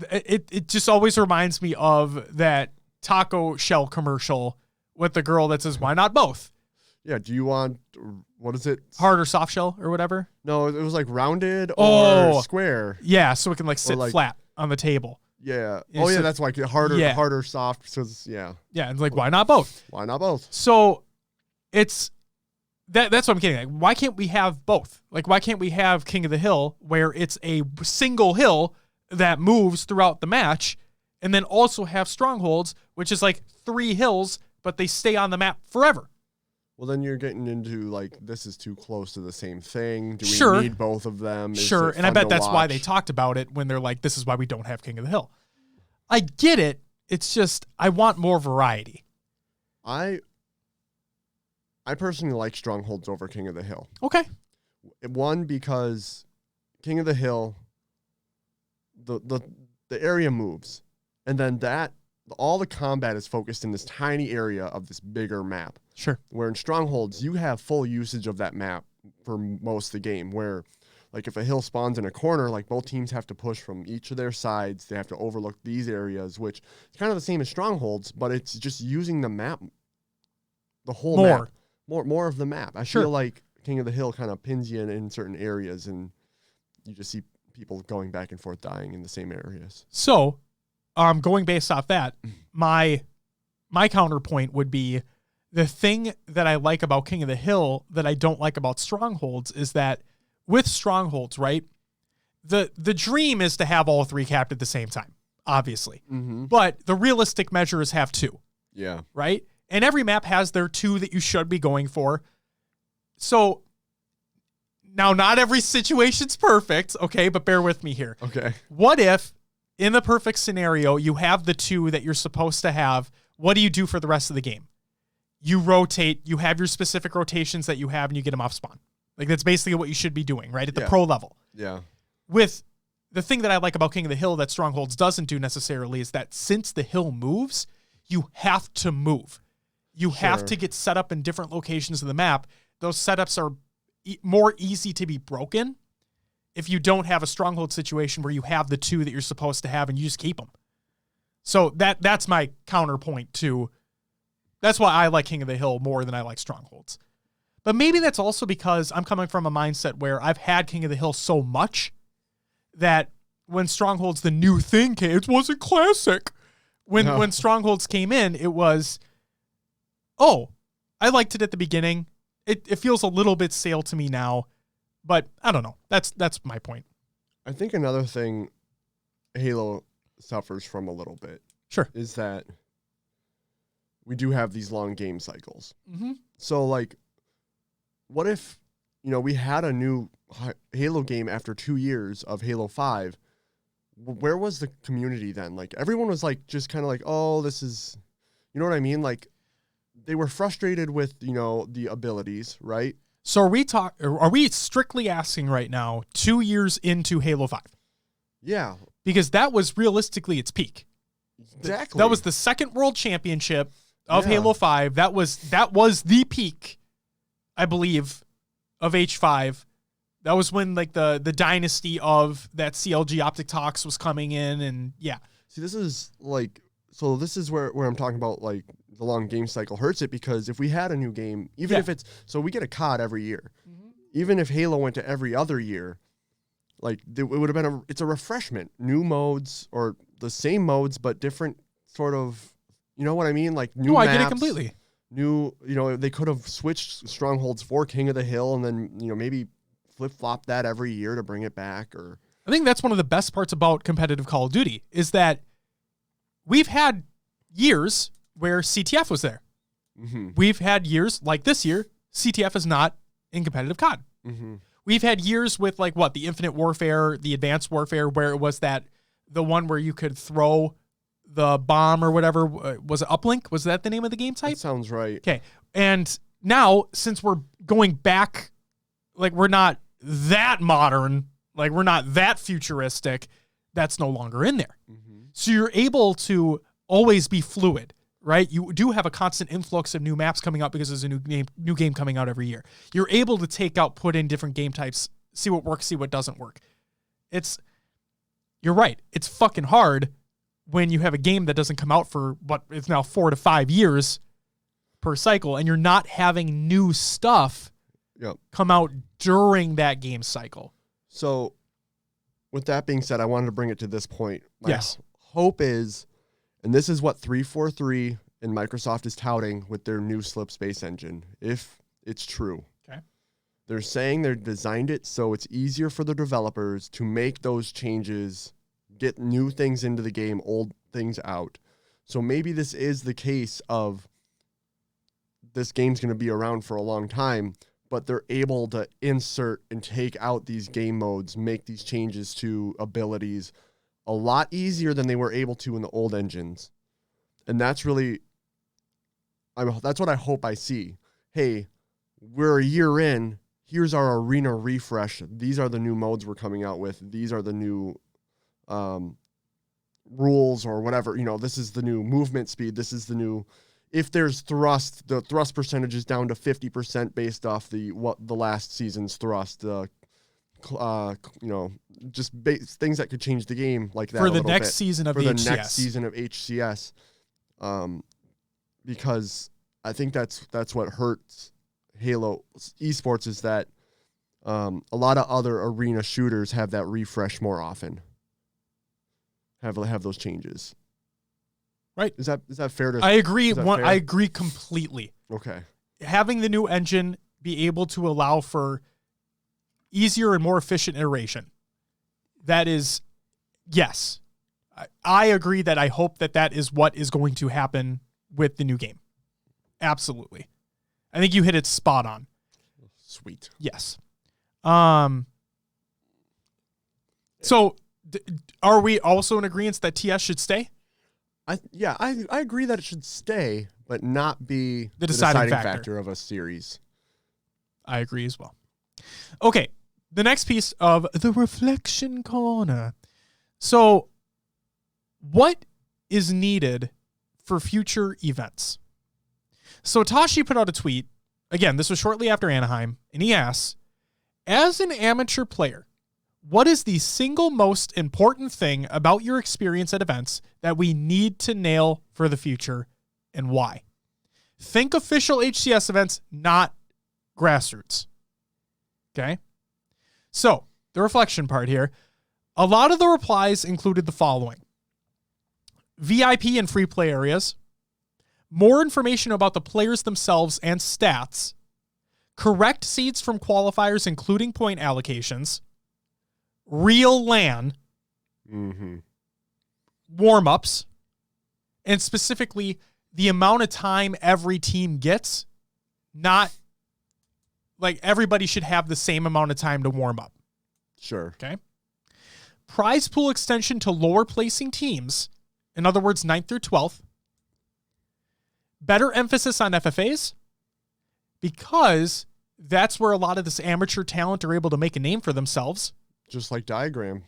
[SPEAKER 1] it just always reminds me of that taco shell commercial with the girl that says, "Why not both?"
[SPEAKER 2] Yeah. Do you want, what is it?
[SPEAKER 1] Hard or soft shell or whatever?
[SPEAKER 2] No, it was like rounded or square.
[SPEAKER 1] Yeah, so it can like sit flat on the table.
[SPEAKER 2] Yeah. That's like harder, soft. So yeah.
[SPEAKER 1] Yeah, and like, why not both?
[SPEAKER 2] Why not both?
[SPEAKER 1] So it's that's what I'm getting at. Why can't we have both? Like, why can't we have King of the Hill where it's a single hill that moves throughout the match, and then also have Strongholds, which is like 3 hills, but they stay on the map forever?
[SPEAKER 2] Well, then you're getting into like, this is too close to the same thing. Do we need both of them?
[SPEAKER 1] Sure, and I bet that's why they talked about it when they're like, this is why we don't have King of the Hill. I get it. It's just, I want more variety.
[SPEAKER 2] I personally like Strongholds over King of the Hill.
[SPEAKER 1] Okay.
[SPEAKER 2] One, because King of the Hill, the area moves, and then all the combat is focused in this tiny area of this bigger map.
[SPEAKER 1] Sure.
[SPEAKER 2] Where in Strongholds, you have full usage of that map for most of the game, where like if a hill spawns in a corner, like both teams have to push from each of their sides. They have to overlook these areas, which is kind of the same as Strongholds, but it's just using the map, the whole map. More of the map. I feel like King of the Hill kind of pins you in certain areas, and you just see people going back and forth dying in the same areas.
[SPEAKER 1] So, going based off that, my counterpoint would be the thing that I like about King of the Hill that I don't like about Strongholds is that with Strongholds, right, the dream is to have all 3 capped at the same time, obviously.
[SPEAKER 2] Mm-hmm.
[SPEAKER 1] But the realistic measure is have 2.
[SPEAKER 2] Yeah.
[SPEAKER 1] Right? And every map has their 2 that you should be going for. So now not every situation's perfect, okay, but bear with me here.
[SPEAKER 2] Okay.
[SPEAKER 1] What if in the perfect scenario you have the 2 that you're supposed to have? What do you do for the rest of the game? You rotate, you have your specific rotations that you have, and you get them off spawn. Like, that's basically what you should be doing, right? At the pro level.
[SPEAKER 2] Yeah.
[SPEAKER 1] with the thing that I like about King of the Hill that Strongholds doesn't do necessarily is that since the hill moves, you have to move. You have to get set up in different locations of the map. Those setups are more easy to be broken if you don't have a Stronghold situation where you have the two that you're supposed to have and you just keep them. So that's my counterpoint to. That's why I like King of the Hill more than I like Strongholds. But maybe that's also because I'm coming from a mindset where I've had King of the Hill so much that when Strongholds, the new thing came, it wasn't classic. When Strongholds came in, it was, oh, I liked it at the beginning. It feels a little bit stale to me now, but I don't know. That's my point.
[SPEAKER 2] I think another thing Halo suffers from a little bit is that we do have these long game cycles.
[SPEAKER 1] Mm-hmm.
[SPEAKER 2] So, like, what if, we had a new Halo game after 2 years of Halo 5? Where was the community then? Like, everyone was, like, just kind of like, oh, this is, you know what I mean? Like, they were frustrated with, the abilities, right?
[SPEAKER 1] So are we strictly asking right now 2 years into Halo 5?
[SPEAKER 2] Yeah.
[SPEAKER 1] Because that was realistically its peak.
[SPEAKER 2] Exactly.
[SPEAKER 1] That was the second world championship of Halo 5. That was the peak, I believe, of H5. That was when like the dynasty of that CLG Optic Talks was coming in, and yeah.
[SPEAKER 2] See, this is like, so this is where I'm talking about like the long game cycle hurts it, because if we had a new game, even if it's, so we get a COD every year, even if Halo went to every other year, like it would have been it's a refreshment, new modes or the same modes but different sort of, you know what I mean? Like new maps,
[SPEAKER 1] I get it completely.
[SPEAKER 2] New, they could have switched Strongholds for King of the Hill and then, maybe flip-flop that every year to bring it back. Or
[SPEAKER 1] I think that's one of the best parts about competitive Call of Duty is that we've had years where CTF was there.
[SPEAKER 2] Mm-hmm.
[SPEAKER 1] We've had years like this year, CTF is not in competitive COD.
[SPEAKER 2] Mm-hmm.
[SPEAKER 1] We've had years with like the Infinite Warfare, the Advanced Warfare, where it was the one where you could throw the bomb or whatever. Was it Uplink? Was that the name of the game type?
[SPEAKER 2] That sounds right.
[SPEAKER 1] Okay. And now, since we're going back, like we're not that modern, like we're not that futuristic, that's no longer in there.
[SPEAKER 2] Mm-hmm.
[SPEAKER 1] So you're able to always be fluid, right? You do have a constant influx of new maps coming out because there's a new game coming out every year. You're able to put in different game types, see what works, see what doesn't work. You're right. It's fucking hard when you have a game that doesn't come out for it's now 4 to 5 years per cycle, and you're not having new stuff come out during that game cycle.
[SPEAKER 2] So with that being said, I wanted to bring it to this point. My hope is, and this is what 343 and Microsoft is touting with their new Slip Space engine, if it's true.
[SPEAKER 1] Okay.
[SPEAKER 2] They're saying they designed it so it's easier for the developers to make those changes, get new things into the game, old things out. So maybe this is the case of this game's going to be around for a long time, but they're able to insert and take out these game modes, make these changes to abilities a lot easier than they were able to in the old engines. And that's really, that's what I hope I see. Hey, we're a year in. Here's our arena refresh. These are the new modes we're coming out with. These are the new rules or whatever. This is the new movement speed. This is the new, if there's thrust, the thrust percentage is down to 50% based off the last season's thrust. Just things that could change the game like that
[SPEAKER 1] for the next season of HCS.
[SPEAKER 2] For the next season of HCS, because I think that's what hurts Halo esports is that a lot of other arena shooters have that refresh more often. Have those changes.
[SPEAKER 1] Right.
[SPEAKER 2] Is that fair to?
[SPEAKER 1] I agree. I agree completely.
[SPEAKER 2] Okay.
[SPEAKER 1] Having the new engine be able to allow for easier and more efficient iteration. That is, yes. I agree that I hope that is what is going to happen with the new game. Absolutely. I think you hit it spot on.
[SPEAKER 2] Sweet.
[SPEAKER 1] Yes. So are we also in agreement that TS should stay?
[SPEAKER 2] I agree that it should stay, but not be
[SPEAKER 1] the deciding
[SPEAKER 2] factor of a series.
[SPEAKER 1] I agree as well. Okay, the next piece of the reflection corner. So, what is needed for future events? So, Tashi put out a tweet. Again, this was shortly after Anaheim, and he asks, as an amateur player, what is the single most important thing about your experience at events that we need to nail for the future, and why? Think official HCS events, not grassroots. Okay? So, the reflection part here. A lot of the replies included the following. VIP and free play areas. More information about the players themselves and stats. Correct seeds from qualifiers, including point allocations. Real LAN. Warm-ups. And specifically, the amount of time every team gets. Not like everybody should have the same amount of time to warm up.
[SPEAKER 2] Sure.
[SPEAKER 1] Okay. Prize pool extension to lower placing teams. In other words, 9th through 12th. Better emphasis on FFAs. Because that's where a lot of this amateur talent are able to make a name for themselves.
[SPEAKER 2] Just like Diagram.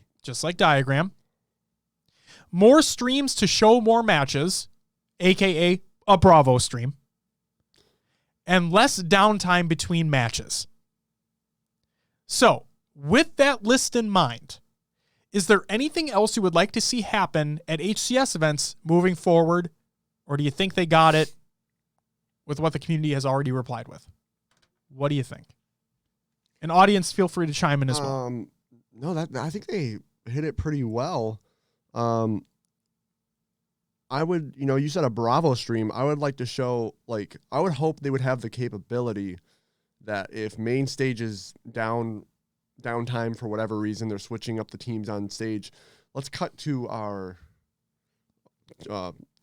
[SPEAKER 1] More streams to show more matches, a.k.a. a Bravo stream. And less downtime between matches. So, with that list in mind, is there anything else you would like to see happen at HCS events moving forward? Or do you think they got it with what the community has already replied with? What do you think? And audience, feel free to chime in as well.
[SPEAKER 2] No, I think they hit it pretty well. I would, you said a Bravo stream. I would like to show, I would hope they would have the capability that if main stage is downtime for whatever reason, they're switching up the teams on stage. Let's cut to our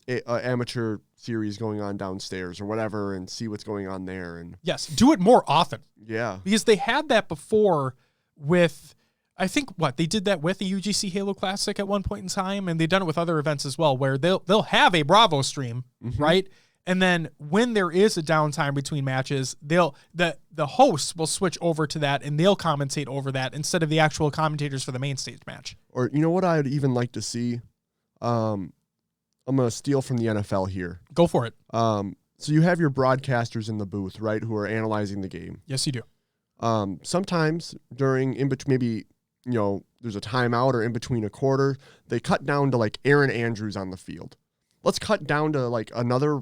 [SPEAKER 2] amateur series going on downstairs or whatever and see what's going on there. And
[SPEAKER 1] yes, do it more often.
[SPEAKER 2] Yeah.
[SPEAKER 1] Because they had that before with, I think, they did that with the UGC Halo Classic at one point in time, and they've done it with other events as well, where they'll have a Bravo stream, right? And then when there is a downtime between matches, the hosts will switch over to that and they'll commentate over that instead of the actual commentators for the main stage match.
[SPEAKER 2] Or you know what I'd even like to see? I'm going to steal from the NFL here.
[SPEAKER 1] Go for it.
[SPEAKER 2] So you have your broadcasters in the booth, right, who are analyzing the game.
[SPEAKER 1] Yes, you do.
[SPEAKER 2] Sometimes during in between, maybe there's a timeout or in between a quarter, they cut down to Aaron Andrews on the field. Let's cut down to another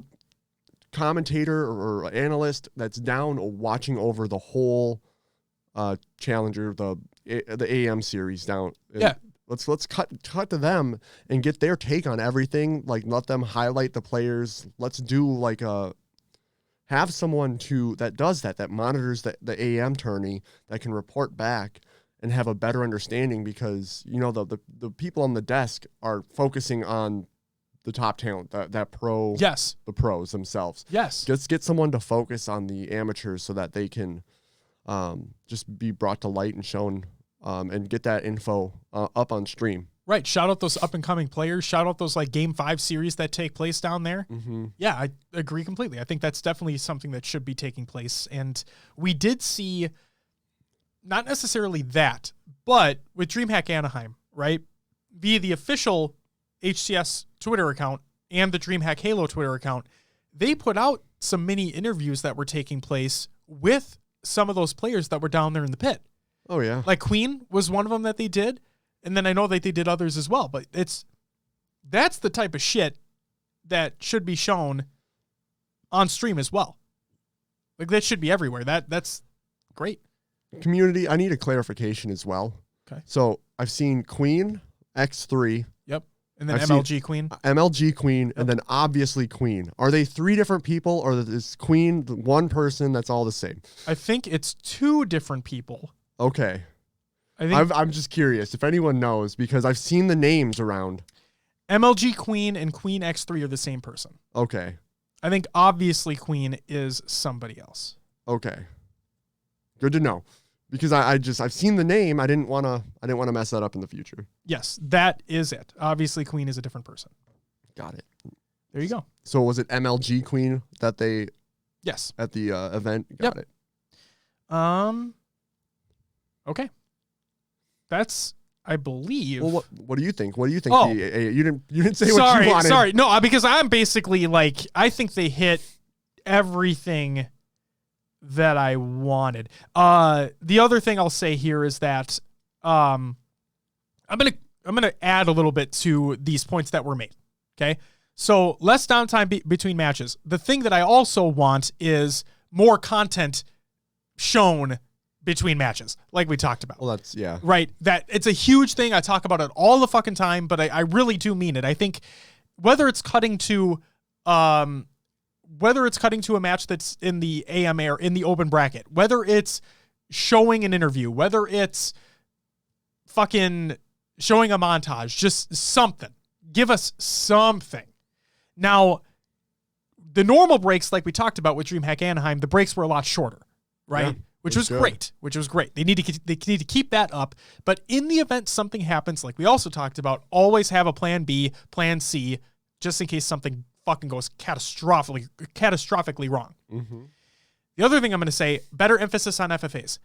[SPEAKER 2] commentator or analyst that's down watching over the whole Challenger, the AM series down.
[SPEAKER 1] Yeah.
[SPEAKER 2] Let's cut to them and get their take on everything. Let them highlight the players. Let's do have someone that does that monitors the AM tourney that can report back and have a better understanding, because the people on the desk are focusing on the top talent, that pro,
[SPEAKER 1] yes,
[SPEAKER 2] the pros themselves.
[SPEAKER 1] Yes.
[SPEAKER 2] Just get someone to focus on the amateurs so that they can just be brought to light and shown and get that info up on stream.
[SPEAKER 1] Right. Shout out those up and coming players. Shout out those Game 5 series that take place down there. Yeah, I agree completely. I think that's definitely something that should be taking place. And we did see, not necessarily that, but with DreamHack Anaheim, right? Via the official HCS Twitter account and the DreamHack Halo Twitter account, they put out some mini interviews that were taking place with some of those players that were down there in the pit.
[SPEAKER 2] Oh, yeah.
[SPEAKER 1] Queen was one of them that they did. And then I know that they did others as well. But that's the type of shit that should be shown on stream as well. That should be everywhere. That's great.
[SPEAKER 2] Community, I need a clarification as well.
[SPEAKER 1] Okay.
[SPEAKER 2] So I've seen Queen, X3.
[SPEAKER 1] Yep. And then MLG Queen.
[SPEAKER 2] MLG Queen,
[SPEAKER 1] Yep.
[SPEAKER 2] And then obviously Queen. Are they three different people, or is Queen one person that's all the same?
[SPEAKER 1] I think it's two different people.
[SPEAKER 2] Okay.
[SPEAKER 1] I'm
[SPEAKER 2] just curious if anyone knows, because I've seen the names around.
[SPEAKER 1] MLG Queen and Queen X3 are the same person.
[SPEAKER 2] Okay.
[SPEAKER 1] I think obviously Queen is somebody else.
[SPEAKER 2] Okay. Good to know. Because I've seen the name. I didn't want to mess that up in the future.
[SPEAKER 1] Yes, that is it. Obviously Queen is a different person.
[SPEAKER 2] Got it.
[SPEAKER 1] There you go.
[SPEAKER 2] So was it MLG Queen that they
[SPEAKER 1] Yes.
[SPEAKER 2] at the event? Got it.
[SPEAKER 1] Okay. That's, I believe.
[SPEAKER 2] Well, what do you think? What do you think?
[SPEAKER 1] Oh.
[SPEAKER 2] You didn't say what you wanted.
[SPEAKER 1] Sorry. No, because I'm basically like, I think they hit everything that I wanted. The other thing I'll say here is that I'm gonna add a little bit to these points that were made. Okay, so less downtime between matches. The thing that I also want is more content shown between matches, like we talked about.
[SPEAKER 2] Well, that's
[SPEAKER 1] right. That it's a huge thing. I talk about it all the fucking time, but I really do mean it. I think whether it's cutting to a match that's in the AMA or in the open bracket, whether it's showing an interview, whether it's fucking showing a montage, just something. Give us something. Now, the normal breaks, like we talked about with DreamHack Anaheim, the breaks were a lot shorter, right?
[SPEAKER 2] Yeah,
[SPEAKER 1] which was great. They need to keep that up. But in the event something happens, like we also talked about, always have a plan B, plan C, just in case something fucking goes catastrophically wrong.
[SPEAKER 2] Mm-hmm.
[SPEAKER 1] The other thing I'm going to say, better emphasis on FFAs.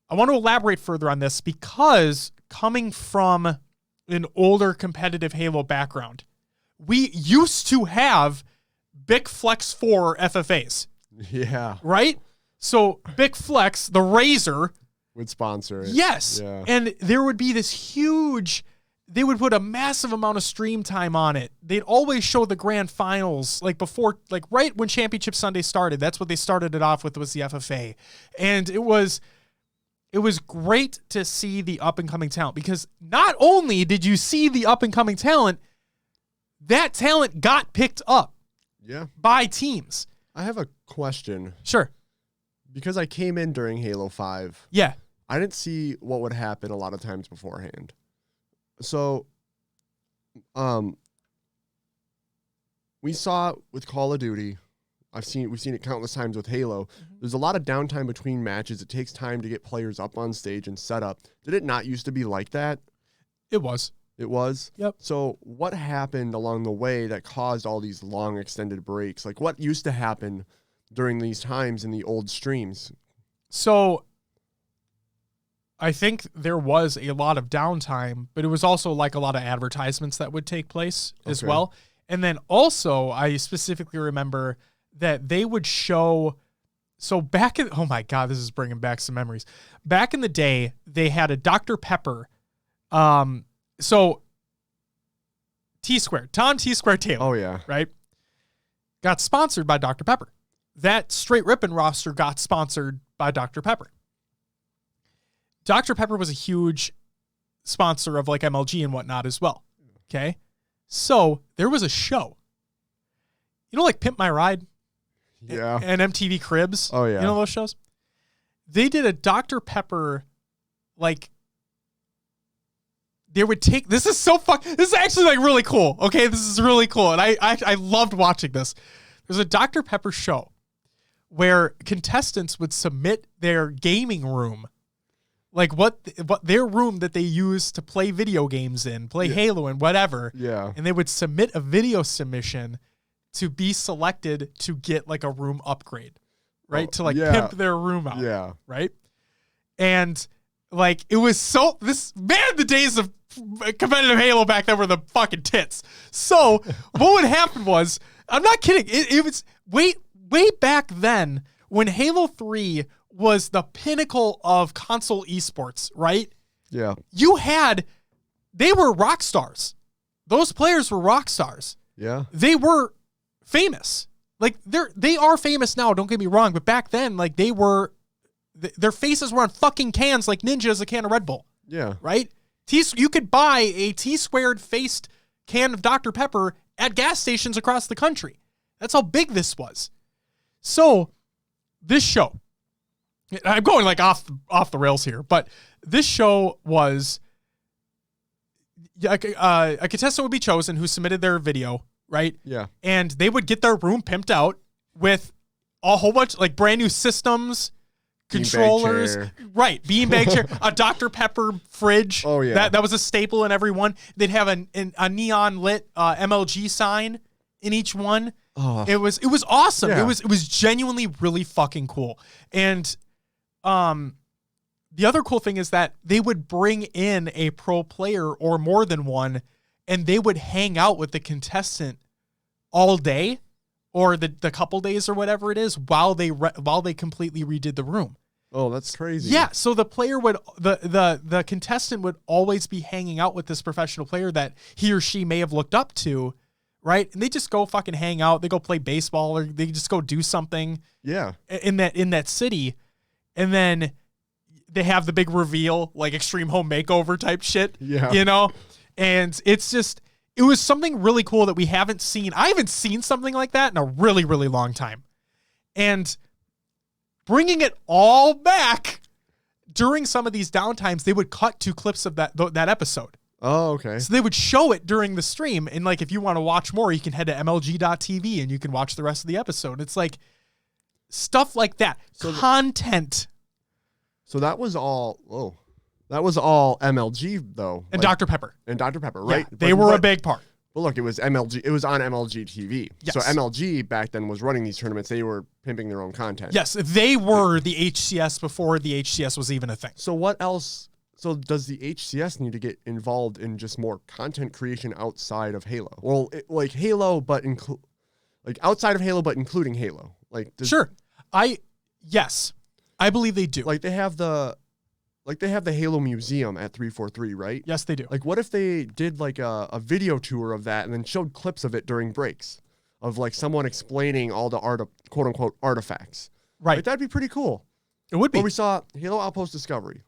[SPEAKER 1] I want to elaborate further on this because coming from an older competitive Halo background, we used to have Bic Flex 4 FFAs.
[SPEAKER 2] Yeah.
[SPEAKER 1] Right? So Bic Flex, the Razor,
[SPEAKER 2] would sponsor it.
[SPEAKER 1] Yes.
[SPEAKER 2] Yeah.
[SPEAKER 1] And there would be this huge, they would put a massive amount of stream time on it. They'd always show the grand finals, like before, like right when Championship Sunday started. That's what they started it off with, was the FFA. And it was great to see the up-and-coming talent, because not only did you see the up-and-coming talent, that talent got picked up by teams.
[SPEAKER 2] I have a question.
[SPEAKER 1] Sure.
[SPEAKER 2] Because I came in during Halo 5.
[SPEAKER 1] Yeah.
[SPEAKER 2] I didn't see what would happen a lot of times beforehand. So, we saw it with Call of Duty. We've seen it countless times with Halo. Mm-hmm. There's a lot of downtime between matches. It takes time to get players up on stage and set up. Did it not used to be like that?
[SPEAKER 1] It was.
[SPEAKER 2] It was?
[SPEAKER 1] Yep.
[SPEAKER 2] So what happened along the way that caused all these long extended breaks? Like, what used to happen during these times in the old streams?
[SPEAKER 1] So I think there was a lot of downtime, but it was also like a lot of advertisements that would take place as well. And then also I specifically remember that they would show, so back in, oh my God, this is bringing back some memories. Back in the day, they had a Dr. Pepper. So T-Squared, Tom T-Squared Taylor.
[SPEAKER 2] Oh yeah.
[SPEAKER 1] Right? Got sponsored by Dr. Pepper. That Straight Rippin' roster got sponsored by Dr. Pepper. Dr. Pepper was a huge sponsor of like MLG and whatnot as well. Okay. So there was a show, you know, like Pimp My Ride.
[SPEAKER 2] Yeah.
[SPEAKER 1] And MTV Cribs.
[SPEAKER 2] Oh yeah.
[SPEAKER 1] You know those shows? They did a Dr. Pepper, like, they would take, this is actually like really cool. Okay. This is really cool. And I loved watching this. There's a Dr. Pepper show where contestants would submit their gaming room, like what their room that they use to play video games in, play Halo and whatever.
[SPEAKER 2] Yeah.
[SPEAKER 1] And they would submit a video submission to be selected to get like a room upgrade, right? To like pimp their room out. Yeah. Right. And like, it was the days of competitive Halo back then were the fucking tits. So what would happen was, I'm not kidding. It was way back then when Halo 3 was the pinnacle of console esports, right?
[SPEAKER 2] Yeah.
[SPEAKER 1] They were rock stars. Those players were rock stars.
[SPEAKER 2] Yeah.
[SPEAKER 1] They were famous. Like they are famous now, don't get me wrong, but back then, like their faces were on fucking cans like Ninja as a can of Red Bull.
[SPEAKER 2] Yeah.
[SPEAKER 1] Right? You could buy a T-squared faced can of Dr. Pepper at gas stations across the country. That's how big this was. So this show, I'm going like off the rails here, but this show was a contestant would be chosen who submitted their video, right?
[SPEAKER 2] Yeah.
[SPEAKER 1] And they would get their room pimped out with a whole bunch, like brand new systems, controllers, right? Beanbag chair, a Dr. Pepper fridge.
[SPEAKER 2] Oh yeah,
[SPEAKER 1] that was a staple in every one. They'd have a neon lit MLG sign in each one.
[SPEAKER 2] Oh.
[SPEAKER 1] It was awesome.
[SPEAKER 2] Yeah.
[SPEAKER 1] It was genuinely really fucking cool. And the other cool thing is that they would bring in a pro player or more than one, and they would hang out with the contestant all day or the couple days or whatever it is while they completely redid the room.
[SPEAKER 2] Oh, that's crazy.
[SPEAKER 1] Yeah, so the player would the contestant would always be hanging out with this professional player that he or she may have looked up to, right? And they just go fucking hang out. They go play baseball or they just go do something.
[SPEAKER 2] Yeah.
[SPEAKER 1] In that city, and then they have the big reveal, like Extreme Home Makeover type shit.
[SPEAKER 2] Yeah.
[SPEAKER 1] You know, and it was something really cool that we haven't seen. I haven't seen something like that in a really, really long time, and bringing it all back during some of these downtimes, they would cut to clips of that episode.
[SPEAKER 2] Oh, okay.
[SPEAKER 1] So they would show it during the stream. And like, if you want to watch more, you can head to MLG.tv and you can watch the rest of the episode. It's like stuff like that. So content.
[SPEAKER 2] So that was all MLG though.
[SPEAKER 1] And Dr. Pepper.
[SPEAKER 2] And Dr. Pepper, right?
[SPEAKER 1] Yeah, they were a big part.
[SPEAKER 2] But look, it was MLG. It was on MLG TV.
[SPEAKER 1] Yes.
[SPEAKER 2] So MLG back then was running these tournaments. They were pimping their own content.
[SPEAKER 1] Yes, they were the HCS before the HCS was even a thing.
[SPEAKER 2] So what else? So does the HCS need to get involved in just more content creation outside of Halo? Well, like Halo, but like outside of Halo, but including Halo. Like
[SPEAKER 1] sure, yes, I believe they do.
[SPEAKER 2] Like they have the Halo Museum at 343, right?
[SPEAKER 1] Yes, they do.
[SPEAKER 2] Like, what if they did like a video tour of that and then showed clips of it during breaks of like someone explaining all the quote unquote artifacts?
[SPEAKER 1] Right.
[SPEAKER 2] Like, that'd be pretty cool.
[SPEAKER 1] It would be.
[SPEAKER 2] Or we saw Halo Outpost Discovery.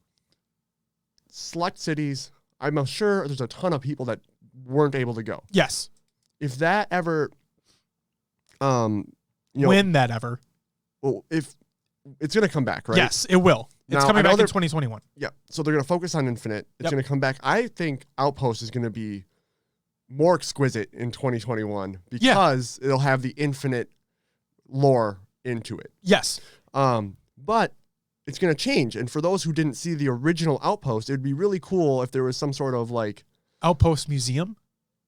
[SPEAKER 2] Select cities. I'm sure there's a ton of people that weren't able to go.
[SPEAKER 1] Yes.
[SPEAKER 2] If that ever,
[SPEAKER 1] when that ever.
[SPEAKER 2] Well, if it's going to come back, right?
[SPEAKER 1] Yes, it will. It's coming back in 2021.
[SPEAKER 2] Yeah. So they're going to focus on Infinite. It's
[SPEAKER 1] Yep.
[SPEAKER 2] going to come back. I think Outpost is going to be more exquisite in 2021 because it'll have the Infinite lore into it.
[SPEAKER 1] Yes.
[SPEAKER 2] But it's going to change. And for those who didn't see the original Outpost, it'd be really cool if there was some sort of like
[SPEAKER 1] Outpost Museum.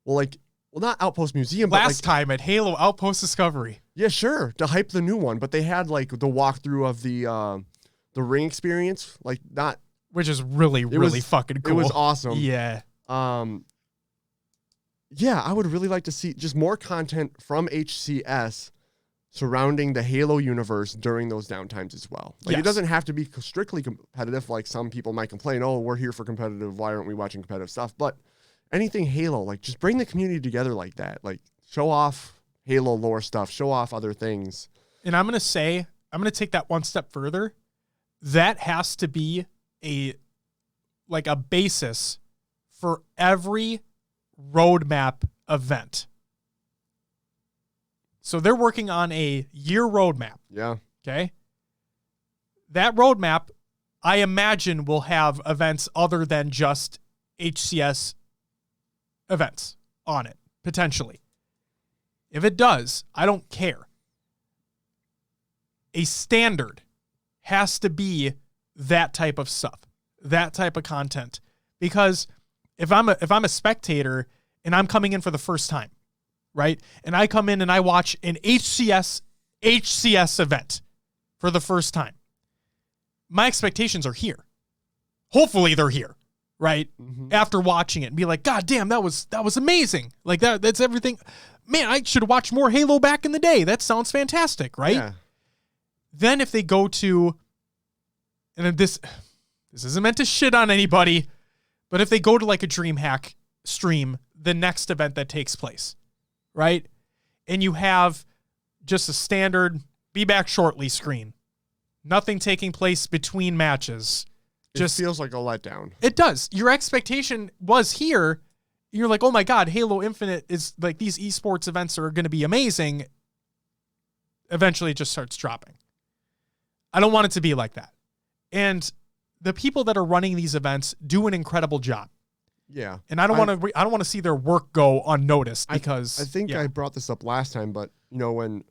[SPEAKER 2] Well, not Outpost Museum, but
[SPEAKER 1] last time at Halo Outpost Discovery.
[SPEAKER 2] Yeah, sure. To hype the new one. But they had like the walkthrough of the ring experience, like not,
[SPEAKER 1] which is really fucking cool.
[SPEAKER 2] It was awesome.
[SPEAKER 1] Yeah.
[SPEAKER 2] Yeah, I would really like to see just more content from HCS surrounding the Halo universe during those downtimes as well. Like, It doesn't have to be strictly competitive, like some people might complain, oh, we're here for competitive, why aren't we watching competitive stuff? But anything Halo, like just bring the community together like that. Like show off Halo lore stuff, show off other things.
[SPEAKER 1] And I'm going to take that one step further. That has to be a basis for every roadmap event. So they're working on a year roadmap.
[SPEAKER 2] Yeah.
[SPEAKER 1] Okay. That roadmap, I imagine, will have events other than just HCS events on it, potentially. If it does, I don't care. A standard has to be that type of stuff, that type of content. Because if I'm a spectator and I'm coming in for the first time, right? And I come in and I watch an HCS event for the first time. My expectations are here. Hopefully they're here, right? Mm-hmm. After watching it and be like, God damn, that was amazing. Like that's everything. Man, I should have watched more Halo back in the day. That sounds fantastic, right?
[SPEAKER 2] Yeah.
[SPEAKER 1] Then if they go to, and this isn't meant to shit on anybody, but if they go to like a DreamHack stream, the next event that takes place, right? And you have just a standard be back shortly screen. Nothing taking place between matches. Just
[SPEAKER 2] feels like a letdown.
[SPEAKER 1] It does. Your expectation was here. You're like, oh my God, Halo Infinite is like, these esports events are going to be amazing. Eventually it just starts dropping. I don't want it to be like that. And the people that are running these events do an incredible job.
[SPEAKER 2] Yeah.
[SPEAKER 1] And I don't want to see their work go unnoticed because
[SPEAKER 2] I think I brought this up last time, but you know, when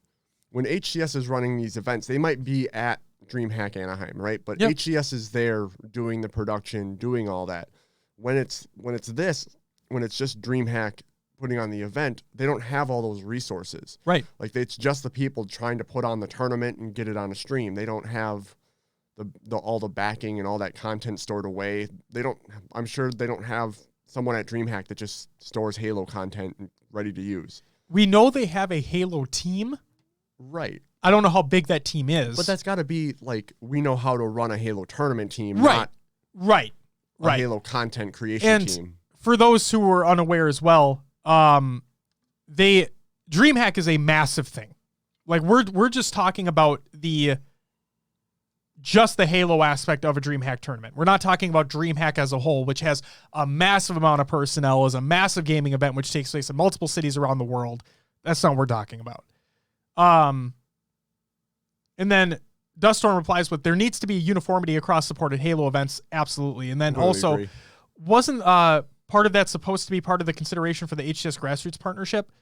[SPEAKER 2] HCS is running these events, they might be at DreamHack Anaheim, right? But HCS is there doing the production, doing all that. When it's just DreamHack putting on the event, they don't have all those resources.
[SPEAKER 1] Right.
[SPEAKER 2] Like it's just the people trying to put on the tournament and get it on a stream. They don't have all the backing and all that content stored away. I'm sure they don't have someone at DreamHack that just stores Halo content ready to use.
[SPEAKER 1] We know they have a Halo team.
[SPEAKER 2] Right.
[SPEAKER 1] I don't know how big that team is.
[SPEAKER 2] But that's got to be like, we know how to run a Halo tournament team,
[SPEAKER 1] right.
[SPEAKER 2] not a Halo content creation team.
[SPEAKER 1] For those who are unaware as well, DreamHack is a massive thing. Like we're just talking about just the Halo aspect of a DreamHack tournament. We're not talking about DreamHack as a whole, which has a massive amount of personnel, is a massive gaming event which takes place in multiple cities around the world. That's not what we're talking about. And then Duststorm replies with, there needs to be uniformity across supported Halo events. Absolutely. And then also, wasn't part of that supposed to be part of the consideration for the HCS Grassroots partnership?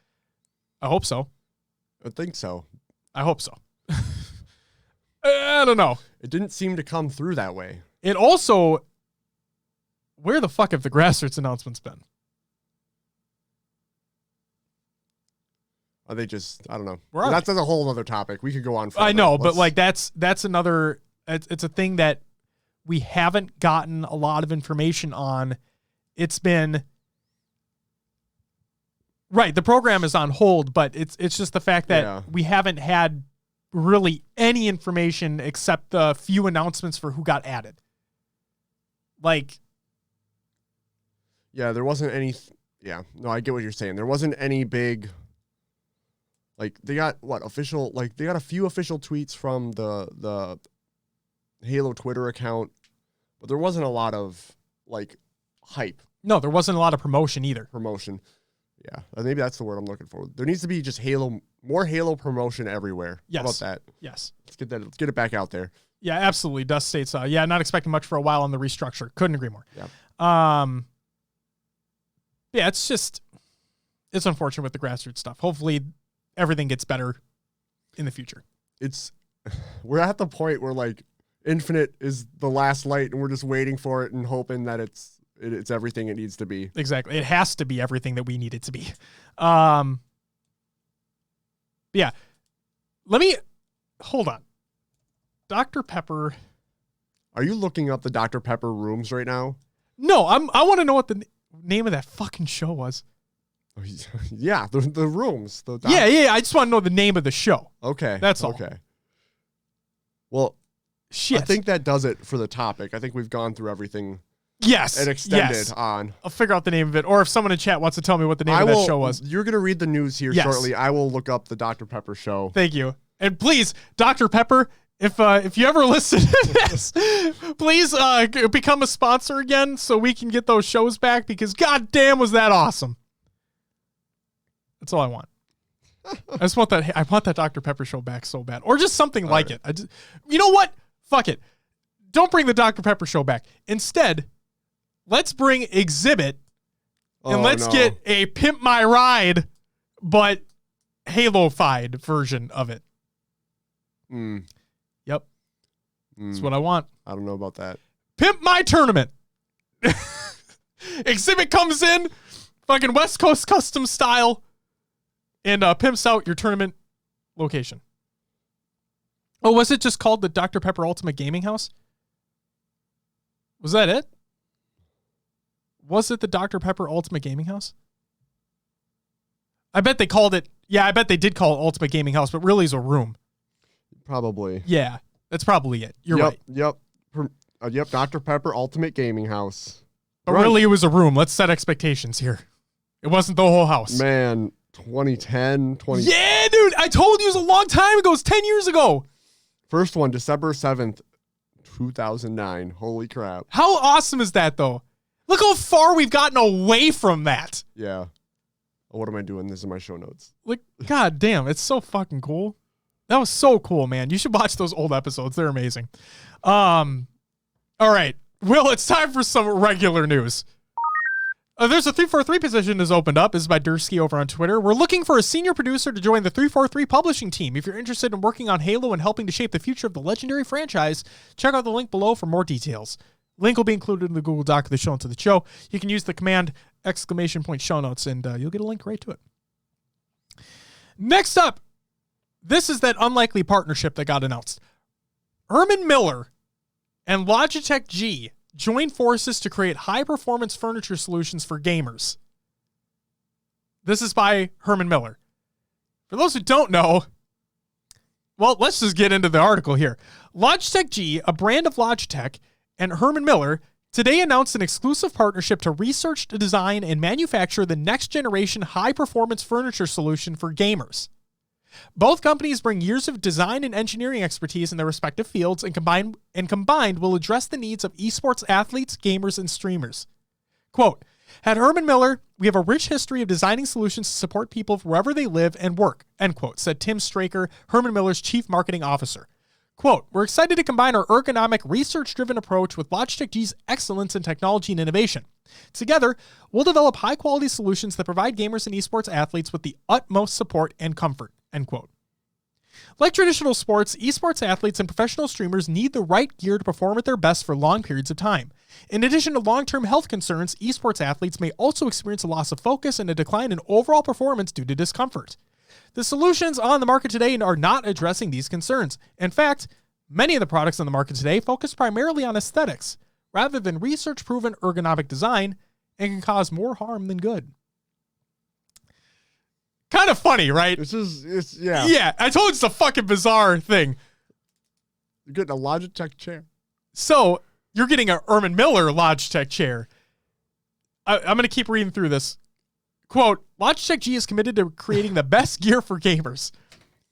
[SPEAKER 1] I hope so.
[SPEAKER 2] I think so.
[SPEAKER 1] I hope so. I don't know.
[SPEAKER 2] It didn't seem to come through that way.
[SPEAKER 1] It also, where the fuck have the Grassroots announcements been?
[SPEAKER 2] Are they just, I don't know. That's a whole other topic. We could go on forever.
[SPEAKER 1] I know, but like that's another, it's a thing that we haven't gotten a lot of information on. It's been, right, the program is on hold, but it's just the fact that we haven't had really any information except the few announcements for who got added. Like,
[SPEAKER 2] yeah, there wasn't any. No, I get what you're saying. There wasn't any big. Like they got official. Like they got a few official tweets from the Halo Twitter account, but there wasn't a lot of like hype.
[SPEAKER 1] No, there wasn't a lot of promotion either.
[SPEAKER 2] Yeah, maybe that's the word I'm looking for. There needs to be just more Halo promotion everywhere.
[SPEAKER 1] Yes.
[SPEAKER 2] How about that?
[SPEAKER 1] Yes.
[SPEAKER 2] Let's get it back out there.
[SPEAKER 1] Yeah, absolutely. Dust states, not expecting much for a while on the restructure. Couldn't agree more.
[SPEAKER 2] Yeah.
[SPEAKER 1] It's unfortunate with the Grassroots stuff. Hopefully everything gets better in the future.
[SPEAKER 2] We're at the point where like Infinite is the last light and we're just waiting for it and hoping that it's everything it needs to be.
[SPEAKER 1] Exactly. It has to be everything that we need it to be. Let me hold on. Dr. Pepper.
[SPEAKER 2] Are you looking up the Dr. Pepper rooms right now?
[SPEAKER 1] No, I want to know what the name of that fucking show was.
[SPEAKER 2] Yeah, the rooms.
[SPEAKER 1] I just want to know the name of the show.
[SPEAKER 2] Okay.
[SPEAKER 1] That's all.
[SPEAKER 2] Okay. Well, shit. I think that does it for the topic. I think we've gone through everything.
[SPEAKER 1] Yes.
[SPEAKER 2] And extended on.
[SPEAKER 1] I'll figure out the name of it. Or if someone in chat wants to tell me what the name of that show was.
[SPEAKER 2] You're going to read the news here shortly. I will look up the Dr. Pepper show.
[SPEAKER 1] Thank you. And please, Dr. Pepper, if you ever listen to this, please become a sponsor again so we can get those shows back because goddamn was that awesome. That's all I want. I just want that. I want that Dr. Pepper show back so bad, or just something all like it. You know what? Fuck it. Don't bring the Dr. Pepper show back. Instead, let's bring Exhibit and let's get a Pimp My Ride, but Halo-fied version of it. Yep. That's what I want.
[SPEAKER 2] I don't know about that.
[SPEAKER 1] Pimp My Tournament. Exhibit comes in, fucking West Coast custom style, and pimps out your tournament location. Oh, was it just called the Dr. Pepper Ultimate Gaming House? Was that it? Was it the Dr. Pepper Ultimate Gaming House? I bet they called it. Yeah, I bet they did call it Ultimate Gaming House, but really it's a room.
[SPEAKER 2] Probably.
[SPEAKER 1] Yeah, that's probably it. You're right.
[SPEAKER 2] Yep, Dr. Pepper Ultimate Gaming House.
[SPEAKER 1] But really it was a room. Let's set expectations here. It wasn't the whole house.
[SPEAKER 2] Man, 2010, 20...
[SPEAKER 1] Yeah, dude, I told you it was a long time ago. It was 10 years ago.
[SPEAKER 2] First one, December 7th, 2009. Holy crap.
[SPEAKER 1] How awesome is that, though? Look how far we've gotten away from that.
[SPEAKER 2] Yeah. Oh, what am I doing? This is my show notes.
[SPEAKER 1] Like, god damn, it's so fucking cool. That was so cool, man. You should watch those old episodes. They're amazing. All right. Will, it's time for some regular news. There's a 343 position is opened up. This is by Dursky over on Twitter. We're looking for a senior producer to join the 343 publishing team. If you're interested in working on Halo and helping to shape the future of the legendary franchise, check out the link below for more details. Link will be included in the Google Doc of the show notes of the show. You can use the command !show notes and you'll get a link right to it. Next up, this is that unlikely partnership that got announced. Herman Miller and Logitech G join forces to create high-performance furniture solutions for gamers. This is by Herman Miller. For those who don't know, well, let's just get into the article here. Logitech G, a brand of Logitech, and Herman Miller today announced an exclusive partnership to research, design, and manufacture the next-generation high-performance furniture solution for gamers. Both companies bring years of design and engineering expertise in their respective fields, and combined will address the needs of esports athletes, gamers, and streamers. Quote, at Herman Miller, we have a rich history of designing solutions to support people wherever they live and work, end quote, said Tim Straker, Herman Miller's chief marketing officer. Quote, we're excited to combine our ergonomic, research-driven approach with Logitech G's excellence in technology and innovation. Together, we'll develop high-quality solutions that provide gamers and esports athletes with the utmost support and comfort, end quote. Like traditional sports, esports athletes and professional streamers need the right gear to perform at their best for long periods of time. In addition to long-term health concerns, esports athletes may also experience a loss of focus and a decline in overall performance due to discomfort. The solutions on the market today are not addressing these concerns. In fact, many of the products on the market today focus primarily on aesthetics, rather than research-proven ergonomic design, and can cause more harm than good. Kind of funny, right?
[SPEAKER 2] Yeah.
[SPEAKER 1] Yeah, I told you it's a fucking bizarre thing.
[SPEAKER 2] You're getting a Logitech chair.
[SPEAKER 1] So, you're getting a Herman Miller Logitech chair. I'm going to keep reading through this. Quote, Logitech G is committed to creating the best gear for gamers.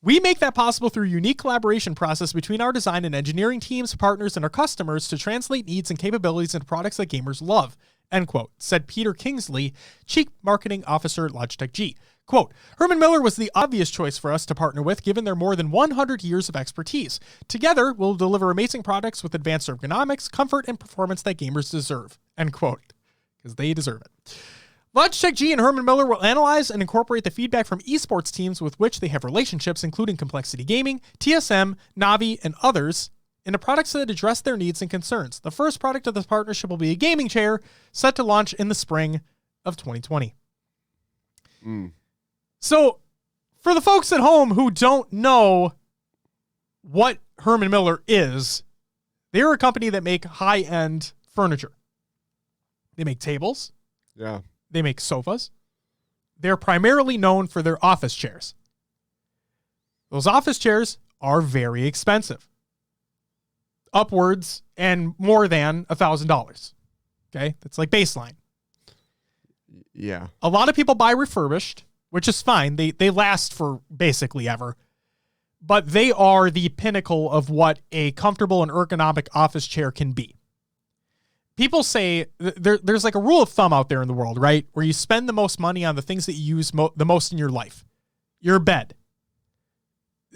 [SPEAKER 1] We make that possible through a unique collaboration process between our design and engineering teams, partners, and our customers to translate needs and capabilities into products that gamers love, end quote, said Peter Kingsley, Chief Marketing Officer at Logitech G. Quote, Herman Miller was the obvious choice for us to partner with, given their more than 100 years of expertise. Together, we'll deliver amazing products with advanced ergonomics, comfort, and performance that gamers deserve, end quote, because they deserve it. Logitech G and Herman Miller will analyze and incorporate the feedback from esports teams with which they have relationships, including Complexity Gaming, TSM, Navi, and others, into products that address their needs and concerns. The first product of this partnership will be a gaming chair set to launch in the spring of 2020. So, for the folks at home who don't know what Herman Miller is, they're a company that make high-end furniture. They make tables.
[SPEAKER 2] Yeah.
[SPEAKER 1] They make sofas. They're primarily known for their office chairs. Those office chairs are very expensive. Upwards and more than $1,000. Okay? That's like baseline.
[SPEAKER 2] Yeah.
[SPEAKER 1] A lot of people buy refurbished, which is fine. They last for basically ever. But they are the pinnacle of what a comfortable and ergonomic office chair can be. People say there's like a rule of thumb out there in the world, right? Where you spend the most money on the things that you use the most in your life. Your bed.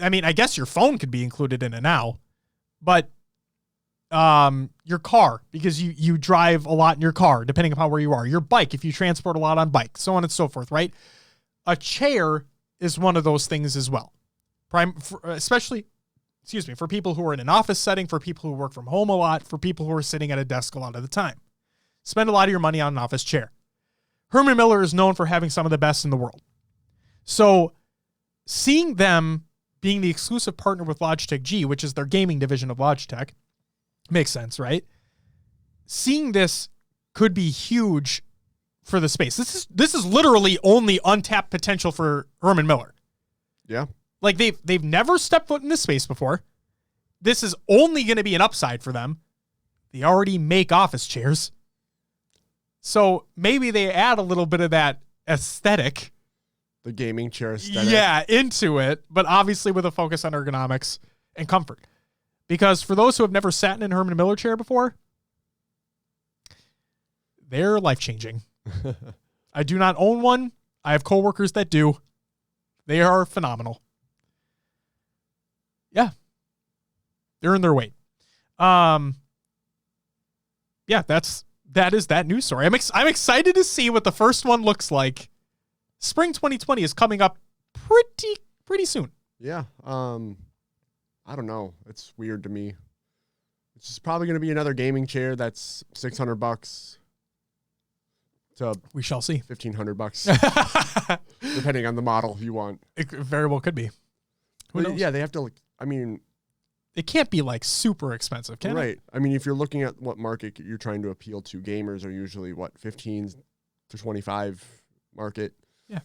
[SPEAKER 1] I mean, I guess your phone could be included in it now. But your car, because you drive a lot in your car, depending upon where you are. Your bike, if you transport a lot on bike, so on and so forth, right? A chair is one of those things as well. Especially, for people who are in an office setting, for people who work from home a lot, for people who are sitting at a desk a lot of the time. Spend a lot of your money on an office chair. Herman Miller is known for having some of the best in the world. So seeing them being the exclusive partner with Logitech G, which is their gaming division of Logitech, makes sense, right? Seeing this could be huge for the space. This is literally only untapped potential for Herman Miller.
[SPEAKER 2] Yeah.
[SPEAKER 1] Like they've never stepped foot in this space before. This is only going to be an upside for them. They already make office chairs. So maybe they add a little bit of that aesthetic.
[SPEAKER 2] The gaming chair aesthetic.
[SPEAKER 1] Yeah, into it, but obviously with a focus on ergonomics and comfort. Because for those who have never sat in a Herman Miller chair before, they're life-changing. I do not own one. I have coworkers that do. They are phenomenal. Yeah. They're in their weight. Yeah, that is that news story. I'm excited to see what the first one looks like. Spring 2020 is coming up pretty soon.
[SPEAKER 2] Yeah. I don't know. It's weird to me. It's just probably going to be another gaming chair that's $600 to
[SPEAKER 1] we shall see.
[SPEAKER 2] $1,500 depending on the model you want.
[SPEAKER 1] It very well could be. Who knows?
[SPEAKER 2] Yeah, they have to. I mean,
[SPEAKER 1] it can't be like super expensive, can it?
[SPEAKER 2] Right. I mean, if you're looking at what market you're trying to appeal to, gamers are usually 15 to 25 market.
[SPEAKER 1] Yeah.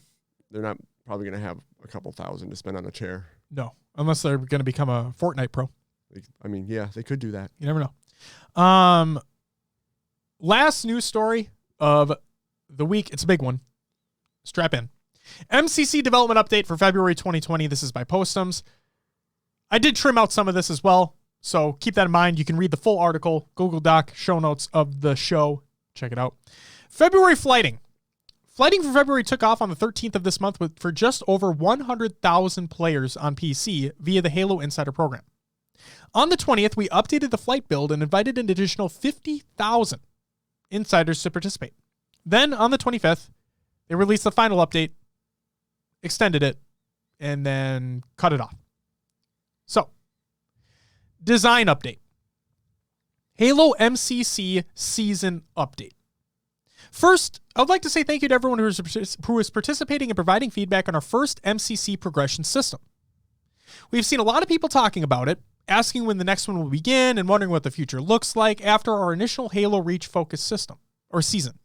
[SPEAKER 2] They're not probably going to have a couple thousand to spend on a chair.
[SPEAKER 1] No, unless they're going to become a Fortnite pro.
[SPEAKER 2] I mean, yeah, they could do that.
[SPEAKER 1] You never know. Last news story of the week. It's a big one. Strap in. MCC development update for February 2020. This is by Postums. I did trim out some of this as well, so keep that in mind. You can read the full article, Google Doc, show notes of the show. Check it out. February flighting. Flighting for February took off on the 13th of this month for just over 100,000 players on PC via the Halo Insider program. On the 20th, we updated the flight build and invited an additional 50,000 insiders to participate. Then on the 25th, they released the final update, extended it, and then cut it off. So, design update. Halo MCC season update. First, I would like to say thank you to everyone who is participating and providing feedback on our first MCC progression system. We've seen a lot of people talking about it, asking when the next one will begin and wondering what the future looks like after our initial Halo Reach focus system or season.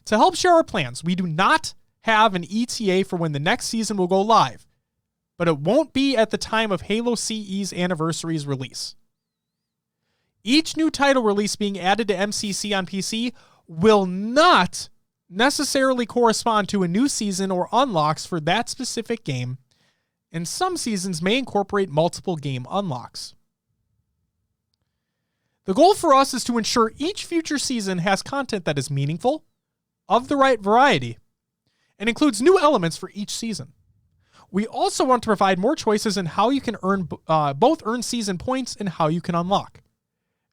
[SPEAKER 1] To help share our plans, we do not have an ETA for when the next season will go live, but it won't be at the time of Halo CE's anniversary's release. Each new title release being added to MCC on PC will not necessarily correspond to a new season or unlocks for that specific game, and some seasons may incorporate multiple game unlocks. The goal for us is to ensure each future season has content that is meaningful, of the right variety, and includes new elements for each season. We also want to provide more choices in how you can both earn season points and how you can unlock.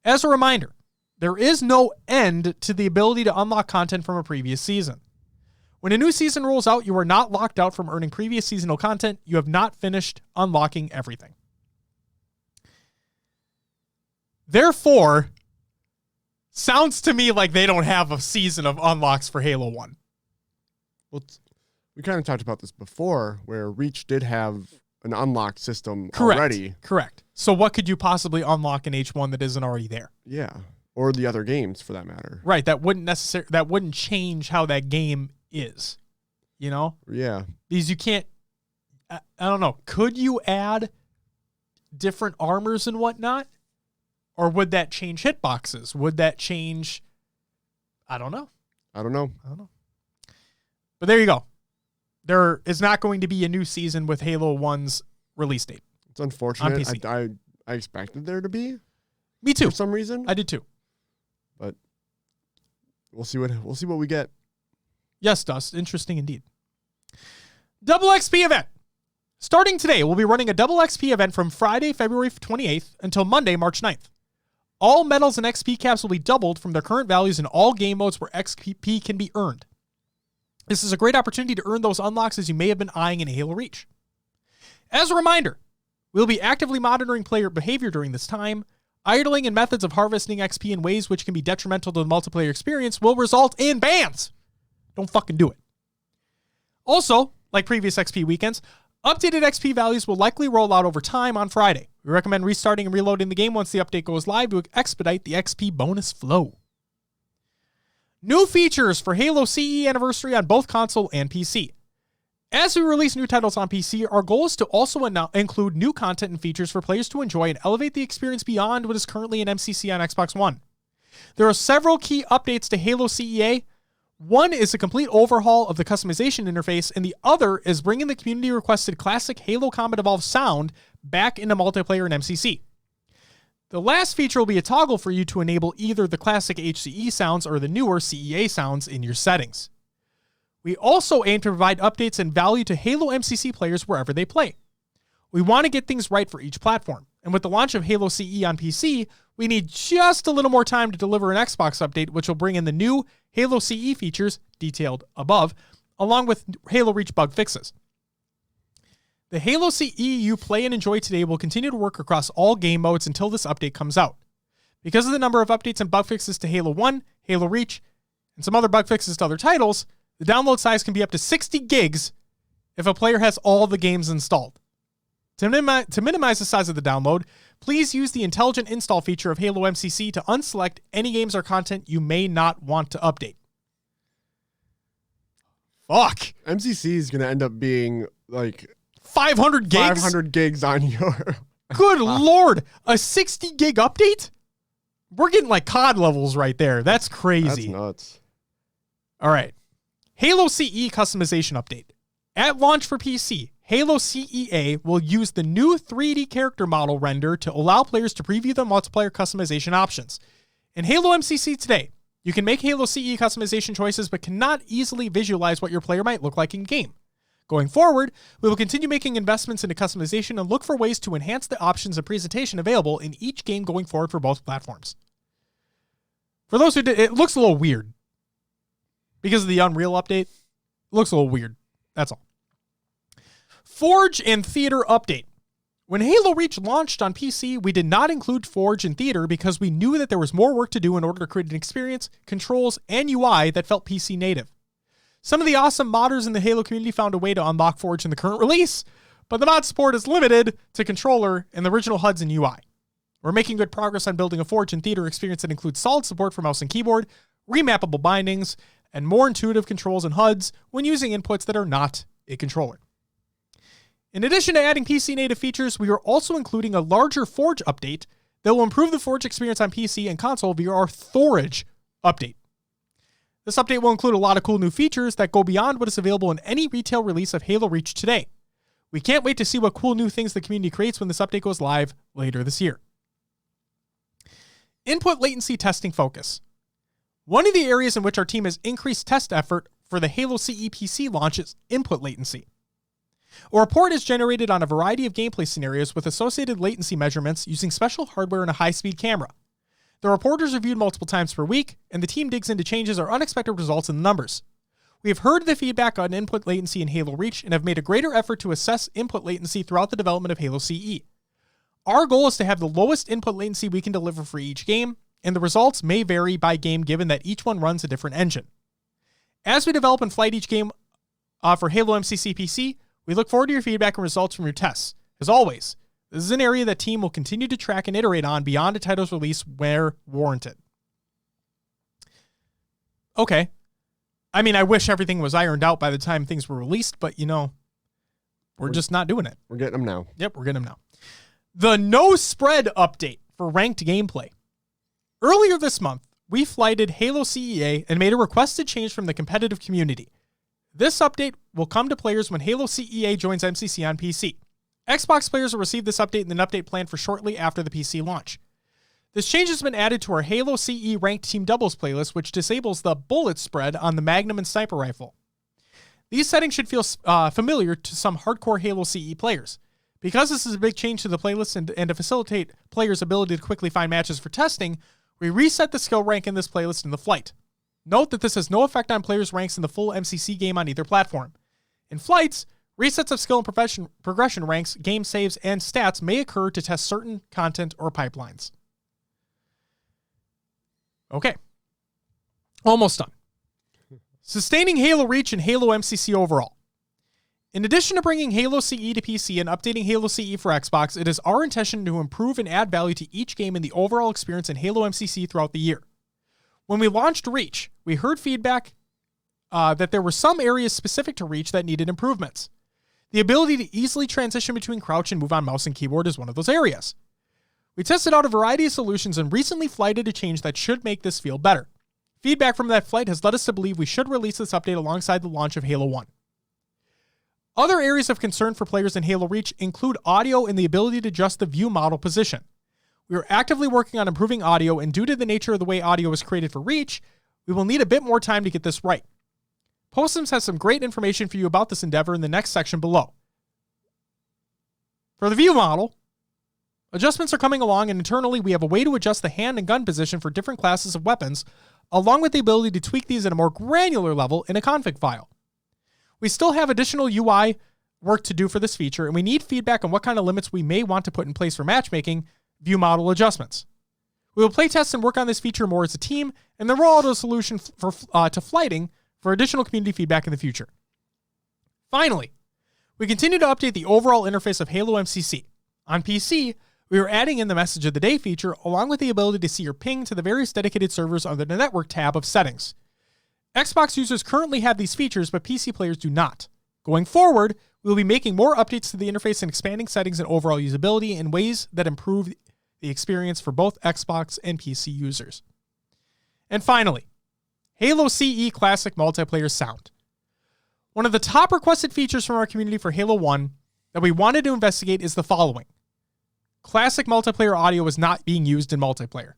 [SPEAKER 1] As a reminder, there is no end to the ability to unlock content from a previous season. When a new season rolls out, you are not locked out from earning previous seasonal content. You have not finished unlocking everything. Therefore, sounds to me like they don't have a season of unlocks for Halo 1.
[SPEAKER 2] Well, we kind of talked about this before, where Reach did have an unlock system already.
[SPEAKER 1] Correct. So what could you possibly unlock in H1 that isn't already there?
[SPEAKER 2] Yeah. Or the other games, for that matter.
[SPEAKER 1] Right. That wouldn't change how that game is. You know?
[SPEAKER 2] Yeah.
[SPEAKER 1] Because you can't, I don't know. Could you add different armors and whatnot? Or would that change hitboxes? Would that change, I don't know. But there you go. There is not going to be a new season with Halo 1's release date.
[SPEAKER 2] It's unfortunate. I expected there to be.
[SPEAKER 1] Me too.
[SPEAKER 2] For some reason.
[SPEAKER 1] I did too.
[SPEAKER 2] But we'll see what we get.
[SPEAKER 1] Yes, Dust. Interesting indeed. Double XP event. Starting today, we'll be running a double XP event from Friday, February 28th until Monday, March 9th. All medals and XP caps will be doubled from their current values in all game modes where XP can be earned. This is a great opportunity to earn those unlocks as you may have been eyeing in Halo Reach. As a reminder, we'll be actively monitoring player behavior during this time. Idling and methods of harvesting XP in ways which can be detrimental to the multiplayer experience will result in bans. Don't fucking do it. Also, like previous XP weekends, updated XP values will likely roll out over time on Friday. We recommend restarting and reloading the game once the update goes live to expedite the XP bonus flow. New features for Halo CE Anniversary on both console and PC. As we release new titles on PC, our goal is to also include new content and features for players to enjoy and elevate the experience beyond what is currently in MCC on Xbox One. There are several key updates to Halo CEA. One is a complete overhaul of the customization interface, and the other is bringing the community-requested classic Halo Combat Evolved sound back into multiplayer in MCC. The last feature will be a toggle for you to enable either the classic HCE sounds or the newer CEA sounds in your settings. We also aim to provide updates and value to Halo MCC players wherever they play. We want to get things right for each platform, and with the launch of Halo CE on PC, we need just a little more time to deliver an Xbox update, which will bring in the new Halo CE features, detailed above, along with Halo Reach bug fixes. The Halo CE you play and enjoy today will continue to work across all game modes until this update comes out. Because of the number of updates and bug fixes to Halo 1, Halo Reach, and some other bug fixes to other titles, the download size can be up to 60 gigs if a player has all the games installed. To minimize the size of the download, please use the intelligent install feature of Halo MCC to unselect any games or content you may not want to update. Fuck.
[SPEAKER 2] MCC is going to end up being like
[SPEAKER 1] 500 gigs?
[SPEAKER 2] 500 gigs on your...
[SPEAKER 1] Good Lord. A 60 gig update? We're getting like COD levels right there. That's crazy.
[SPEAKER 2] That's nuts.
[SPEAKER 1] All right. Halo CE customization update. At launch for PC, Halo CEA will use the new 3D character model render to allow players to preview the multiplayer customization options. In Halo MCC today, you can make Halo CE customization choices but cannot easily visualize what your player might look like in-game. Going forward, we will continue making investments into customization and look for ways to enhance the options and presentation available in each game going forward for both platforms. For those who did, it looks a little weird. Because of the Unreal update, it looks a little weird. That's all. Forge and Theater update. When Halo Reach launched on PC, we did not include Forge and Theater because we knew that there was more work to do in order to create an experience, controls, and UI that felt PC native. Some of the awesome modders in the Halo community found a way to unlock Forge in the current release, but the mod support is limited to controller and the original HUDs and UI. We're making good progress on building a Forge and Theater experience that includes solid support for mouse and keyboard, remappable bindings, and more intuitive controls and HUDs when using inputs that are not a controller. In addition to adding PC native features, we are also including a larger Forge update that will improve the Forge experience on PC and console via our Thorage update. This update will include a lot of cool new features that go beyond what is available in any retail release of Halo Reach today. We can't wait to see what cool new things the community creates when this update goes live later this year. Input latency testing focus. One of the areas in which our team has increased test effort for the Halo CE PC launch is input latency. A report is generated on a variety of gameplay scenarios with associated latency measurements using special hardware and a high-speed camera. The report is reviewed multiple times per week, and the team digs into changes or unexpected results in the numbers. We have heard the feedback on input latency in Halo Reach and have made a greater effort to assess input latency throughout the development of Halo CE. Our goal is to have the lowest input latency we can deliver for each game, and the results may vary by game given that each one runs a different engine. As we develop and flight each game for Halo MCC PC, we look forward to your feedback and results from your tests. As always, this is an area that team will continue to track and iterate on beyond a title's release where warranted. Okay. I mean, I wish everything was ironed out by the time things were released, but we're just not doing it.
[SPEAKER 2] We're getting them now.
[SPEAKER 1] Yep, we're getting them now. The no spread update for ranked gameplay. Earlier this month, we flighted Halo CEA and made a requested change from the competitive community. This update will come to players when Halo CEA joins MCC on PC. Xbox players will receive this update in an update planned for shortly after the PC launch. This change has been added to our Halo CE ranked team doubles playlist, which disables the bullet spread on the Magnum and Sniper rifle. These settings should feel familiar to some hardcore Halo CE players. Because this is a big change to the playlist and to facilitate players' ability to quickly find matches for testing, we reset the skill rank in this playlist in the flight. Note that this has no effect on players' ranks in the full MCC game on either platform. In flights, resets of skill and progression ranks, game saves, and stats may occur to test certain content or pipelines. Okay. Almost done. Sustaining Halo Reach and Halo MCC overall. In addition to bringing Halo CE to PC and updating Halo CE for Xbox, it is our intention to improve and add value to each game and the overall experience in Halo MCC throughout the year. When we launched Reach, we heard feedback that there were some areas specific to Reach that needed improvements. The ability to easily transition between crouch and move on mouse and keyboard is one of those areas. We tested out a variety of solutions and recently flighted a change that should make this feel better. Feedback from that flight has led us to believe we should release this update alongside the launch of Halo 1. Other areas of concern for players in Halo Reach include audio and the ability to adjust the view model position. We are actively working on improving audio, and due to the nature of the way audio is created for Reach, we will need a bit more time to get this right. Postums has some great information for you about this endeavor in the next section below. For the view model, adjustments are coming along, and internally we have a way to adjust the hand and gun position for different classes of weapons, along with the ability to tweak these at a more granular level in a config file. We still have additional UI work to do for this feature, and we need feedback on what kind of limits we may want to put in place for matchmaking view model adjustments. We will play test and work on this feature more as a team, and then roll out a solution to flighting for additional community feedback in the future. Finally, We continue to update the overall interface of Halo MCC. On PC, we are adding in the Message of the Day feature, along with the ability to see your ping to the various dedicated servers under the Network tab of Settings. Xbox users currently have these features, but PC players do not. Going forward, we will be making more updates to the interface and expanding settings and overall usability in ways that improve the experience for both Xbox and PC users. And finally, Halo CE Classic Multiplayer Sound. One of the top requested features from our community for Halo 1 that we wanted to investigate is the following. Classic multiplayer audio is not being used in multiplayer.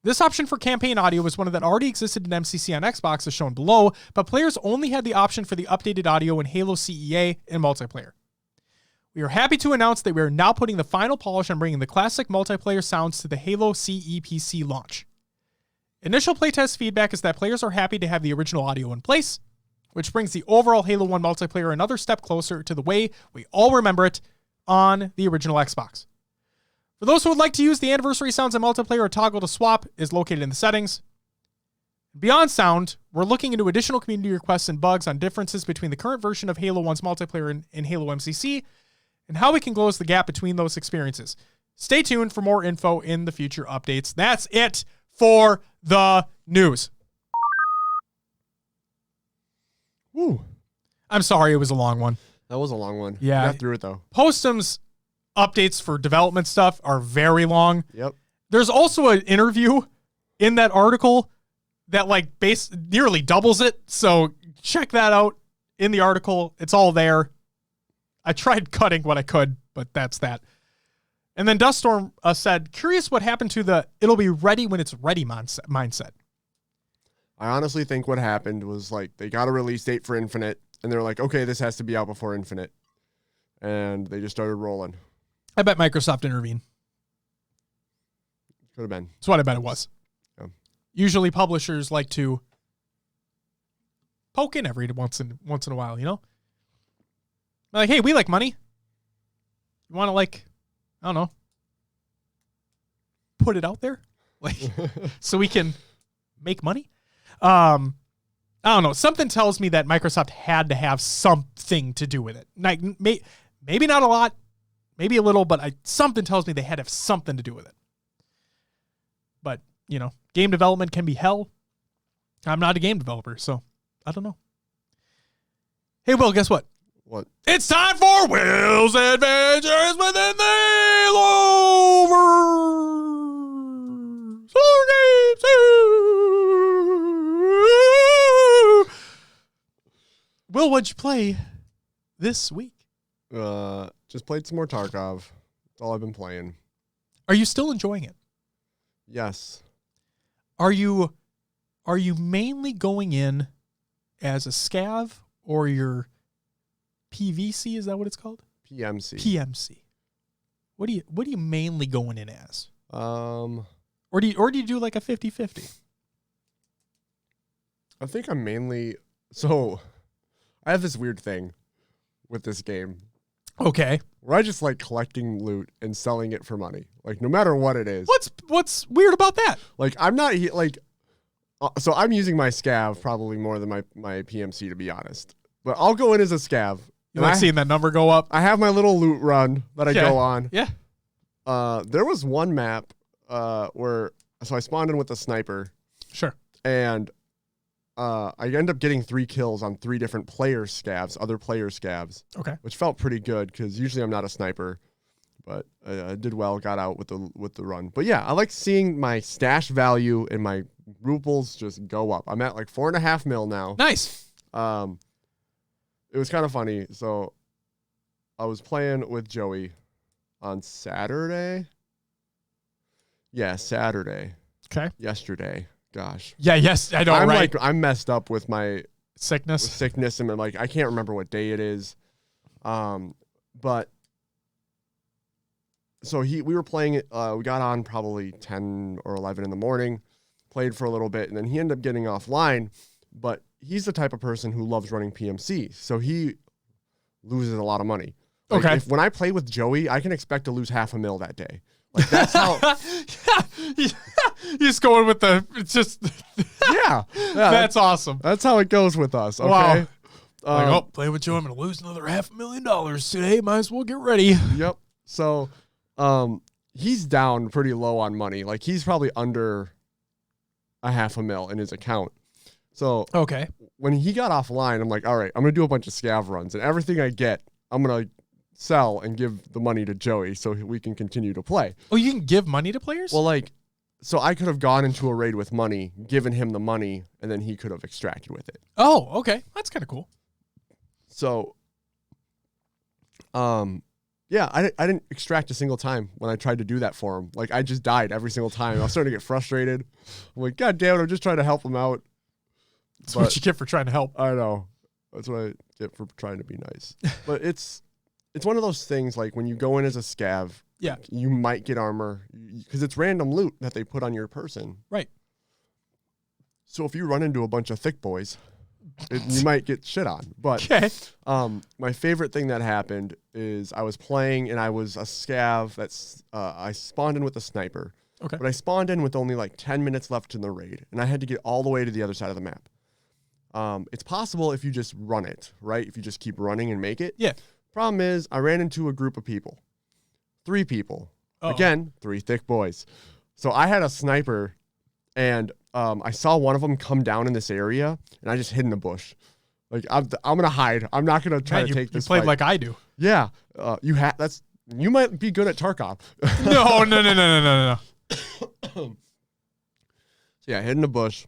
[SPEAKER 1] This option for campaign audio was one that already existed in MCC on Xbox as shown below, but players only had the option for the updated audio in Halo CEA in multiplayer. We are happy to announce that we are now putting the final polish on bringing the classic multiplayer sounds to the Halo CE PC launch. Initial playtest feedback is that players are happy to have the original audio in place, which brings the overall Halo 1 multiplayer another step closer to the way we all remember it on the original Xbox. For those who would like to use the anniversary sounds in multiplayer, a toggle to swap is located in the settings. Beyond sound, we're looking into additional community requests and bugs on differences between the current version of Halo 1's multiplayer and Halo MCC, and how we can close the gap between those experiences. Stay tuned for more info in the future updates. That's it for the news.
[SPEAKER 2] Woo.
[SPEAKER 1] I'm sorry it was a long one.
[SPEAKER 2] That was a long one.
[SPEAKER 1] Yeah.
[SPEAKER 2] We got through it, though.
[SPEAKER 1] Postum's updates for development stuff are very long.
[SPEAKER 2] Yep.
[SPEAKER 1] There's also an interview in that article that nearly doubles it. So check that out in the article. It's all there. I tried cutting what I could, but that's that. And then Duststorm said, curious what happened to the it'll be ready when it's ready mindset.
[SPEAKER 2] I honestly think what happened was they got a release date for Infinite, and they're like, okay, this has to be out before Infinite. And they just started rolling.
[SPEAKER 1] I bet Microsoft intervened.
[SPEAKER 2] Could have been.
[SPEAKER 1] That's what I bet it was.
[SPEAKER 2] Yeah.
[SPEAKER 1] Usually publishers like to poke in every once in a while, you know? Like, hey, we like money. You want to I don't know, put it out there? So we can make money? I don't know. Something tells me that Microsoft had to have something to do with it. Maybe not a lot, maybe a little, but something tells me they had to have something to do with it. But, game development can be hell. I'm not a game developer, so I don't know. Hey, Will, guess what?
[SPEAKER 2] What?
[SPEAKER 1] It's time for Will's Adventures Within the Haloverse. Will, what'd you play this week?
[SPEAKER 2] Just played some more Tarkov. That's all I've been playing.
[SPEAKER 1] Are you still enjoying it?
[SPEAKER 2] Yes.
[SPEAKER 1] Are you mainly going in as a scav or your PVC? Is that what it's called?
[SPEAKER 2] PMC.
[SPEAKER 1] PMC. What are you mainly going in as?
[SPEAKER 2] Or
[SPEAKER 1] do you do like a 50-50?
[SPEAKER 2] I think I'm mainly so I have this weird thing with this game.
[SPEAKER 1] Okay.
[SPEAKER 2] Where I just like collecting loot and selling it for money. No matter what it is.
[SPEAKER 1] What's weird about that?
[SPEAKER 2] I'm not so I'm using my scav probably more than my PMC, to be honest. But I'll go in as a scav.
[SPEAKER 1] You like seeing that number go up?
[SPEAKER 2] I have my little loot run that I go on.
[SPEAKER 1] Yeah.
[SPEAKER 2] There was one map where I spawned in with a sniper.
[SPEAKER 1] Sure.
[SPEAKER 2] And I ended up getting 3 kills on 3 different other player scavs.
[SPEAKER 1] Okay.
[SPEAKER 2] Which felt pretty good because usually I'm not a sniper, but I did well, got out with the run. But yeah, I like seeing my stash value and my rubles just go up. I'm at 4.5 mil now.
[SPEAKER 1] Nice.
[SPEAKER 2] It was kind of funny. So I was playing with Joey on Saturday. Yeah, Saturday.
[SPEAKER 1] Okay.
[SPEAKER 2] Yesterday. Gosh.
[SPEAKER 1] Yeah, yes, I know, right?
[SPEAKER 2] I'm messed up with my
[SPEAKER 1] sickness
[SPEAKER 2] and I'm I can't remember what day it is. But so we were playing it, we got on probably 10 or 11 in the morning, played for a little bit, and then he ended up getting offline, but he's the type of person who loves running PMC, so he loses a lot of money.
[SPEAKER 1] Okay.
[SPEAKER 2] When I play with Joey, I can expect to lose $500,000 that day. That's how.
[SPEAKER 1] He's going with it's just.
[SPEAKER 2] Yeah.
[SPEAKER 1] That's awesome.
[SPEAKER 2] That's how it goes with us. Okay.
[SPEAKER 1] Wow. Play with Joe. I'm going to lose another $500,000 today. Might as well get ready.
[SPEAKER 2] Yep. So, he's down pretty low on money. Like, he's probably under $500,000 in his account. So,
[SPEAKER 1] okay.
[SPEAKER 2] When he got offline, I'm like, all right, I'm going to do a bunch of scav runs, and everything I get, I'm going to sell and give the money to Joey so we can continue to play.
[SPEAKER 1] Oh, you can give money to players?
[SPEAKER 2] Well, like, so I could have gone into a raid with money, given him the money, and then he could have extracted with it.
[SPEAKER 1] Oh, okay. That's kind of cool.
[SPEAKER 2] So, yeah, I didn't extract a single time when I tried to do that for him. Like, I just died every single time. I was starting to get frustrated. I'm like, God damn it, I'm just trying to help him out.
[SPEAKER 1] That's what you get for trying to help.
[SPEAKER 2] I know. That's what I get for trying to be nice. But it's one of those things, like, when you go in as a scav,
[SPEAKER 1] yeah,
[SPEAKER 2] you might get armor, because it's random loot that they put on your person.
[SPEAKER 1] Right.
[SPEAKER 2] So if you run into a bunch of thick boys, you might get shit on. But
[SPEAKER 1] okay.
[SPEAKER 2] My favorite thing that happened is I was playing and I was a scav that's I spawned in with a sniper.
[SPEAKER 1] Okay.
[SPEAKER 2] But I spawned in with only like 10 minutes left in the raid, and I had to get all the way to the other side of the map. It's possible if you just run it, right? If you just keep running and make it.
[SPEAKER 1] Yeah.
[SPEAKER 2] Problem is, I ran into a group of people. 3 people. Uh-oh. Again, 3 thick boys. So I had a sniper, and I saw one of them come down in this area, and I just hid in a bush. Like, I'm gonna hide. I'm not gonna try to take this.
[SPEAKER 1] You played
[SPEAKER 2] fight.
[SPEAKER 1] Like I do.
[SPEAKER 2] Yeah. You might be good at Tarkov.
[SPEAKER 1] No.
[SPEAKER 2] So yeah, I hid in a bush.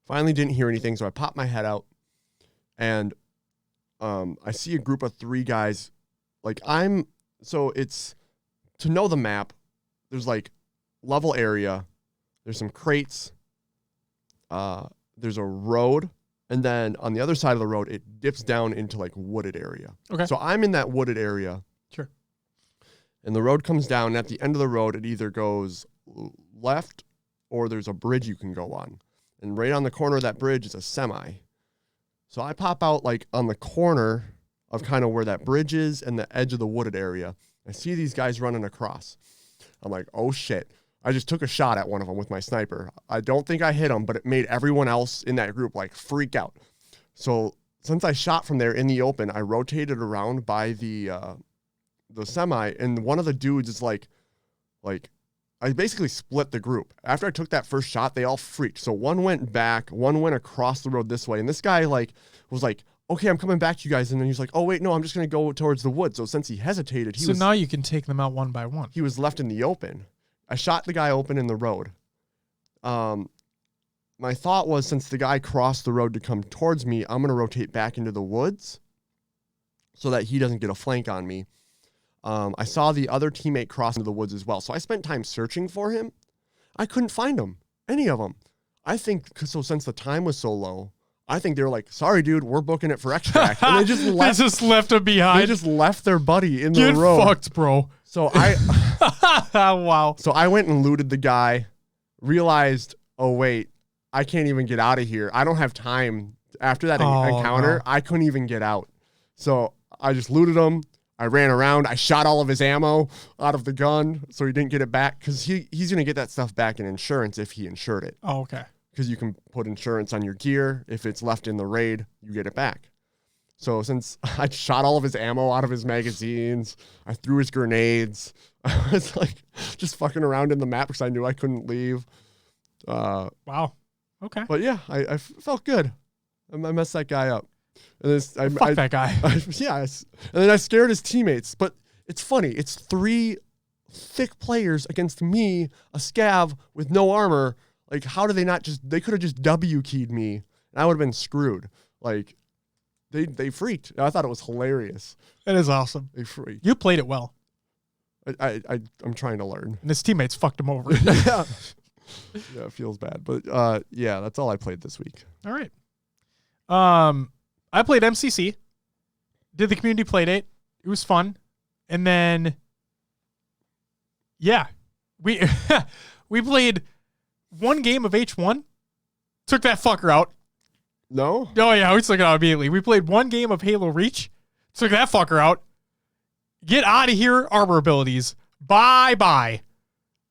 [SPEAKER 2] Finally didn't hear anything, so I popped my head out, and I see a group of 3 guys. Like, so it's, to know the map, there's like level area, there's some crates, there's a road, and then on the other side of the road, it dips down into like wooded area. Okay. So I'm in that wooded area.
[SPEAKER 1] Sure.
[SPEAKER 2] And the road comes down, and at the end of the road, it either goes left or there's a bridge you can go on. And right on the corner of that bridge is a semi. So I pop out like on the corner of kind of where that bridge is and the edge of the wooded area. I see these guys running across. I'm like, oh shit. I just took a shot at one of them with my sniper. I don't think I hit him, but it made everyone else in that group like freak out. So since I shot from there in the open, I rotated around by the semi, and one of the dudes is like I basically split the group. After I took that first shot, they all freaked. So one went back, one went across the road this way, and this guy was like, okay, I'm coming back to you guys. And then he's like, oh, wait, no, I'm just going to go towards the woods. So since he hesitated,
[SPEAKER 1] now you can take them out one by one.
[SPEAKER 2] He was left in the open. I shot the guy open in the road. My thought was, since the guy crossed the road to come towards me, I'm going to rotate back into the woods so that he doesn't get a flank on me. I saw the other teammate cross into the woods as well. So I spent time searching for him. I couldn't find him, any of them. I think, since the time was so low, I think they were like, sorry, dude, we're booking it for extract. And they just left
[SPEAKER 1] him behind.
[SPEAKER 2] They just left their buddy in the road.
[SPEAKER 1] Get fucked, bro.
[SPEAKER 2] So
[SPEAKER 1] wow.
[SPEAKER 2] So I went and looted the guy, realized, oh, wait, I can't even get out of here. I don't have time. After that encounter, no. I couldn't even get out. So I just looted him. I ran around. I shot all of his ammo out of the gun so he didn't get it back, because he's going to get that stuff back in insurance if he insured it.
[SPEAKER 1] Oh, okay.
[SPEAKER 2] Because you can put insurance on your gear. If it's left in the raid, you get it back. So since I shot all of his ammo out of his magazines, I threw his grenades. I was like just fucking around in the map because I knew I couldn't leave.
[SPEAKER 1] Wow. Okay.
[SPEAKER 2] But yeah, I felt good. I messed that guy up. And
[SPEAKER 1] Fuck that guy.
[SPEAKER 2] Yeah. And then I scared his teammates. But it's funny. It's 3 thick players against me, a scav with no armor. Like, how do they not they could have just W keyed me and I would have been screwed. Like, they freaked. I thought it was hilarious.
[SPEAKER 1] That is awesome.
[SPEAKER 2] They freaked.
[SPEAKER 1] You played it well.
[SPEAKER 2] I'm trying to learn.
[SPEAKER 1] And his teammates fucked him over.
[SPEAKER 2] Yeah. Yeah, it feels bad. But yeah, that's all I played this week.
[SPEAKER 1] All right. I played MCC. Did the community play date. It was fun. And then yeah, we played one game of H1. Took that fucker out.
[SPEAKER 2] No?
[SPEAKER 1] Oh yeah, we took it out immediately. We played one game of Halo Reach. Took that fucker out. Get out of here, armor abilities. Bye-bye.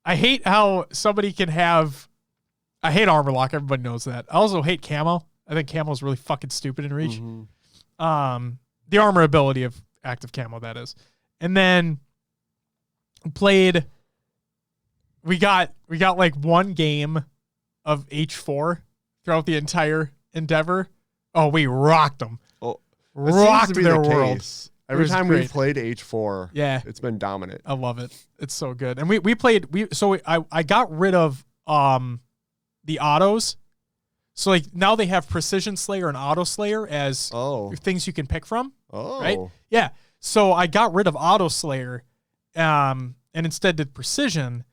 [SPEAKER 1] I hate how somebody can have... I hate armor lock. Everybody knows that. I also hate camo. I think camo is really fucking stupid in Reach. Mm-hmm. The armor ability of active camo, that is. And then we got like one game of H4 throughout the entire endeavor. Oh, we rocked them.
[SPEAKER 2] Oh,
[SPEAKER 1] rocked their world.
[SPEAKER 2] Every time we've played H4,
[SPEAKER 1] yeah,
[SPEAKER 2] it's been dominant.
[SPEAKER 1] I love it. It's so good. And I got rid of the autos. So like now they have Precision Slayer and Auto Slayer as things you can pick from.
[SPEAKER 2] Oh.
[SPEAKER 1] Right? Yeah. So I got rid of Auto Slayer and instead did Precision.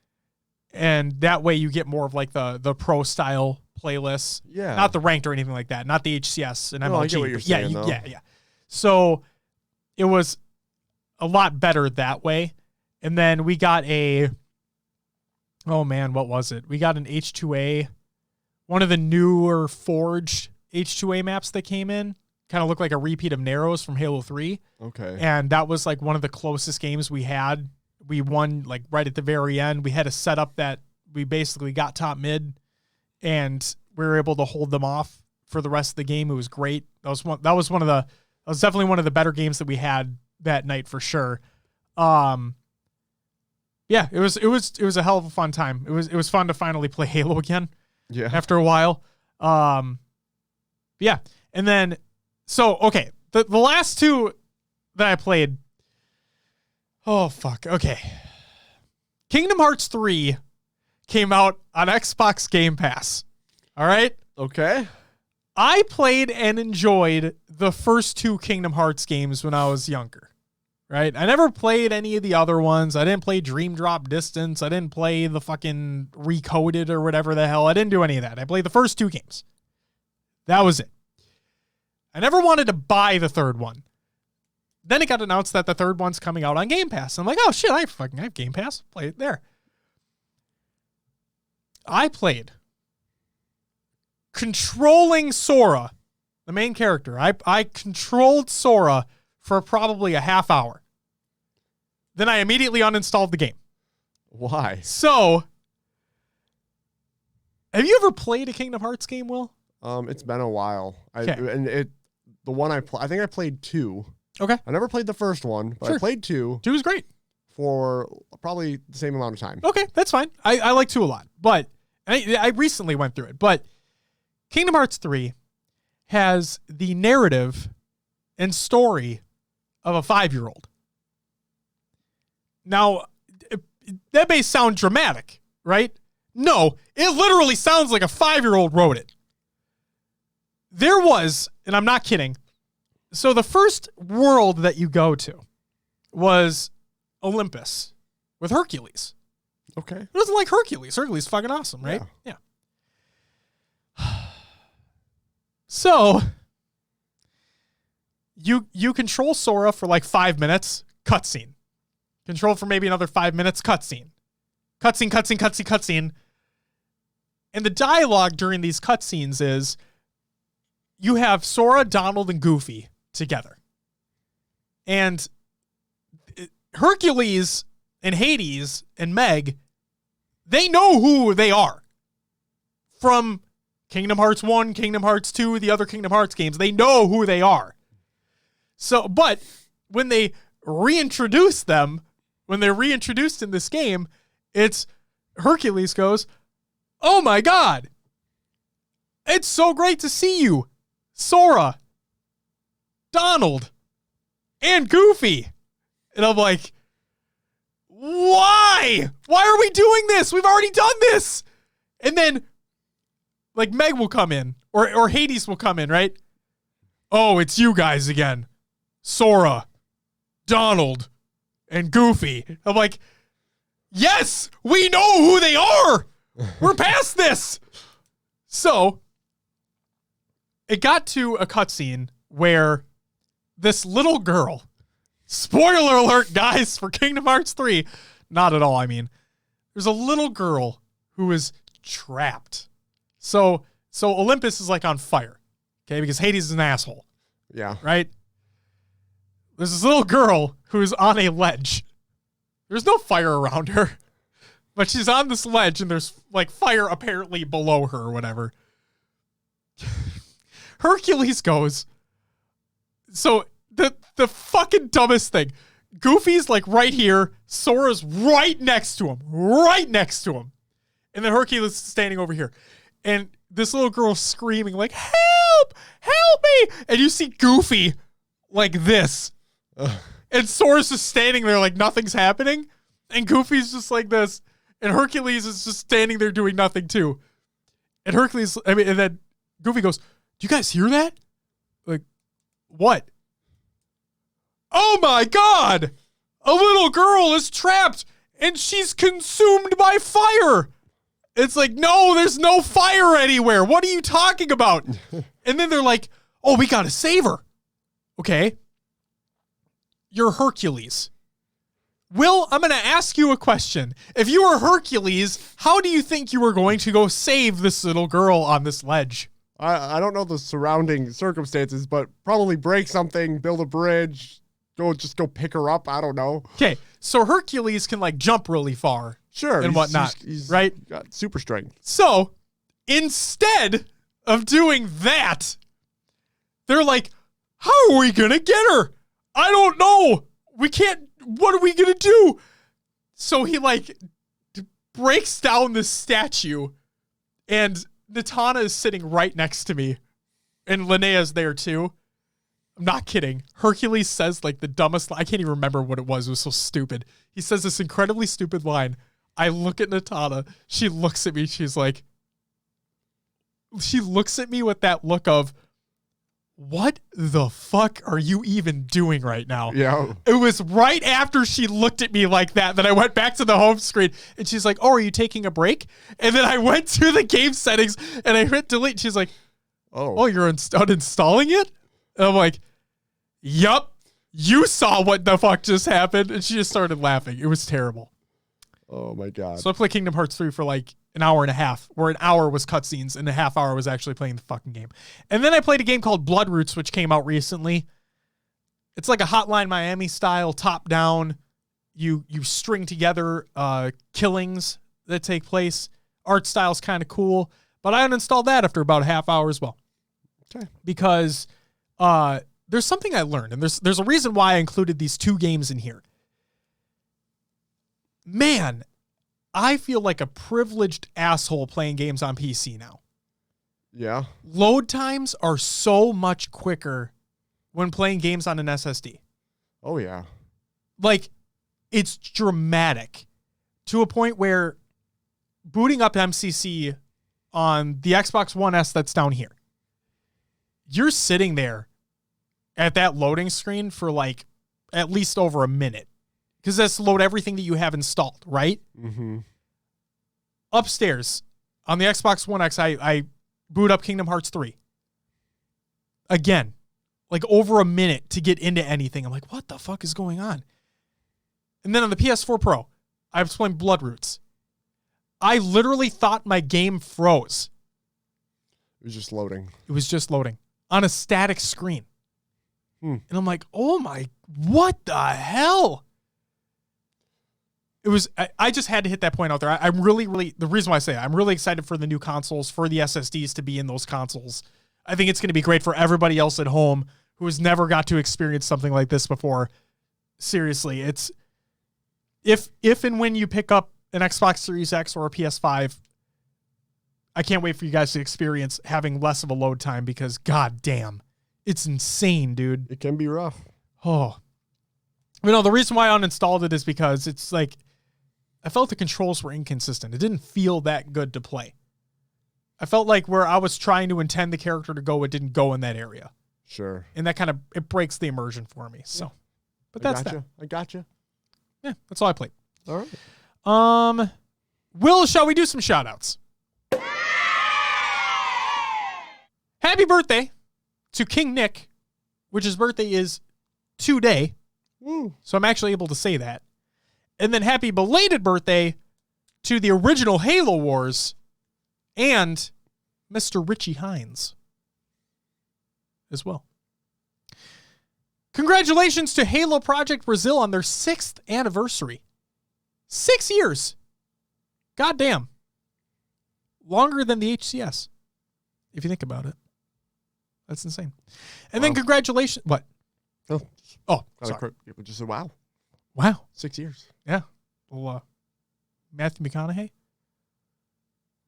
[SPEAKER 1] And that way you get more of like the pro style playlists.
[SPEAKER 2] Yeah.
[SPEAKER 1] Not the ranked or anything like that. Not the HCS and MLG.
[SPEAKER 2] I get what you're saying, though.
[SPEAKER 1] Yeah. So it was a lot better that way. And then we got what was it? We got an H2A, one of the newer forged H2A maps that came in. Kind of looked like a repeat of Narrows from Halo 3.
[SPEAKER 2] Okay.
[SPEAKER 1] And that was like one of the closest games we had. We won like right at the very end. We had a setup that we basically got top mid and we were able to hold them off for the rest of the game. It was great. That was definitely one of the better games that we had that night for sure. Yeah, it was a hell of a fun time. It was fun to finally play Halo again.
[SPEAKER 2] Yeah.
[SPEAKER 1] After a while. Yeah. And then the last two that I played. Oh fuck. Okay. Kingdom Hearts 3 came out on Xbox Game Pass. All right?
[SPEAKER 2] Okay.
[SPEAKER 1] I played and enjoyed the first two Kingdom Hearts games when I was younger, right? I never played any of the other ones. I didn't play Dream Drop Distance. I didn't play the fucking Recoded or whatever the hell. I didn't do any of that. I played the first two games. That was it. I never wanted to buy the third one. Then it got announced that the third one's coming out on Game Pass. I'm like, oh shit, I have Game Pass. Play it there. I played controlling Sora, the main character. I controlled Sora for probably a half hour. Then I immediately uninstalled the game.
[SPEAKER 2] Why?
[SPEAKER 1] So, have you ever played a Kingdom Hearts game, Will?
[SPEAKER 2] It's been a while.
[SPEAKER 1] Okay.
[SPEAKER 2] I think I played 2.
[SPEAKER 1] Okay.
[SPEAKER 2] I never played the first one, but I played 2.
[SPEAKER 1] 2 is great.
[SPEAKER 2] For probably the same amount of time.
[SPEAKER 1] Okay, that's fine. I like 2 a lot, but I recently went through it. But Kingdom Hearts 3 has the narrative and story of a 5-year-old. Now, that may sound dramatic, right? No, it literally sounds like a 5-year-old wrote it. There was, and I'm not kidding, so the first world that you go to was Olympus with Hercules.
[SPEAKER 2] Okay.
[SPEAKER 1] Who doesn't like Hercules? Hercules is fucking awesome, right? Yeah. So you control Sora for like 5 minutes, cutscene. Control for maybe another 5 minutes, cutscene. Cutscene. And the dialogue during these cutscenes is you have Sora, Donald, and Goofy together. And Hercules and Hades and Meg, they know who they are. From Kingdom Hearts 1, Kingdom Hearts 2, the other Kingdom Hearts games, they know who they are. So, but when they reintroduce them, when they're reintroduced in this game, it's Hercules goes, "Oh my God, it's so great to see you, Sora, Donald, and Goofy." And I'm like, why? Why are we doing this? We've already done this. And then, like, Meg will come in, or Hades will come in, right? "Oh, it's you guys again. Sora, Donald, and Goofy." I'm like, yes, we know who they are. We're past this. So, it got to a cutscene where this little girl, spoiler alert, guys, for Kingdom Hearts 3, not at all, I mean, there's a little girl who is trapped. So Olympus is like on fire, okay, because Hades is an asshole.
[SPEAKER 2] Yeah.
[SPEAKER 1] Right? There's this little girl who is on a ledge. There's no fire around her, but she's on this ledge and there's like fire apparently below her or whatever. Hercules goes, So the fucking dumbest thing. Goofy's like right here. Sora's right next to him. And then Hercules is standing over here. And this little girl's screaming like, help me. And you see Goofy like this. And Sora's just standing there like nothing's happening. And Goofy's just like this. And Hercules is just standing there doing nothing too. And and then Goofy goes, do you guys hear that? Like, what? Oh my God! A little girl is trapped and she's consumed by fire. It's like, no, there's no fire anywhere. What are you talking about? And then they're like, oh, we gotta save her. Okay. You're Hercules. Will, I'm going to ask you a question. If you were Hercules, how do you think you were going to go save this little girl on this ledge?
[SPEAKER 2] I don't know the surrounding circumstances, but probably break something, build a bridge, go pick her up. I don't know.
[SPEAKER 1] Okay, so Hercules can like jump really far.
[SPEAKER 2] Sure.
[SPEAKER 1] And whatnot, right?
[SPEAKER 2] Got super strength.
[SPEAKER 1] So instead of doing that, they're like, how are we going to get her? I don't know. We can't. What are we going to do? So he like breaks down this statue and Natana is sitting right next to me and Linnea's there too. I'm not kidding. Hercules says like the dumbest line. I can't even remember what it was. It was so stupid. He says this incredibly stupid line. I look at Natana. She looks at me. She looks at me with that look of, what the fuck are you even doing right now?
[SPEAKER 2] Yeah.
[SPEAKER 1] It was right after she looked at me like that I went back to the home screen and she's like, oh, are you taking a break? And then I went to the game settings and I hit delete. She's like, oh, you're uninstalling it? And I'm like, yup, you saw what the fuck just happened. And she just started laughing. It was terrible.
[SPEAKER 2] Oh my God.
[SPEAKER 1] So I played Kingdom Hearts 3 for like an hour and a half, where an hour was cutscenes and a half hour was actually playing the fucking game. And then I played a game called Bloodroots, which came out recently. It's like a Hotline Miami style, top down. You string together killings that take place. Art style's kind of cool, but I uninstalled that after about a half hour as well.
[SPEAKER 2] Okay.
[SPEAKER 1] Because there's something I learned, and there's a reason why I included these two games in here. Man, I feel like a privileged asshole playing games on PC now.
[SPEAKER 2] Yeah.
[SPEAKER 1] Load times are so much quicker when playing games on an SSD.
[SPEAKER 2] Oh, yeah.
[SPEAKER 1] Like, it's dramatic to a point where booting up MCC on the Xbox One S that's down here, you're sitting there at that loading screen for like at least over a minute. Because that's to load everything that you have installed, right?
[SPEAKER 2] Mm-hmm.
[SPEAKER 1] Upstairs on the Xbox One X, I boot up Kingdom Hearts 3. Again, like over a minute to get into anything. I'm like, what the fuck is going on? And then on the PS4 Pro, I was playing Bloodroots. I literally thought my game froze.
[SPEAKER 2] It was just loading.
[SPEAKER 1] It was just loading on a static screen. And I'm like, oh my, what the hell? It was, I just had to hit that point out there. I'm really, the reason why I say I'm really excited for the new consoles, for the SSDs to be in those consoles. I think it's going to be great for everybody else at home who has never got to experience something like this before. Seriously, it's, if and when you pick up an Xbox Series X or a PS5, I can't wait for you guys to experience having less of a load time because god damn, it's insane, dude.
[SPEAKER 2] It can be rough.
[SPEAKER 1] Oh, you know, the reason why I uninstalled it is because it's like, I felt the controls were inconsistent. It didn't feel that good to play. I felt like where I was trying to intend the character to go, it didn't go in that area.
[SPEAKER 2] Sure.
[SPEAKER 1] And that kind of, it breaks the immersion for me. So, but that's that.
[SPEAKER 2] I gotcha.
[SPEAKER 1] Yeah, that's all I played.
[SPEAKER 2] All right.
[SPEAKER 1] Will, shall we do some shout outs? Happy birthday to King Nick, which his birthday is today.
[SPEAKER 2] Woo.
[SPEAKER 1] So I'm actually able to say that. And then happy belated birthday to the original Halo Wars and Mr. Richie Hines as well. Congratulations to Halo Project Brazil on their 6th anniversary. 6 years. Goddamn. Longer than the HCS, if you think about it. That's insane. And then congratulations. What? Sorry.
[SPEAKER 2] Just a wow.
[SPEAKER 1] Wow.
[SPEAKER 2] 6 years.
[SPEAKER 1] Yeah. Well, Matthew McConaughey?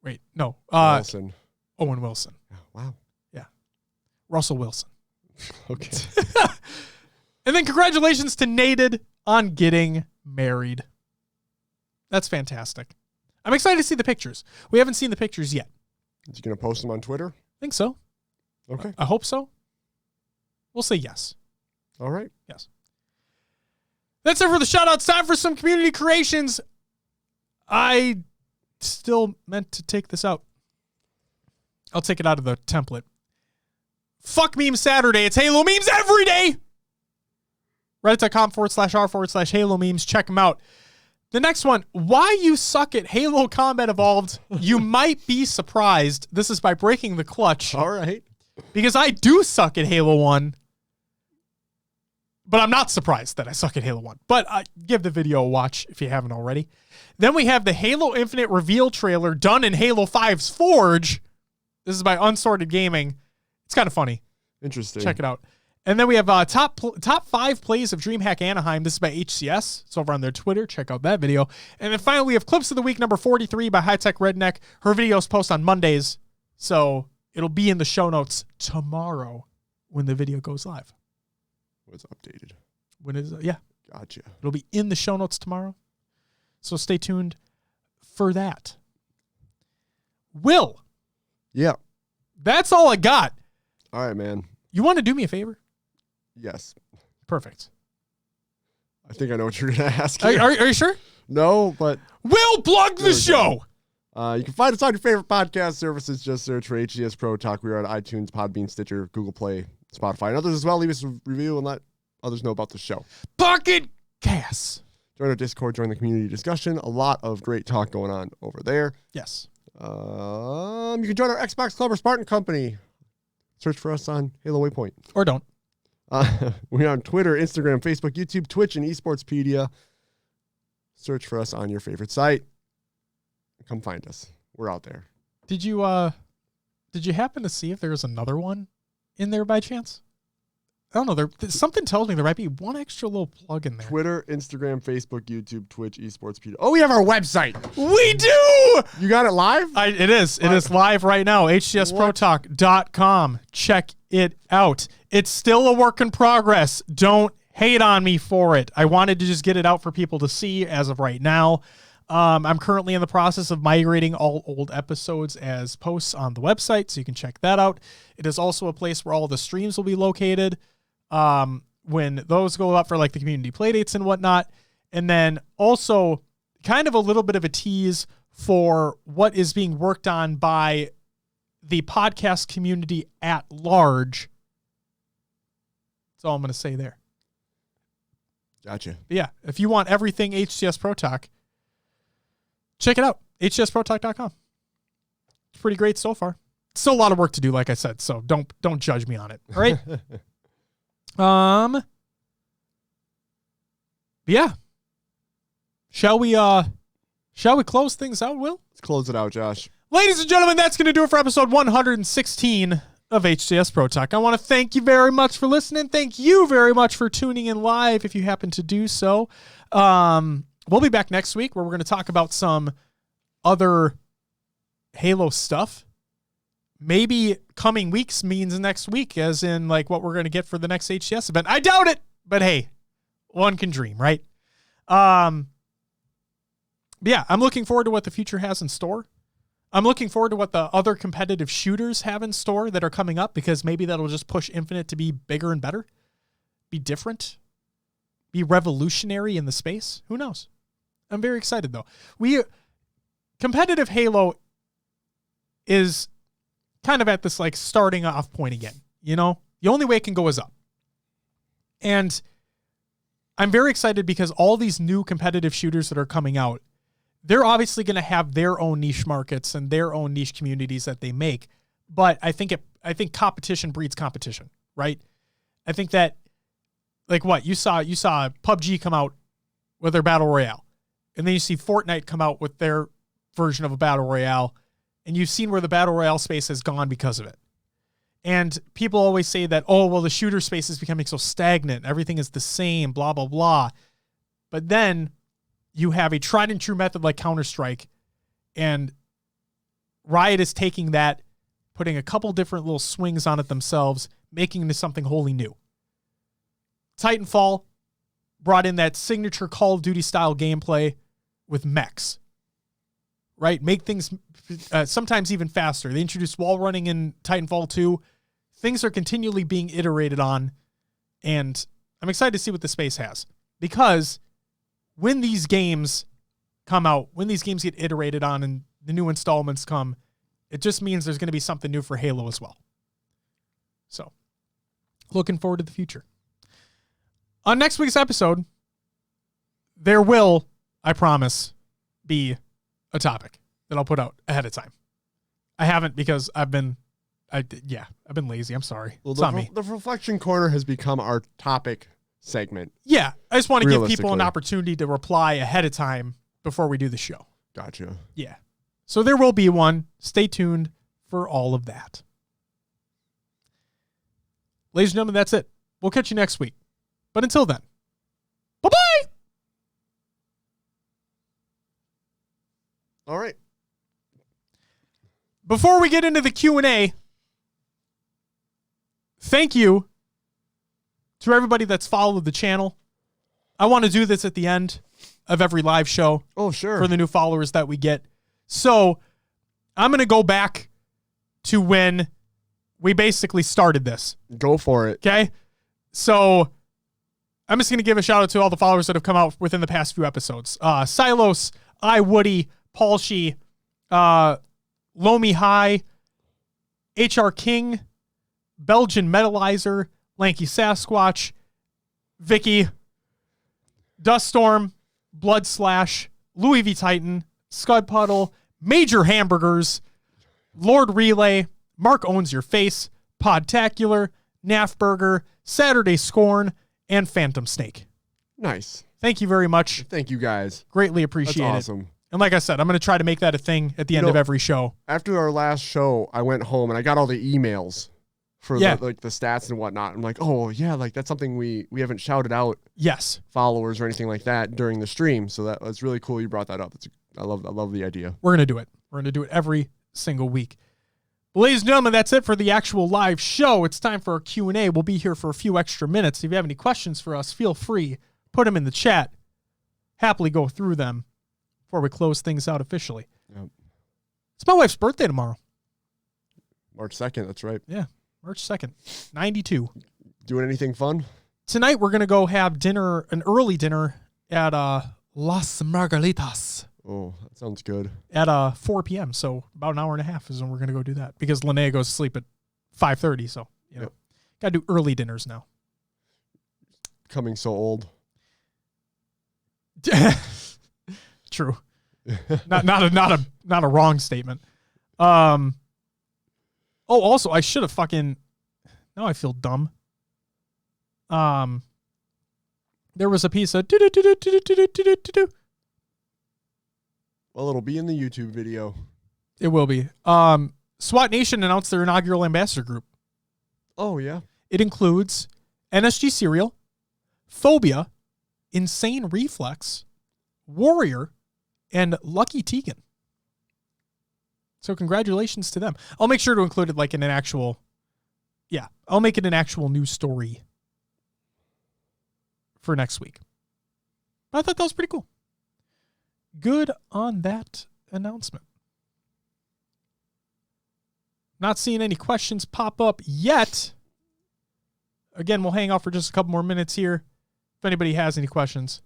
[SPEAKER 1] Wait, no.
[SPEAKER 2] Wilson.
[SPEAKER 1] Owen Wilson.
[SPEAKER 2] Wow.
[SPEAKER 1] Yeah. Russell Wilson.
[SPEAKER 2] Okay.
[SPEAKER 1] And then congratulations to Nated on getting married. That's fantastic. I'm excited to see the pictures. We haven't seen the pictures yet.
[SPEAKER 2] Is he going to post them on Twitter?
[SPEAKER 1] I think so.
[SPEAKER 2] Okay.
[SPEAKER 1] I hope so. We'll say yes.
[SPEAKER 2] All right.
[SPEAKER 1] Yes. That's it for the shout-outs. Time for some community creations. I still meant to take this out. I'll take it out of the template. Fuck Meme Saturday. It's Halo memes every day. Reddit.com/r/Halo memes. Check them out. The next one, why you suck at Halo Combat Evolved. You might be surprised. This is by Breaking the Clutch.
[SPEAKER 2] All right.
[SPEAKER 1] Because I do suck at Halo 1. But I'm not surprised that I suck at Halo 1. But give the video a watch if you haven't already. Then we have the Halo Infinite reveal trailer done in Halo 5's Forge. This is by Unsorted Gaming. It's kind of funny.
[SPEAKER 2] Interesting.
[SPEAKER 1] Check it out. And then we have top 5 plays of DreamHack Anaheim. This is by HCS. It's over on their Twitter. Check out that video. And then finally, we have Clips of the Week number 43 by High Tech Redneck. Her videos post on Mondays, so it'll be in the show notes tomorrow when the video goes live.
[SPEAKER 2] It's updated.
[SPEAKER 1] When is it? Yeah.
[SPEAKER 2] Gotcha.
[SPEAKER 1] It'll be in the show notes tomorrow. So stay tuned for that. Will.
[SPEAKER 2] Yeah.
[SPEAKER 1] That's all I got.
[SPEAKER 2] All right, man.
[SPEAKER 1] You want to do me a favor?
[SPEAKER 2] Yes.
[SPEAKER 1] Perfect.
[SPEAKER 2] I think I know what you're going to ask.
[SPEAKER 1] Are you sure?
[SPEAKER 2] No, but...
[SPEAKER 1] Will plug the show!
[SPEAKER 2] You can find us on your favorite podcast services. Just search for HCS Pro Talk. We are on iTunes, Podbean, Stitcher, Google Play, Spotify, and others as well. Leave us a review and let others know about the show.
[SPEAKER 1] Pocket Gas.
[SPEAKER 2] Join our Discord, join the community discussion. A lot of great talk going on over there.
[SPEAKER 1] Yes.
[SPEAKER 2] You can join our Xbox Club or Spartan Company. Search for us on Halo Waypoint.
[SPEAKER 1] Or don't.
[SPEAKER 2] We're on Twitter, Instagram, Facebook, YouTube, Twitch, and Esportspedia. Search for us on your favorite site. Come find us. We're out there.
[SPEAKER 1] Did you happen to see if there was another one in there by chance? I don't know. Something tells me there might be one extra little plug in there.
[SPEAKER 2] Twitter, Instagram, Facebook, YouTube, Twitch, Esportspedia. Oh, we have our website.
[SPEAKER 1] We do!
[SPEAKER 2] You got it live?
[SPEAKER 1] It is. It is live right now. HCSProTalk.com. Check it out. It's still a work in progress. Don't hate on me for it. I wanted to just get it out for people to see as of right now. I'm currently in the process of migrating all old episodes as posts on the website, so you can check that out. It is also a place where all the streams will be located when those go up for like the community playdates and whatnot. And then also kind of a little bit of a tease for what is being worked on by the podcast community at large. That's all I'm going to say there.
[SPEAKER 2] Gotcha.
[SPEAKER 1] But yeah, if you want everything HCS Pro Talk, check it out. HCSProTalk.com. It's pretty great so far. Still a lot of work to do, like I said, so don't judge me on it. All right? Yeah. Shall we close things out, Will?
[SPEAKER 2] Let's close it out, Josh.
[SPEAKER 1] Ladies and gentlemen, that's going to do it for episode 116 of HCS Pro Talk. I want to thank you very much for listening. Thank you very much for tuning in live if you happen to do so. We'll be back next week where we're going to talk about some other Halo stuff. Maybe coming weeks means next week, as in like what we're going to get for the next HCS event. I doubt it, but hey, one can dream, right? But yeah, I'm looking forward to what the future has in store. I'm looking forward to what the other competitive shooters have in store that are coming up, because maybe that'll just push Infinite to be bigger and better, be different, be revolutionary in the space. Who knows? I'm very excited though. Competitive Halo is kind of at this like starting off point again. You know, the only way it can go is up. And I'm very excited because all these new competitive shooters that are coming out, they're obviously going to have their own niche markets and their own niche communities that they make. But I think competition breeds competition, right? I think that, like what you saw PUBG come out with their battle royale, and then you see Fortnite come out with their version of a battle royale, and you've seen where the battle royale space has gone because of it. And people always say that, oh, well, the shooter space is becoming so stagnant. Everything is the same, blah, blah, blah. But then you have a tried and true method like Counter-Strike, and Riot is taking that, putting a couple different little swings on it themselves, making it into something wholly new. Titanfall brought in that signature Call of Duty style gameplay with mechs, right? Make things sometimes even faster. They introduced wall running in Titanfall 2. Things are continually being iterated on, and I'm excited to see what the space has, because when these games come out, when these games get iterated on and the new installments come, it just means there's going to be something new for Halo as well. So, looking forward to the future. On next week's episode, there will, I promise, be a topic that I'll put out ahead of time. I haven't because I've been lazy. I'm sorry.
[SPEAKER 2] Well,
[SPEAKER 1] it's on me.
[SPEAKER 2] The Reflection Corner has become our topic segment.
[SPEAKER 1] Yeah, I just want to give people an opportunity to reply ahead of time before we do the show.
[SPEAKER 2] Gotcha.
[SPEAKER 1] Yeah. So there will be one. Stay tuned for all of that. Ladies and gentlemen, that's it. We'll catch you next week. But until then, bye-bye!
[SPEAKER 2] All right.
[SPEAKER 1] Before we get into the Q&A, thank you to everybody that's followed the channel. I want to do this at the end of every live show.
[SPEAKER 2] Oh, sure.
[SPEAKER 1] For the new followers that we get. So I'm going to go back to when we basically started this.
[SPEAKER 2] Go for it.
[SPEAKER 1] Okay? So I'm just going to give a shout out to all the followers that have come out within the past few episodes. Silos, Woody, Paul Shee, Lomi High, HR King, Belgian Metalizer, Lanky Sasquatch, Vicky, Duststorm, Blood Slash, Louis V. Titan, Scud Puddle, Major Hamburgers, Lord Relay, Mark Owns Your Face, Podtacular, Naff Burger, Saturday Scorn, and Phantom Snake.
[SPEAKER 2] Nice.
[SPEAKER 1] Thank you very much.
[SPEAKER 2] Thank you guys.
[SPEAKER 1] Greatly appreciate it.
[SPEAKER 2] That's awesome.
[SPEAKER 1] And like I said, I'm going to try to make that a thing at the end of every show.
[SPEAKER 2] After our last show, I went home and I got all the emails for the stats and whatnot. I'm like, oh yeah, like that's something we haven't shouted out.
[SPEAKER 1] Yes.
[SPEAKER 2] Followers or anything like that during the stream. So that was really cool. You brought that up. I love the idea.
[SPEAKER 1] We're going to do it. We're going to do it every single week. Ladies and gentlemen, that's it for the actual live show. It's time for our Q&A. We'll be here for a few extra minutes. If you have any questions for us, feel free. Put them in the chat. Happily go through them before we close things out officially.
[SPEAKER 2] Yep.
[SPEAKER 1] It's my wife's birthday tomorrow.
[SPEAKER 2] March 2nd, that's right.
[SPEAKER 1] Yeah, March 2nd, 92.
[SPEAKER 2] Doing anything fun?
[SPEAKER 1] Tonight we're going to go have dinner, an early dinner at Las Margaritas.
[SPEAKER 2] Oh, that sounds good.
[SPEAKER 1] At 4 p.m., so about an hour and a half is when we're going to go do that, because Linnea goes to sleep at 5:30, so, got to do early dinners now.
[SPEAKER 2] Becoming so old.
[SPEAKER 1] True. not a wrong statement. Also, I should have fucking. Now I feel dumb. There was a piece of.
[SPEAKER 2] Well, it'll be in the YouTube video.
[SPEAKER 1] It will be. SWAT Nation announced their inaugural ambassador group.
[SPEAKER 2] Oh yeah.
[SPEAKER 1] It includes NSG Serial, Phobia, Insane Reflex, Warrior, and Lucky Tegan. So congratulations to them. I'll make sure to include it like in an actual, I'll make it an actual news story for next week. But I thought that was pretty cool. Good on that announcement. Not seeing any questions pop up yet. Again, we'll hang out for just a couple more minutes here if anybody has any questions.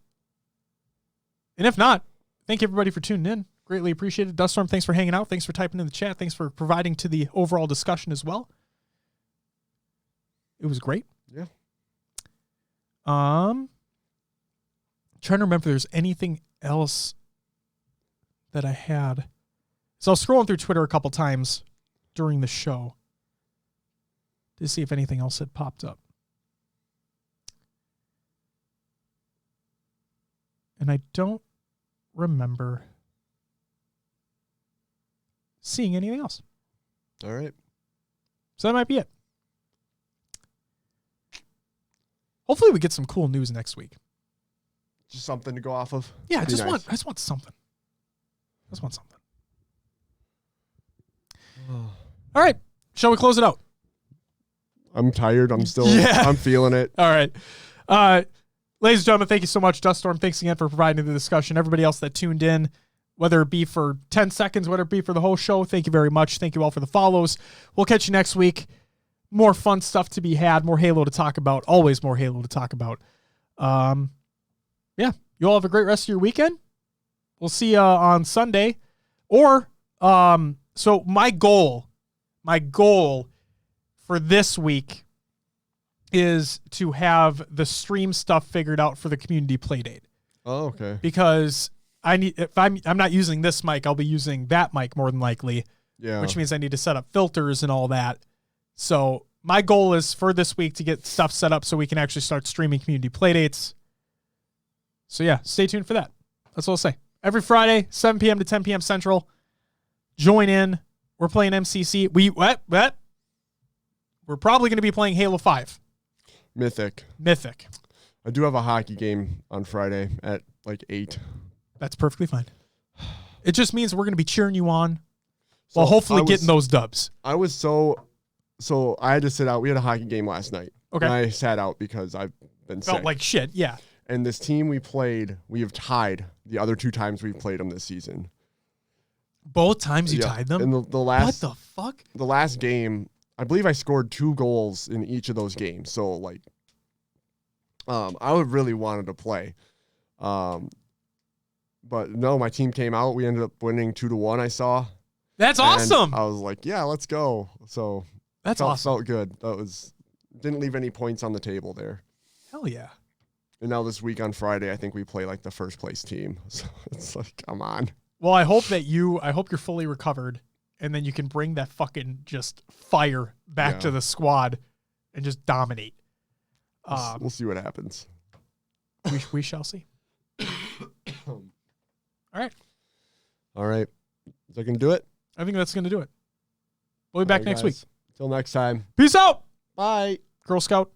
[SPEAKER 1] And if not, thank you everybody for tuning in. Greatly appreciated. Duststorm, thanks for hanging out. Thanks for typing in the chat. Thanks for providing to the overall discussion as well. It was great.
[SPEAKER 2] Yeah.
[SPEAKER 1] Trying to remember if there's anything else that I had. So I was scrolling through Twitter a couple times during the show to see if anything else had popped up. And I don't remember seeing anything else.
[SPEAKER 2] All right.
[SPEAKER 1] So that might be it. Hopefully we get some cool news next week.
[SPEAKER 2] Just something to go off of.
[SPEAKER 1] Yeah, I just want something. All right. Shall we close it out?
[SPEAKER 2] I'm tired. I'm feeling it.
[SPEAKER 1] All right. Ladies and gentlemen, thank you so much. Duststorm, thanks again for providing the discussion. Everybody else that tuned in, whether it be for 10 seconds, whether it be for the whole show, thank you very much. Thank you all for the follows. We'll catch you next week. More fun stuff to be had, more Halo to talk about, always more Halo to talk about. Yeah, you all have a great rest of your weekend. We'll see you on Sunday. Or, so my goal for this week is to have the stream stuff figured out for the community playdate.
[SPEAKER 2] Oh, okay.
[SPEAKER 1] Because if I'm not using this mic, I'll be using that mic more than likely.
[SPEAKER 2] Yeah.
[SPEAKER 1] Which means I need to set up filters and all that. So my goal is for this week to get stuff set up so we can actually start streaming community playdates. So yeah, stay tuned for that. That's all I'll say. Every Friday, 7 p.m. to 10 p.m. Central. Join in. We're playing MCC. We're probably going to be playing Halo 5.
[SPEAKER 2] Mythic.
[SPEAKER 1] I
[SPEAKER 2] do have a hockey game on Friday at like 8.
[SPEAKER 1] That's perfectly fine. It just means we're going to be cheering you on while hopefully getting those dubs.
[SPEAKER 2] I was so I had to sit out. We had a hockey game last night.
[SPEAKER 1] Okay.
[SPEAKER 2] And I sat out because I've been sick.
[SPEAKER 1] Felt like shit, yeah.
[SPEAKER 2] And this team we played, we have tied the other 2 times we've played them this season.
[SPEAKER 1] Both times you tied them?
[SPEAKER 2] And the last,
[SPEAKER 1] what the fuck?
[SPEAKER 2] The last game, I believe I scored 2 goals in each of those games. So, like, I would really wanted to play. But no, my team came out. We ended up winning 2-1, I saw.
[SPEAKER 1] That's awesome.
[SPEAKER 2] I was like, yeah, let's go. So
[SPEAKER 1] that's awesome.
[SPEAKER 2] Felt good. Didn't leave any points on the table there.
[SPEAKER 1] Hell yeah.
[SPEAKER 2] And now this week on Friday, I think we play like the first place team. So it's like, come on.
[SPEAKER 1] Well, I hope you're fully recovered, and then you can bring that fucking just fire back to the squad and just dominate.
[SPEAKER 2] We'll see what happens.
[SPEAKER 1] We shall see. All right.
[SPEAKER 2] Is that going to do it?
[SPEAKER 1] I think that's going to do it. We'll be back next week.
[SPEAKER 2] Till next time.
[SPEAKER 1] Peace out.
[SPEAKER 2] Bye.
[SPEAKER 1] Girl Scout.